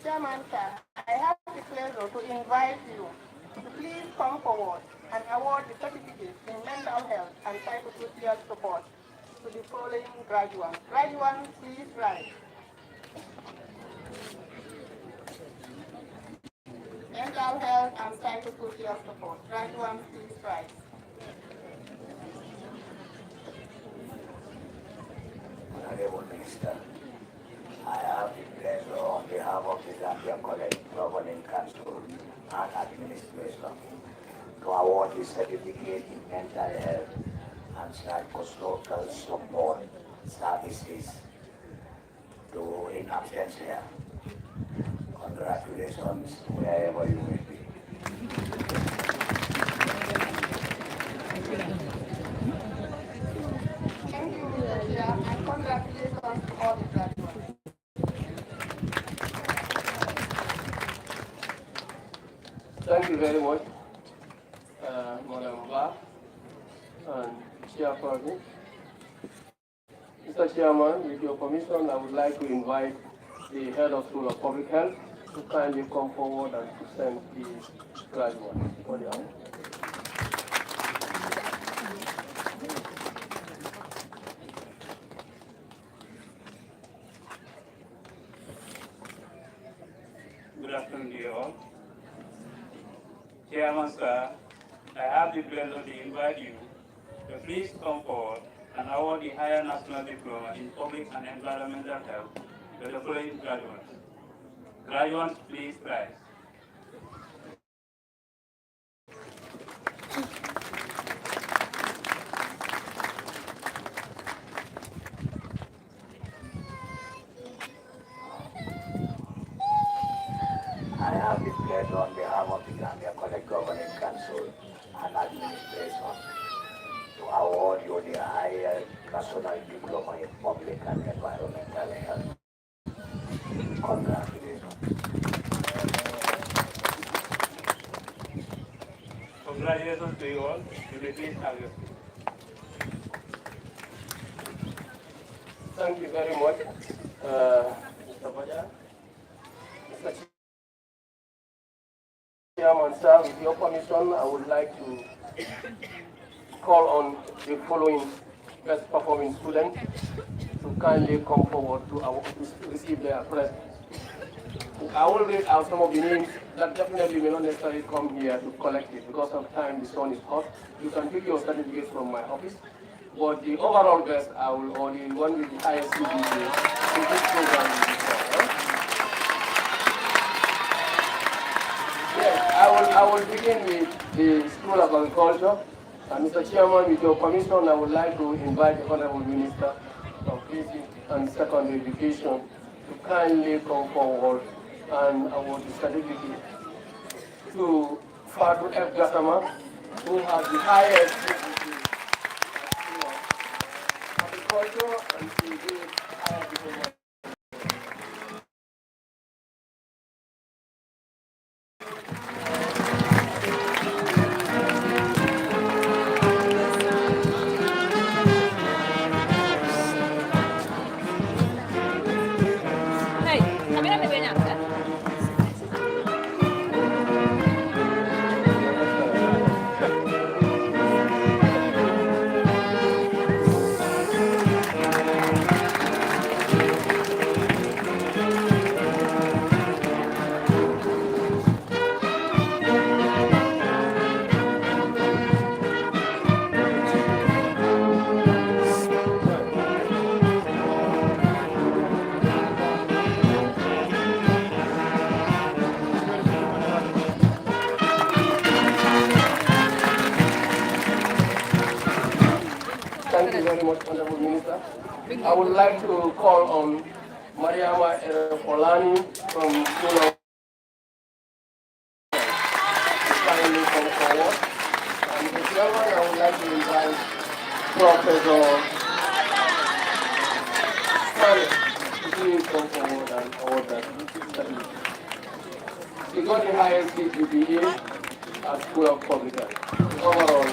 Speaker 12: Chairman, sir, I have the pleasure to invite you to please come forward and award the certificates in mental health and psychosocial support to the following graduates. Graduates, please rise. Mental health and psychosocial support. Graduates, please rise.
Speaker 5: Honorable Minister, I have the pleasure on behalf of the Gambia College Governing Council and Administration to award the certificate in mental health and psychosocial support services to in absentia. Congratulations, wherever you may be.
Speaker 12: Thank you, Mr. Chair, and congratulations to all the graduates.
Speaker 9: Thank you very much, Madam Ba and Chairperson. Mr. Chairman, with your permission, I would like to invite the Head of School of Public Health to kindly come forward and present the graduates for the honor.
Speaker 13: Good afternoon to you all. Chairman, sir, I have the pleasure to invite you to please come forward and award the Higher National Diploma in Public and Environmental Health to the following graduates. Graduates, please rise.
Speaker 5: I have the pleasure on behalf of the Gambia College Governing Council and Administration to award you the Higher National Diploma in Public and Environmental Health. Congratulations.
Speaker 13: Congratulations to you all. You may please have your seat.
Speaker 9: Thank you very much, Mr. Baja. Mr. Chairman, sir, with your permission, I would like to call on the following best performing students to kindly come forward to receive their present. I will read out some of the names that definitely may not necessarily come here to collect it because of time the sun is hot. You can take your certificate from my office. But the overall best, I will only one with the highest CGPA in this program will be for. Yes, I will begin with the School of Agriculture. Mr. Chairman, with your permission, I would like to invite the Honorable Minister of Basic and Secondary Education to kindly come forward and award the certificate to Fadu F. Gassama, who has the highest agriculture and she is higher diploma. Thank you very much, Honorable Minister. I would like to call on Mariama Olani from School of kindly come forward. And the chairman, I would like to invite Professor Stanley to please come forward and award that certificate. He got the highest CGPA at School of Public Health. Overall,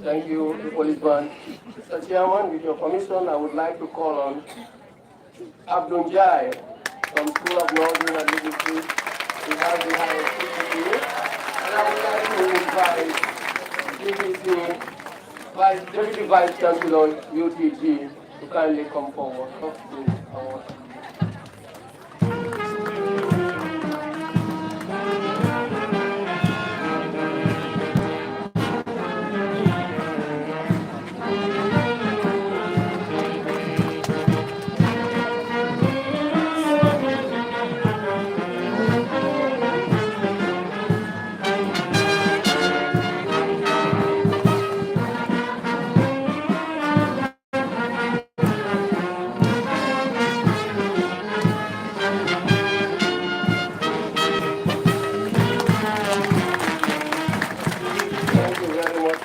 Speaker 9: thank you, the police band. Mr. Chairman, with your permission, I would like to call on Abdul Jai from School of Northern and Leadership. He has the highest CGPA. And I would like to invite Deputy Vice Chancellor UTG to kindly come forward.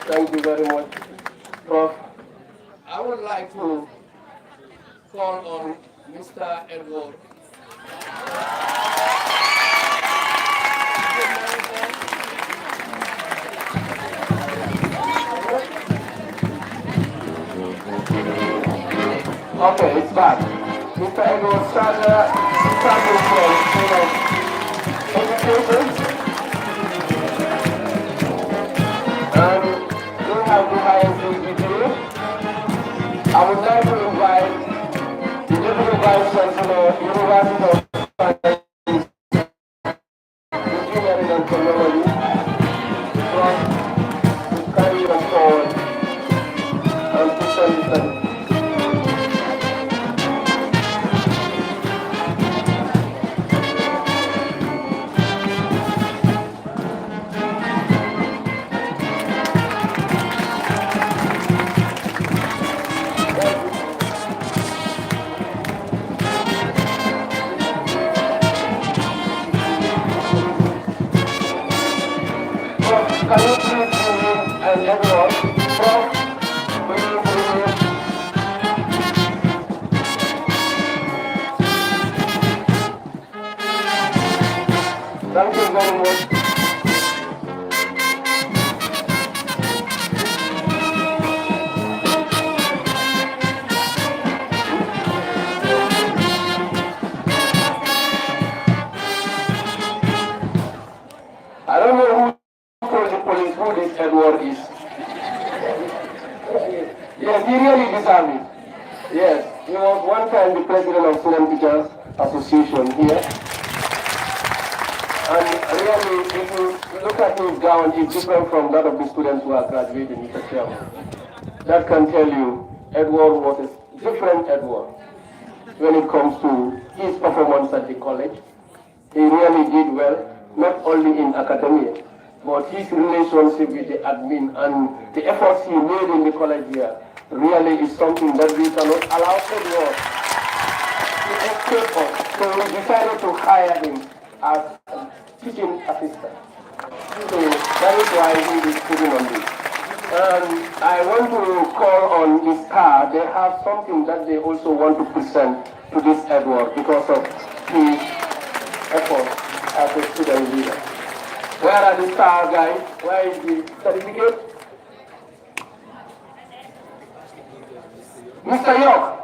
Speaker 9: Thank you very much, Prof. I would like to call on Mr. Edward. Okay, it's back. Mr. Edward Saga, starting from Education. Have the highest CGPA. I would like to invite the Deputy Vice Chancellor, University of Science, Engineering and Technology, to carry us forward and push on the study. very much. I don't know who told the police who this Edward is. Yes, he really deserves it. Yes, he was one time the president of Student Teachers Association here. And really, if you look at his gown, it's different from that of the students who are graduating, Mr. Chairman. That can tell you Edward was a different Edward when it comes to his performance at the college. He really did well, not only in academia, but his relationship with the admin and the efforts he made in the college here really is something that we cannot allow Edward to escape us. So we decided to hire him as a teaching assistant. So that is why he is sitting on this. And I want to call on Ms. Carr. They have something that they also want to present to this Edward because of his efforts as a student leader. Where are the star guys? Where is the certificate? Mr. York.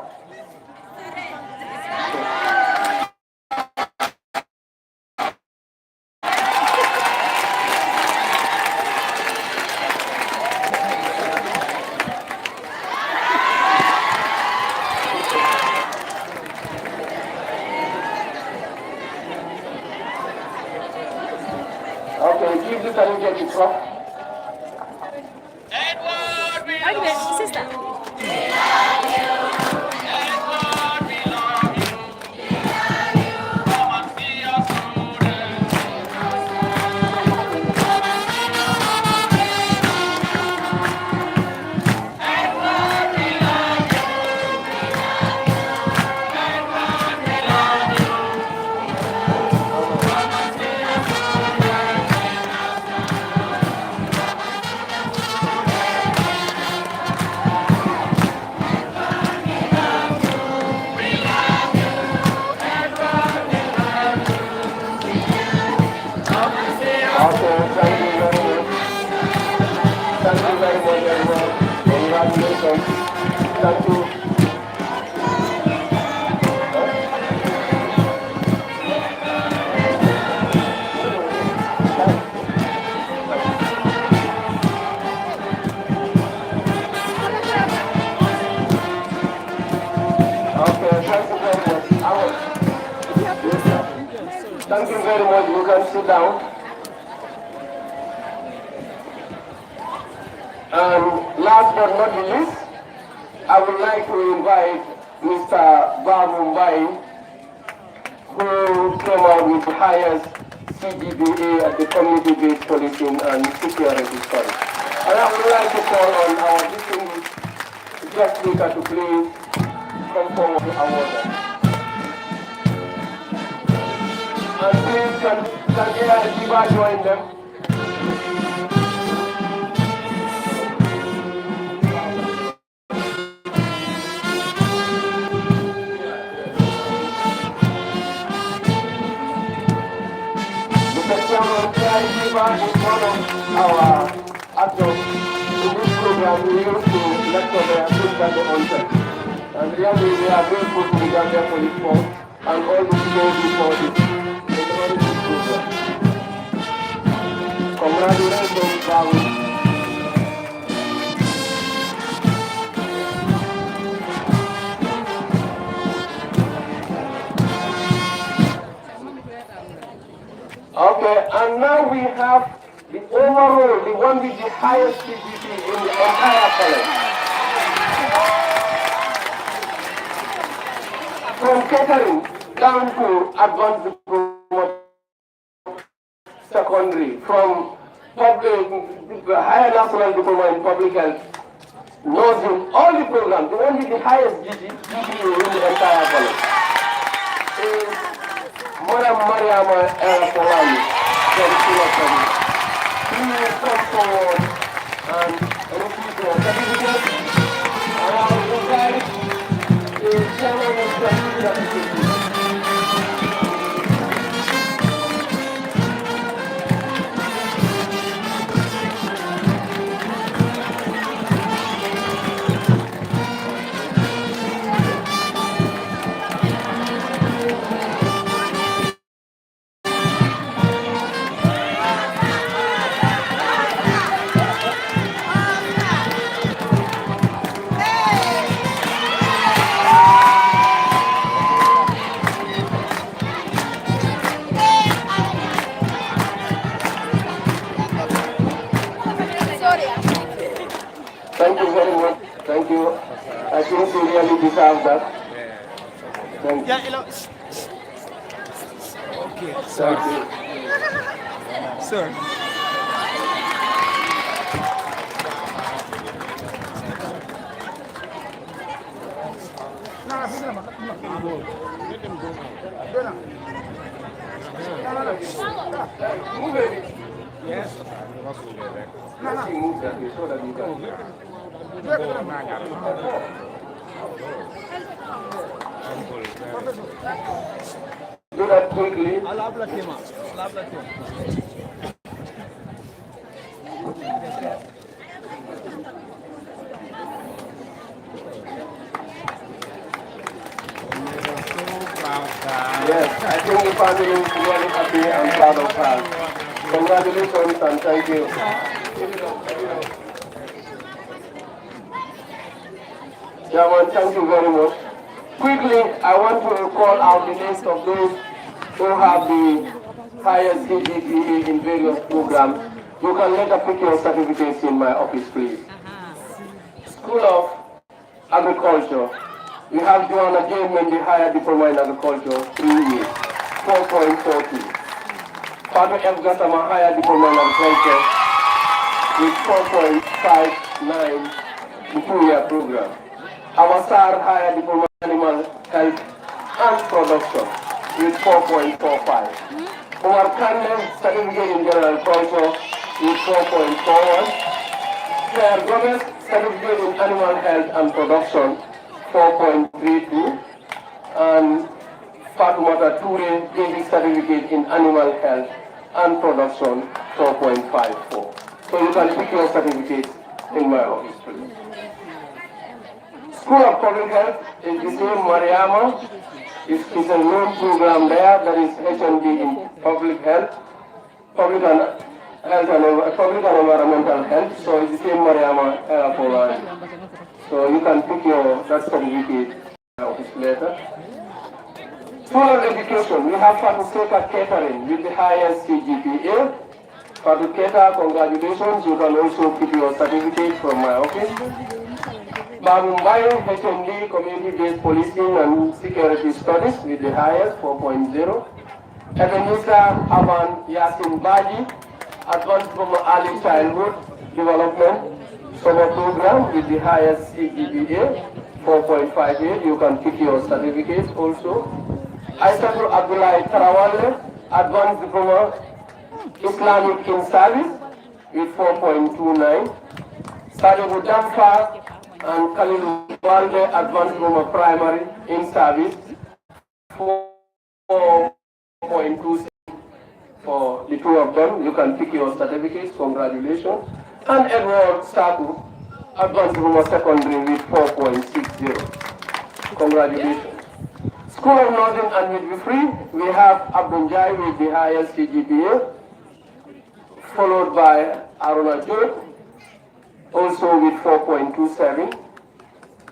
Speaker 9: Okay, give the certificate to Prof. Thank you very much. You can sit down. And last but not the least, I would like to invite Mr. Babu Mbai, who came out with the highest CGPA at the Community-Based Policing and Security Studies. And I would like to call on our distinguished guest speaker to please come forward to award them. And please, can Jiba join them? Mr. Chairman, Jiba is one of our actors in this program. We used to lecture their things at the onset. And really, we are grateful to the Gambia Police Force and all the security forces. Congratulations, Babu. Okay, and now we have the overall, the one with the highest CGP in the entire college. From catering down to advanced diploma, secondary, from public, higher national diploma in public health, nursing, all the programs, the one with the highest GPA in the entire college is Madam Mariama Fawani from Singapore. Please come forward and receive your certificate. And I will invite the chairman of the really deserve that. Thank you.
Speaker 2: Okay,
Speaker 9: Sir.
Speaker 2: Sir.
Speaker 9: Yes. Let me move that way so that you can. Do that quickly. Yes, I think the family is really happy and proud of her. Congratulations and thank you. Chairman, thank you very much. Quickly, I want to call out the list of those who have the highest CGPA in various programs. You can later pick your certificates in my office, please. School of Agriculture. We have Joanna Jamin, the higher diploma in agriculture, 3 years, 4.42. Father F. Gassama, higher diploma in agriculture, with 4.59, the 2-year program. Awasar, higher diploma in animal health and production, with 4.45. Omar Kane, certificate in general agriculture, with 4.41. Claire Gomez, certificate in animal health and production, 4.32, and Fatoumata Toure, basic certificate in animal health and production, 4.54. So you can pick your certificate in my office, please. School of Public Health is the same. Mariama is a loan program there that is HND in public health, public and environmental health. So it's the same Mariama Poland. So you can pick your that certificate office later. School of Education, we have Fatou Catering with the highest CGPA. Fatou Keta, congratulations. You can also pick your certificate from my office. Babumbayo, HND, Community-Based Policing and Security Studies with the highest, 4.0. Ebenezer Aman Yasin Baji, Advanced from Early Childhood Development Summer Program with the highest CGPA, 4.58. You can pick your certificates also. Aisatul Abdullah Tarawale, Advanced Diploma Islamic in Service with 4.29. Salihu Damfa and Khalil Walde, Advanced Diploma Primary in Service, 4.26. For the two of them, you can pick your certificates. Congratulations. And Edward Saku, Advanced Diploma Secondary with 4.60. Congratulations. School of Northern and Midwifery, we have Abunjai with the highest CGPA, followed by Aruna Jod, also with 4.27.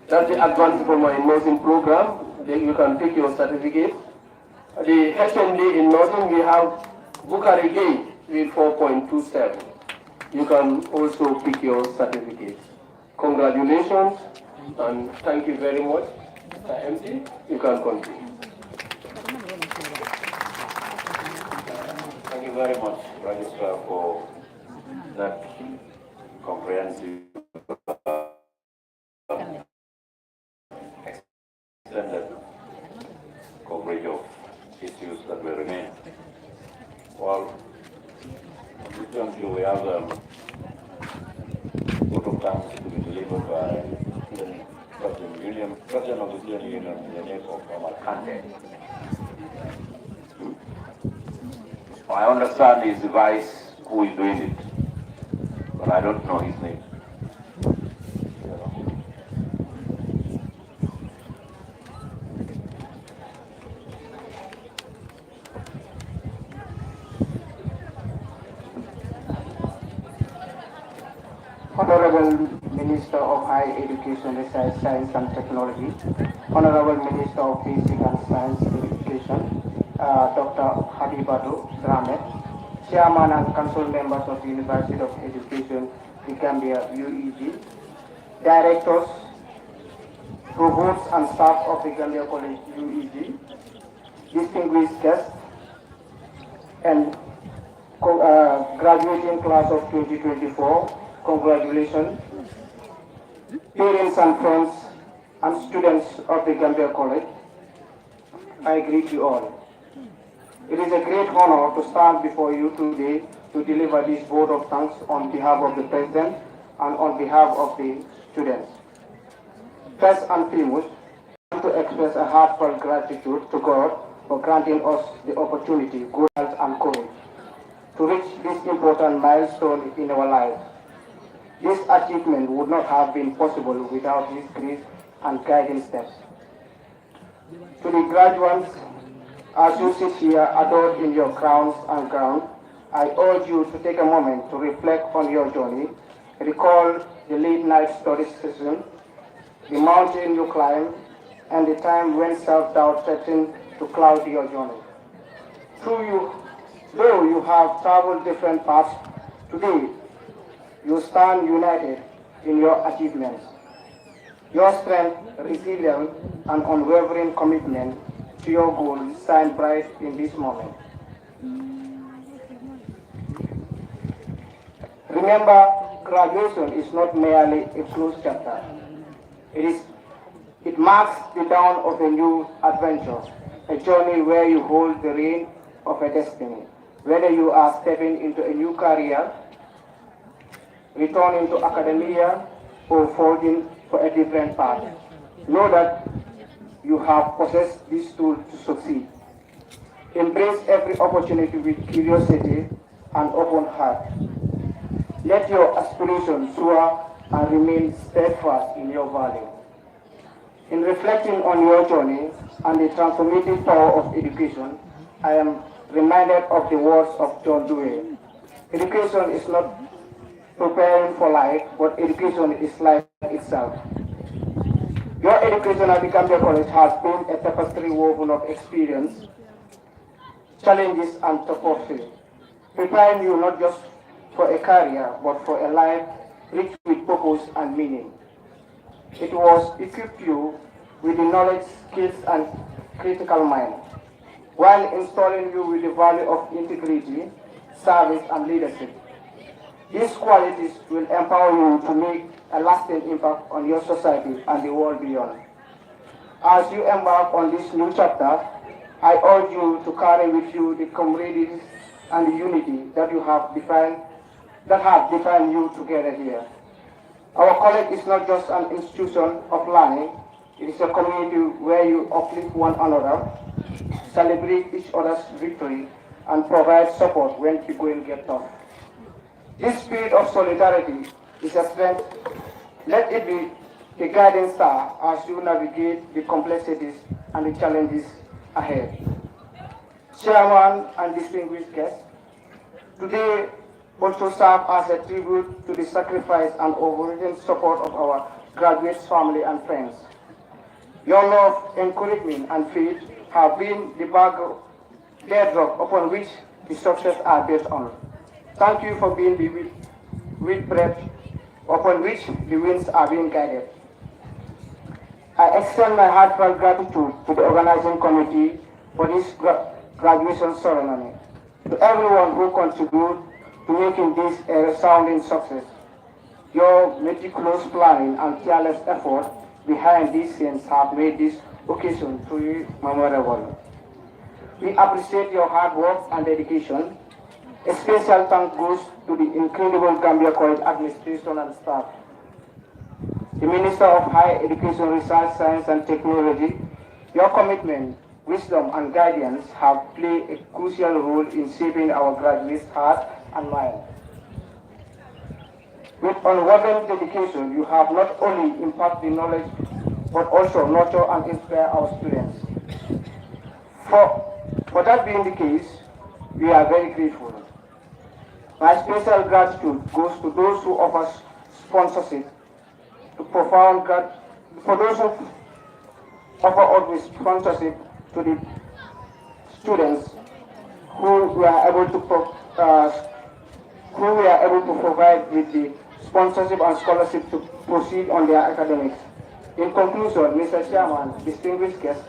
Speaker 9: That's the Advanced Diploma in Nursing program. Then you can pick your certificate. The HND in Nursing, we have Bukari Gay with 4.27. You can also pick your certificate. Congratulations and thank you very much. Mr. MC, you can continue.
Speaker 1: Thank you very much, Registrar, for that comprehensive extended coverage of issues that will remain. Well, we have vote of thanks to be delivered by President of the Student Union in the name of Omar Kante. I understand his vice who is doing it, but I don't know his name.
Speaker 14: Honorable Minister of Higher Education, Research, Science and Technology, Honorable Minister of Basic and Science Education, Dr. Habibatu Dramet, Chairman and Council Members of the University of Education, the Gambia, UEG, Directors, provost and staff of the Gambia College UEG, distinguished guests, and graduating class of 2024, congratulations. Parents and friends and students of the Gambia College, I greet you all. It is a great honor to stand before you today to deliver this vote of thanks on behalf of the President and on behalf of the students. First and foremost, I want to express a heartfelt gratitude to God for granting us the opportunity, good health and courage to reach this important milestone in our lives. This achievement would not have been possible without His grace and guiding steps. To the graduates, as you sit here adored in your crowns and gown, I urge you to take a moment to reflect on your journey, recall the late night study session, the mountain you climbed, and the time when self-doubt threatened to cloud your journey. Though you have traveled different paths, today you stand united in your achievements. Your strength, resilience, and unwavering commitment to your goal shine bright in this moment. Remember, graduation is not merely a closed chapter. It marks the dawn of a new adventure, a journey where you hold the rein of a destiny. Whether you are stepping into a new career, returning to academia, or forging for a different path, know that you have possessed this tool to succeed. Embrace every opportunity with curiosity and open heart. Let your aspirations soar and remain steadfast in your value. In reflecting on your journey and the transformative power of education, I am reminded of the words of John Dewey. Education is not preparing for life, but education is life itself. Your education at the Gambia College has been a tapestry woven of experience, challenges, and topography, preparing you not just for a career, but for a life rich with purpose and meaning. It was equipped you with the knowledge, skills, and critical mind, while installing you with the value of integrity, service, and leadership. These qualities will empower you to make a lasting impact on your society and the world beyond. As you embark on this new chapter, I urge you to carry with you the camaraderie and the unity that have defined you together here. Our college is not just an institution of learning, it is a community where you uplift one another, celebrate each other's victory, and provide support when the going gets tough. This spirit of solidarity is a strength. Let it be the guiding star as you navigate the complexities and the challenges ahead. Chairman and distinguished guests, today also serve as a tribute to the sacrifice and overwhelming support of our graduates, family, and friends. Your love, encouragement, and faith have been the bedrock upon which the success are built on. Thank you for being the wheat bread upon which the winds are being guided. I extend my heartfelt gratitude to the organizing committee for this graduation ceremony, to everyone who contributed to making this a resounding success. Your meticulous planning and tireless effort behind these scenes have made this occasion truly memorable. We appreciate your hard work and dedication. A special thanks goes to the incredible Gambia College administration and staff. The Minister of Higher Education, Research, Science and Technology, your commitment, wisdom and guidance have played a crucial role in shaping our graduates' heart and mind. With unwavering dedication, you have not only imparted the knowledge, but also nurture and inspire our students. For that being the case, we are very grateful. My special gratitude goes to those who offer sponsorship, for those who offer always sponsorship to the students who we are able to provide with the sponsorship and scholarship to proceed on their academics. In conclusion, Mr. Chairman, distinguished guests,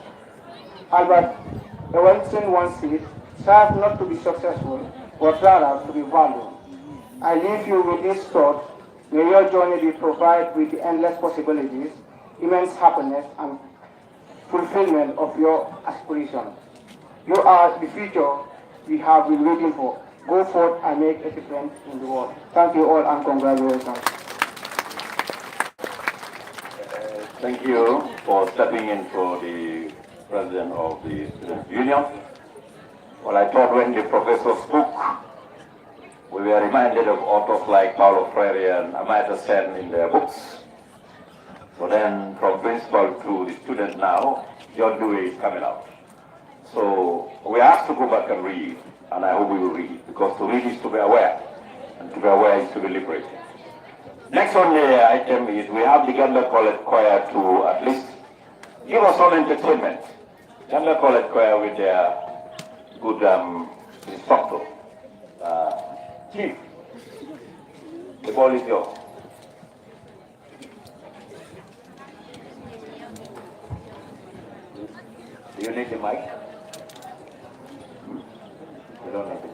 Speaker 14: Albert Einstein once said, strive not to be successful, but rather to be valued. I leave you with this thought. May your journey be provided with the endless possibilities, immense happiness, and fulfillment of your aspirations. You are the future we have been waiting for. Go forth and make a difference in the world. Thank you all and congratulations.
Speaker 1: Thank you for stepping in for the President of the Students' Union. Well, I thought when the professor spoke, we were reminded of authors like Paulo Freire and Amartya Sen in their books. So then, from principal to the student now, John Dewey is coming out. So we have to go back and read, and I hope we will read, because to read is to be aware, and to be aware is to be liberated. Next on the item is we have the Gambia College Choir to at least give us some entertainment. Gambia College Choir with their good instructor. Chief, the ball is yours. Do you need the mic? You don't need it.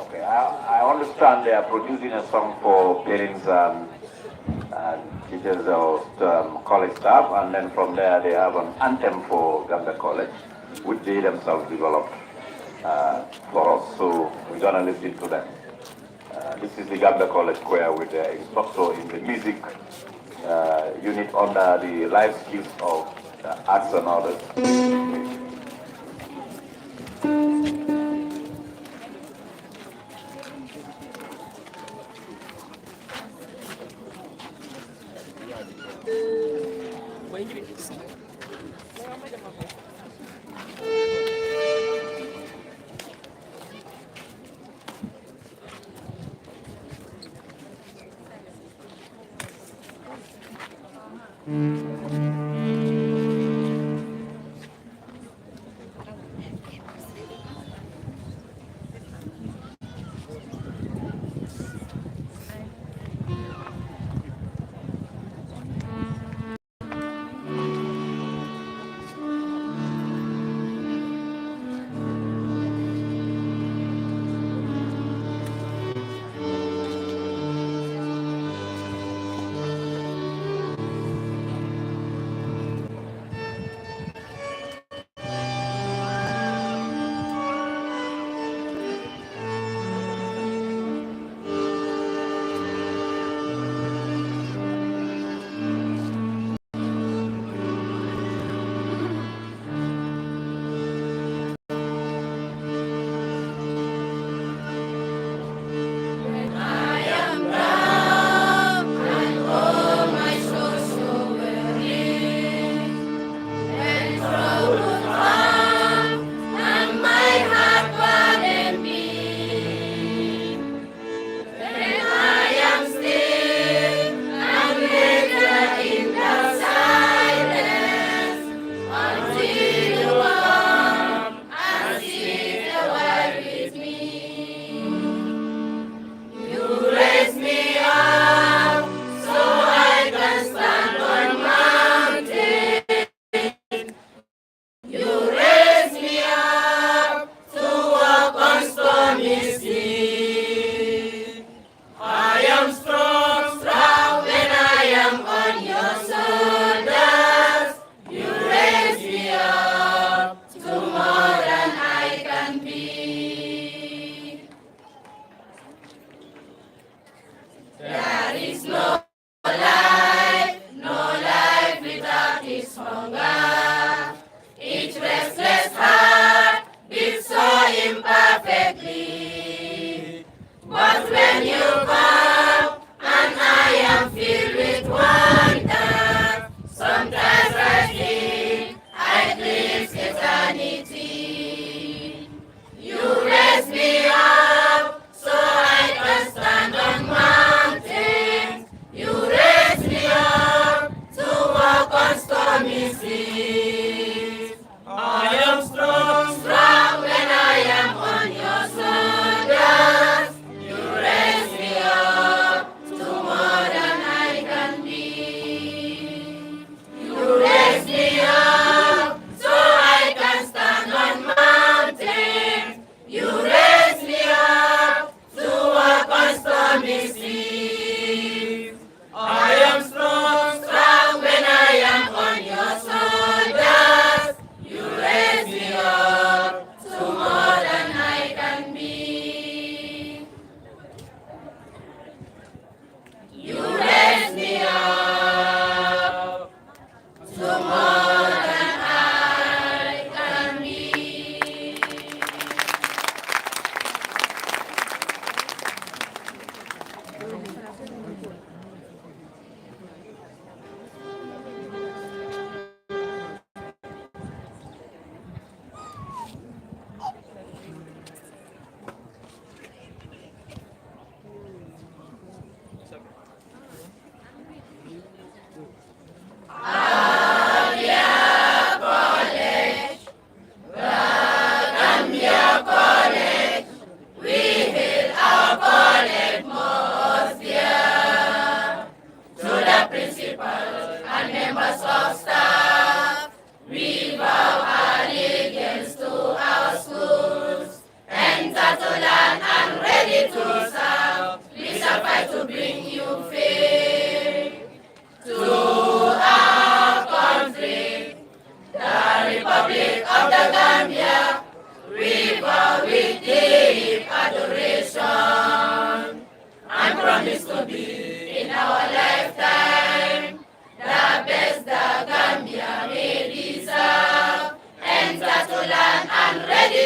Speaker 1: Okay, I understand they are producing a song for parents and teachers of college staff, and then from there they have an anthem for Gambia College, which they themselves developed for us. So we're going to listen to them. This is the Gambia College Choir with the instructor in the music unit under the life skills of arts and others.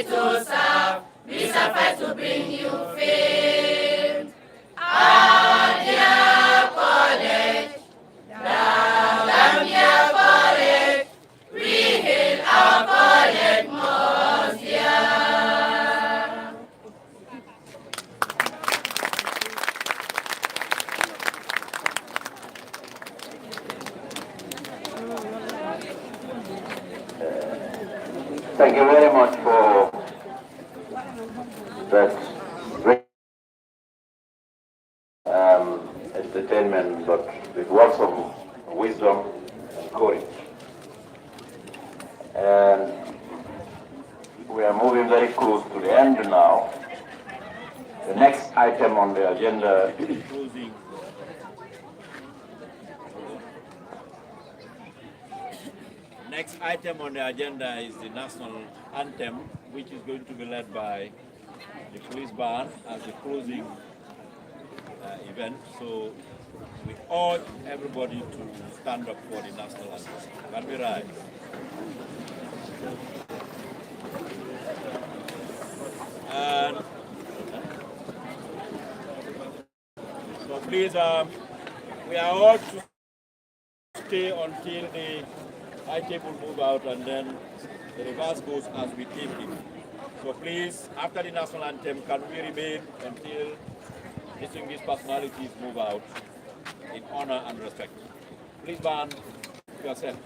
Speaker 15: ready to serve. We shall fight to bring you fame. Our dear college, dear college, we hail our college most dear.
Speaker 16: Thank you very much for that great entertainment, but with words of wisdom and courage. And we are moving very close to the end now. The next item on the agenda is closing.
Speaker 17: Next item on the agenda is the national anthem, which is going to be led by the police band as the closing event. So we urge everybody to stand up for the national anthem. Can we rise? And so please, we are urged to stay until the high table move out, and then the reverse goes as we take it. So please, after the national anthem, can we remain until distinguished personalities move out in honor and respect? Please band yourself.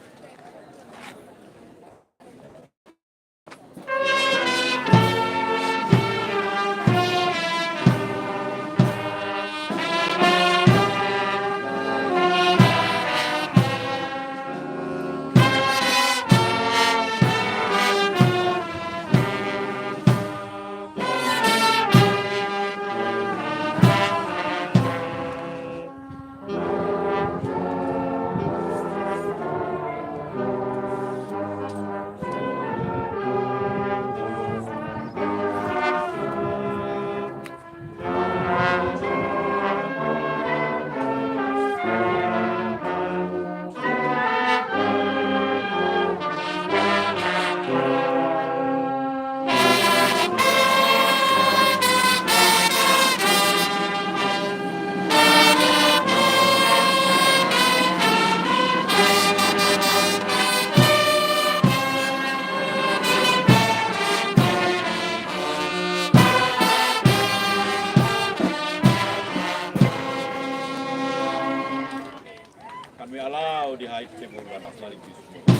Speaker 17: Can we allow the high table and nationalities to move?